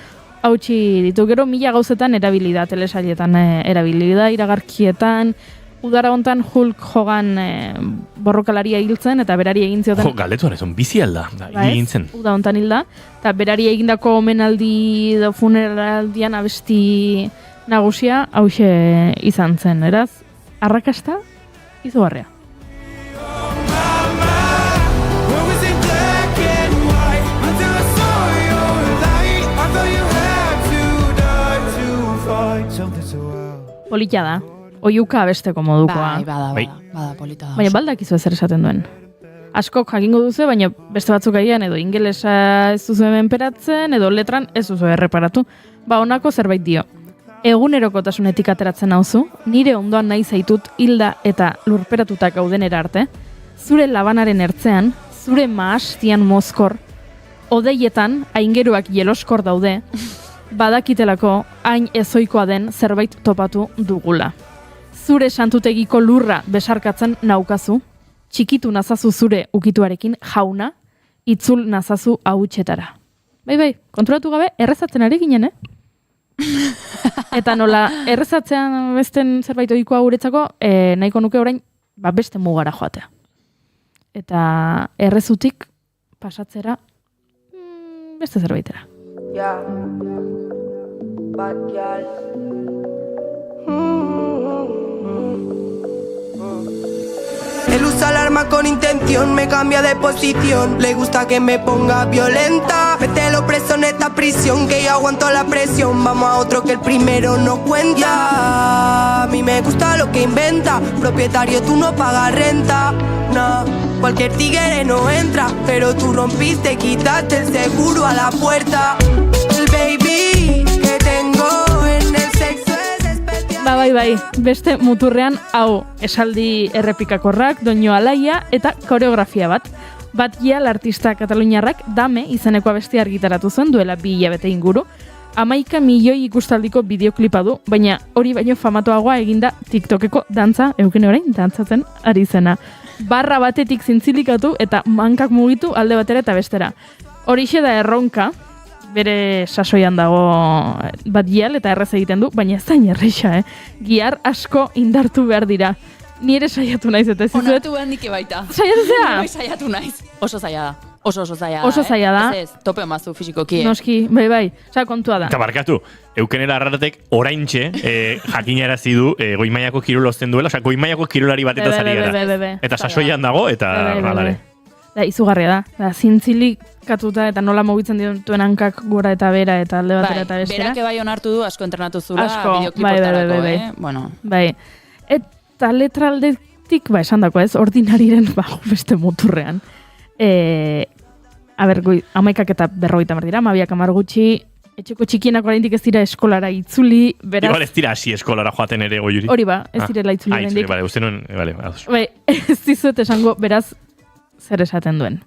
hautsi ditu. Gero 1000 gauzetan erabili da, telesailetan erabili da, iragarkietan, udara hontan Hulk Hogan borrokalaria hiltzen, eta berari egin zioten... Jo, galdetu ez, bizi alda, egin zen. Uda hontan hilda, eta berari egindako omenaldi edo funeraldian abesti nagusia hauxe izan zen, eraz? Arrakasta, izugarria. Polita da. Oiuka abesteko modukoa. Bai, bada, polita da. Baina baldakizu ezer esaten duen. Askok jakingo duzu, baina beste batzuk agian edo ingelesa ez duzu menperatzen, edo letran ez duzu erreparatu. Ba, honako zerbait dio. Egunerokotasunetik ateratzen nauzu, nire ondoan nahi zaitut hilda eta lurperatutak gaudenera arte, zure labanaren ertzean, zure mahastian mozkor, odeietan aingeruak jeloskor daude, badakitelako hain ezoikoa den zerbait topatu dugula. Zure santutegiko lurra besarkatzen naukazu, txikitu nazazu zure ukituarekin jauna, itzul nazazu ahutsetara. Bai, konturatu gabe, errezatzen ari ginen, Eta nola, errezatzean besten zerbait ohikoa guretzako, nahiko nuke orain, beste mugara joatea. Eta errezutik pasatzera beste zerbaitera. Yeah. Bad girl. Él usa el arma con intención, me cambia de posición. Le gusta que me ponga violenta. Mételo preso en esta prisión, que yo aguanto la presión. Vamos a otro que el primero no cuenta. A mí me gusta lo que inventa. Propietario, tú no pagas renta. No, cualquier tigre no entra. Pero tú rompiste, quitaste el seguro a la puerta. El baby que tengo en el sexo es especial. Bai, beste muturrean hau esaldi errepikakorrak, doinu alaia eta koreografia bat. Bat Gial artista kataluniarrak Dame izeneko abestia argitaratu zuen duela 2 hilabete inguru. 11 milioi ikustaldiko bideoklipa du, baina hori baino famatuagoa eginda TikTokeko dantza, eukene orain, dantzatzen ari zena. Barra batetik zintzilikatu eta mankak mugitu alde batera eta bestera. Horixe da erronka, bere sasoian dago Bat Gial eta errez egiten du, baina ez da erreixa, Giar asko indartu behar dira. Ni ere saiatu naiz eta ez dizuet. Onartu behar nik baita. Saiatu zea? Bai, saiatu naiz. Oso zaila da. Oso zaila da. Oso zaila da. Ez, tope mazu fizikoki. Noski, bai. Osa, kontua da. Eta barkatu, eukenera arratek oraintxe jakinarazi du goimaiako kirol ozten duela, osa goimaiako kirolari batetaz ari gara. Eta sasoian dago, eta nalare. Da, izugarria da. Zintzilikatuta eta nola mugitzen dituen hankak gora eta bera eta alde batera eta bestera. Berak bai onartu du, asko entrenatu zula, bideoklipotarako, Bueno. Bai. Eta letraldetik, esan dako ez, ordinariren beste muturrean. Goi, 11 eta 50 dira, 12 gutxi, etxeko txikienak oraindik ez dira eskolara itzuli, beraz... Igual ez dira hasi eskolara joaten ere goiuri. Hori ba, ez direla itzuli oraindik. Bale, uste nuen, ados. Bai, ez dizuet esango, beraz, zer esaten duen.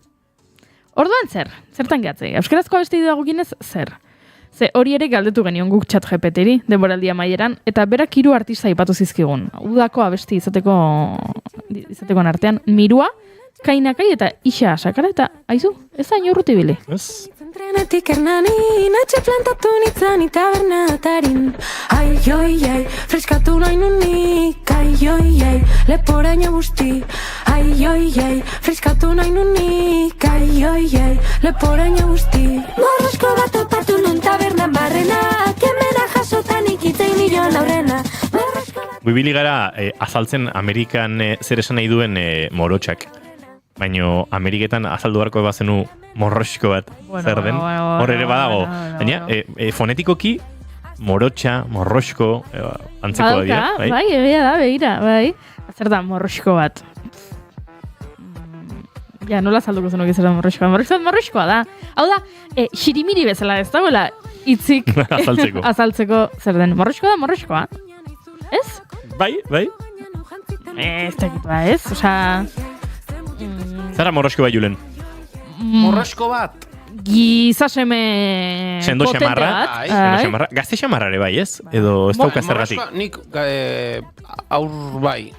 Orduan zertan gehatzei? Euskarazko abesti dagokinez zer? Ze hori ere galdetu genion guk ChatGPT-ri, denboraldia maieran, eta berak 3 artista aipatu zizkigun. Udako abesti izateko artean, Mirua, Kainakai eta Ixa Sakara, eta aizu, ez da inorruti bili. Ez? Entrenetik Hernani, natxe plantatu nitzan itabernatarin. Ai, freskatu nahi nunik. Ai, leporaino guzti. Ai, freskatu nahi nunik. Ai, leporaino guzti. Morrosko bat opatu nun tabernan barrena, kemena jasotan ikitzein nioan aurrena. Bibili gara azaltzen Amerikan zer esan nahi duen morotxak. Baina Ameriketan azaldu beharko bazenu morroxko bat zer den. Hor ere badago. Baina, fonetikoki morotxa, morroxko, antzeko da dira. Bai, ebea da, begira, bai. Zer da morroxko bat? Ja, nola azalduko zenuki zer da morroxkoa. Morroxkoa da. Hau da, xirimiri bezala ez dagoela hitzik azaltzeko zer den. Morroxkoa. Ez? Bai. Ez dakit ba, ez? Osa... Zara morroxko bai, Julen? Morroxko bat? Gizaseme sendo potente bat. Gazte xamarrare bai, ez? Edo ez dauka zergatik. Nik aur bai.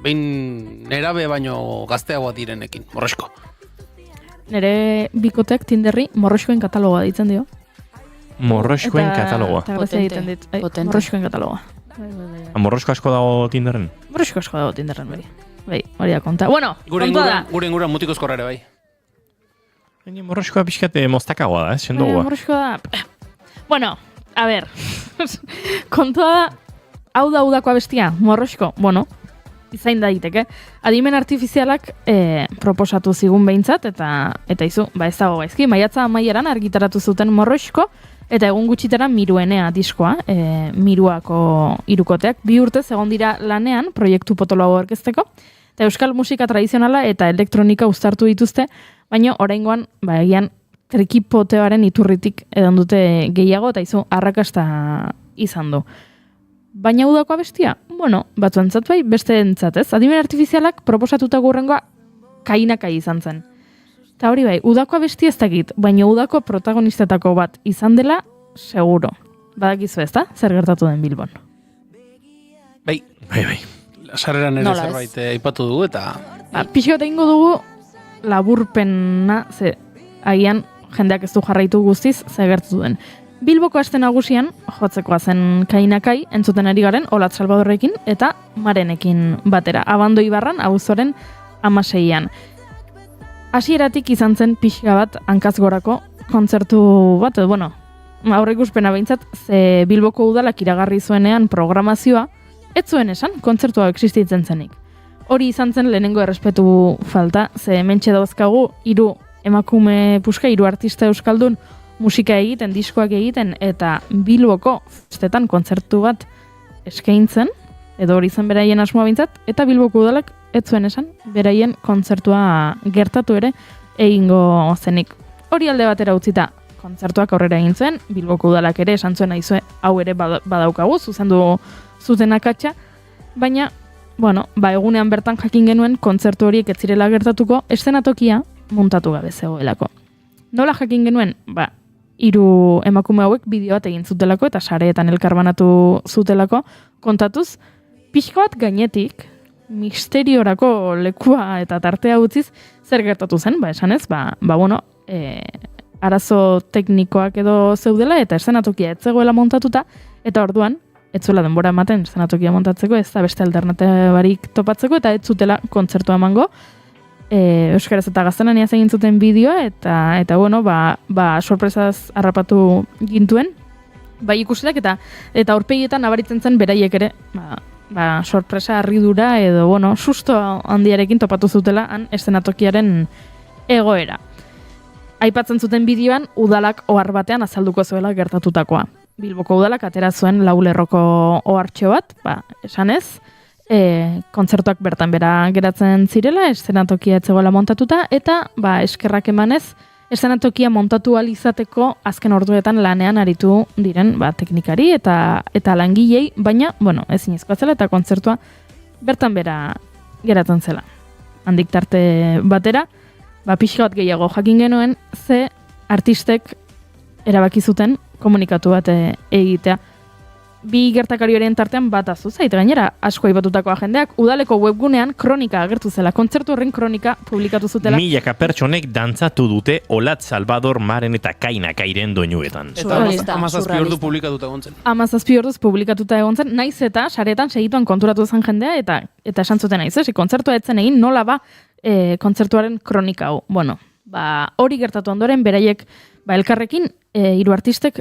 Behin nerabe baino gazteagoa direnekin, morroxko. Nere bikotek Tinderri morroxkoen katalogoa ditzen dio. Morroxkoen katalogoa. Eta grazia egiten dit. Morroxkoen katalogoa. Morroxko asko dago Tinderren? Morroxko asko dago Tinderren, bai. Bai, hori da konta. Bueno, kontua da. Gure inguruan mutikozkorra ere bai. Baina morroskoa pixkate moztakagoa da, sendogoa. Morroskoa da. Bueno, a ber, kontua da, hau da udako abestia, morrosko, bueno, izain daiteke. Adimen artifizialak proposatu zigun behintzat, eta izu, ez dago gaizki, maiatza amaieran argitaratu zuten morrosko, eta egun gutxitara Miruenea diskoa, Miruako hirukoteak, 2 urtez egon dira lanean, proiektu potolo hau aurkezteko, eta euskal musika tradizionala eta elektronika uztartu dituzte, baina oraingoan, egian, trikipoteoaren iturritik edan dute gehiago, eta izu, arrakasta izan du. Baina udako abestia? Bueno, batzuentzat bai, beste entzat, ez? Adimen artifizialak proposatuta gurrengoa kainakai izan zen. Eta hori bai, udako abestia ez dakit, baina udako protagonistetako bat izan dela, seguro. Badakizu ez da? Zer gertatu den Bilbon? Bai. Sarreran ere zerbait aipatu dugu, eta... Pixka eta ingo dugu laburpena, agian jendeak ez du jarraitu guztiz, ze gertatu den. Bilboko aste nagusian, jotzekoa zen kainakai, entzuten ari garen, Olatz Salvadorrekin eta Marenekin batera. Abando Ibarran, auzoren 16an. Hasieratik izan zen pixka bat hankazgorako kontzertu bat, aurreikuspena behintzat, ze Bilboko udalak iragarri zuenean programazioa, ez zuen esan, kontzertua existitzen zenik. Hori izan zen lehenengo errespetu falta, ze mentxe dauzkagu, 3 emakume puska, 3 artista euskaldun musika egiten, diskoak egiten, eta Bilboko festetan kontzertu bat eskaintzen, edo hori zen beraien asmoa behintzat, eta Bilboko udalak ez zuen esan, beraien kontzertua gertatu ere egingo zenik. Hori alde batera utzita kontzertuak aurrera egin zuen, Bilboko udalak ere esan zuen aizue, hau ere badaukagu, zuzendu zuten akatsa, baina, egunean bertan jakin genuen kontzertu horiek ez zirela gertatuko, eszenatokia montatu gabe zegoelako. Nola jakin genuen? 3 emakume hauek bideo bat egin zutelako eta sareetan elkarbanatu zutelako kontatuz, pixka bat gainetik, misteriorako lekua eta tartea utziz, zer gertatu zen, esanez, arazo teknikoak edo zeudela eta eszenatokia ez zegoela montatuta, eta orduan, ez zuela denbora ematen eszenatokia montatzeko, ez da beste alternatibarik topatzeko, eta ez zutela kontzertua emango, euskaraz eta gaztelaniaz egin zuten bideoa, eta sorpresaz harrapatu gintuen, ikusiak eta aurpegietan nabaritzen zen beraiek ere, sorpresa harridura edo, susto handiarekin topatu zutela han eszenatokiaren egoera. Aipatzen zuten bideoan, udalak ohar batean azalduko zuela gertatutakoa. Bilboko udalak atera zuen 4 lerroko ohartxo bat, esanez, kontzertuak bertan bera geratzen zirela, eszenatokia ez zegoela montatuta, eta eskerrak emanez, eszenatokia montatu alizateko azken orduetan lanean aritu diren teknikari eta langilei, baina, ezin ezkoa zela eta kontzertua bertan bera geratzen zela. Handik tarte batera, pixka bat gehiago jakin genuen, ze artistek erabaki zuten komunikatu bat egitea. 2 gertakari horien tartean bat azuzait, gainera asko aibatutakoa jendeak, udaleko webgunean kronika agertu zela, kontzertu horren kronika publikatu zutela. Milaka pertsonek dantzatu dute Olatz Salvador, Maren eta Kainakairen doinuetan. Eta 17 ordu publikatuta egon zen. 17 orduz publikatuta egon zen, naiz eta saretan segituan konturatu zen jendea, eta esan zuten naiz, kontzertua etzen egin nola kontzertuaren kronika hau. Hori gertatu ondoren, beraiek elkarrekin 3 artistek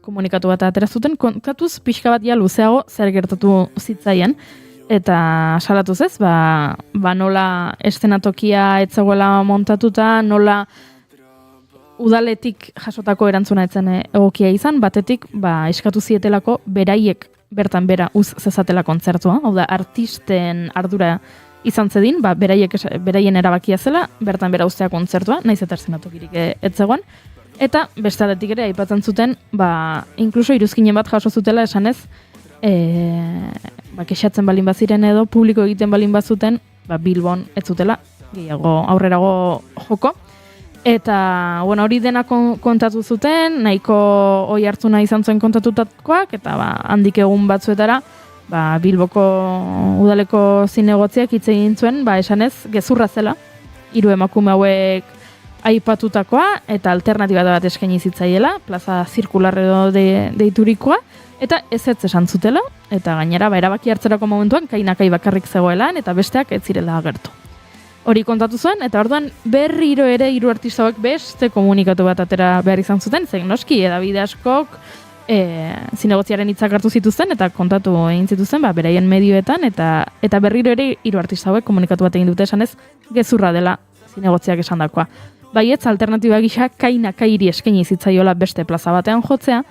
komunikatu bat atera zuten, kontatuz pixka bat luzeago zer gertatu zitzaien, eta salatuz ez, nola eszenatokia ez zegoela montatuta, nola udaletik jasotako erantzuna etzen egokia izan, batetik eskatu zietelako beraiek bertan bera uz zezatela kontzertua, hau da artisten ardura izan zedin, beraien erabakia zela, bertan bera uztea kontzertua, naiz eta eszenatokirik ez zegoen, eta beste aldetik ere aipatzen zuten, inkluso iruzkinen bat jaso zutela esanez, kexatzen balin baziren edo, publiko egiten balin bazuten, Bilbon ez zutela, gehiago aurrerago joko. Eta, hori dena kontatu zuten, nahiko oi hartzuna izan zuen kontatutakoak, eta handik egun batzuetara, Bilboko udaleko zinegotziak hitz egin zuen, esanez, gezurra zela, 3 emakume hauek aipatutakoa eta alternatiba bat eskaini zitzaiela, plaza zirkular edo deiturikoa, eta ez esan zutela, eta gainera erabaki hartzerako momentuan kainakai bakarrik zegoelan eta besteak ez zirela agertu. Hori kontatu zuen, eta orduan berriro ere hiru artista hauek beste komunikatu bat atera behar izan zuten, zein noski edabide askok zinegotziaren hitzak hartu zituzten eta kontatu egin zituzten beraien medioetan, eta berriro ere hiru artista hauek komunikatu bat egin dute esanez gezurra dela zinegotziak esandakoa. Baietz alternatiba gisa kainakairi eskaini zitzaiola beste plaza batean jotzea,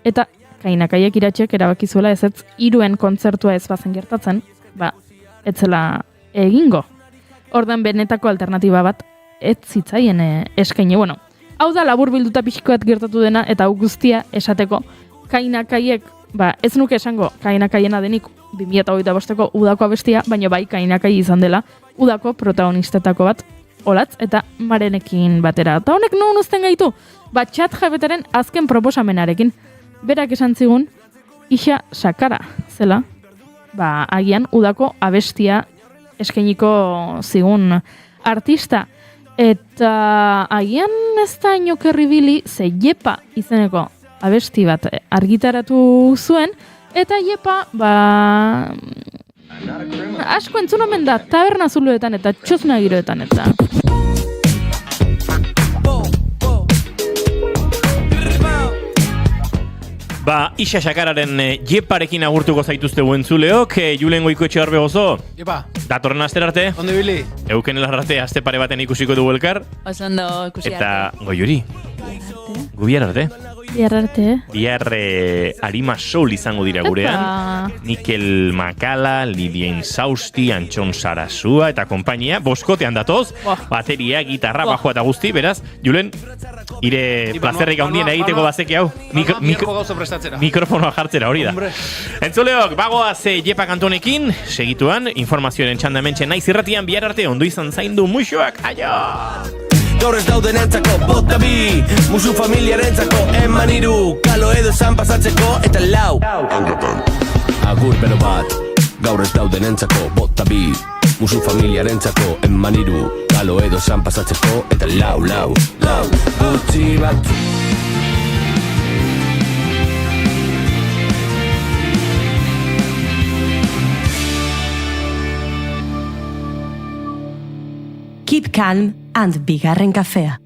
eta kainakaiek iratxek erabaki zuela ez hiruen kontzertua ez bazen gertatzen, ez zela egingo. Ordan benetako alternatiba bat ez zitzaien eskaini. Bueno, hau da labur bilduta pixkoat gertatu dena, eta hau guztia esateko kainakaiek, ez nuke esango kainakaiena denik 2025ko udako abestia, baina bai kainakai izan dela udako protagonistetako bat, Olatz eta Marenekin batera. Eta honek non uzten gaitu? ChatGPTren azken proposamenarekin. Berak esan zigun, Ixa Sakara zela, agian udako abestia eskainiko zigun artista. Eta agian ez da inokerribili ze Jepa izeneko abesti bat argitaratu zuen, eta Jepa, asko entzun omen da taberna zuluetan eta txosna giroetan eta. Ixa Sakararen Jeparekin agurtuko zaituzte entzuleok, Julen Goikoetxe Arbe gozo. Jepa. Datorren aster arte. Ondo bili. Euken elarrate aste pare baten ikusiko dugu elkar. Osondo ikusi arte. Eta Goiuri. Gubiar arte. Bihar arte. Bihar Arima Soul izango dira gurean. Nikel Makala, Livien Sausti, Antxon Sarasua eta kompainia. Boskotean datoz. Bateria, gitarra, bajoa eta guzti. Beraz, Julen, ire plazerrik handien egiteko bazeki hau. Mikrofonoa jartzera hori da. Entzuleok, bagoaz Jepa kantonekin. Segituan, informazioaren txandamentxe naiz irratian bihar arte ondo izan zaindu muixoak. Aio! Gaur ez daudenentzako bota bi, musu familiarentzako eman iru, kalo edo esan pasatzeko eta lau. Agur bero bat, gaur ez daudenentzako bota bi, musu familiarentzako eman iru, kalo edo esan pasatzeko eta lau. Gutxi bat. Keep calm and bigarren kafea.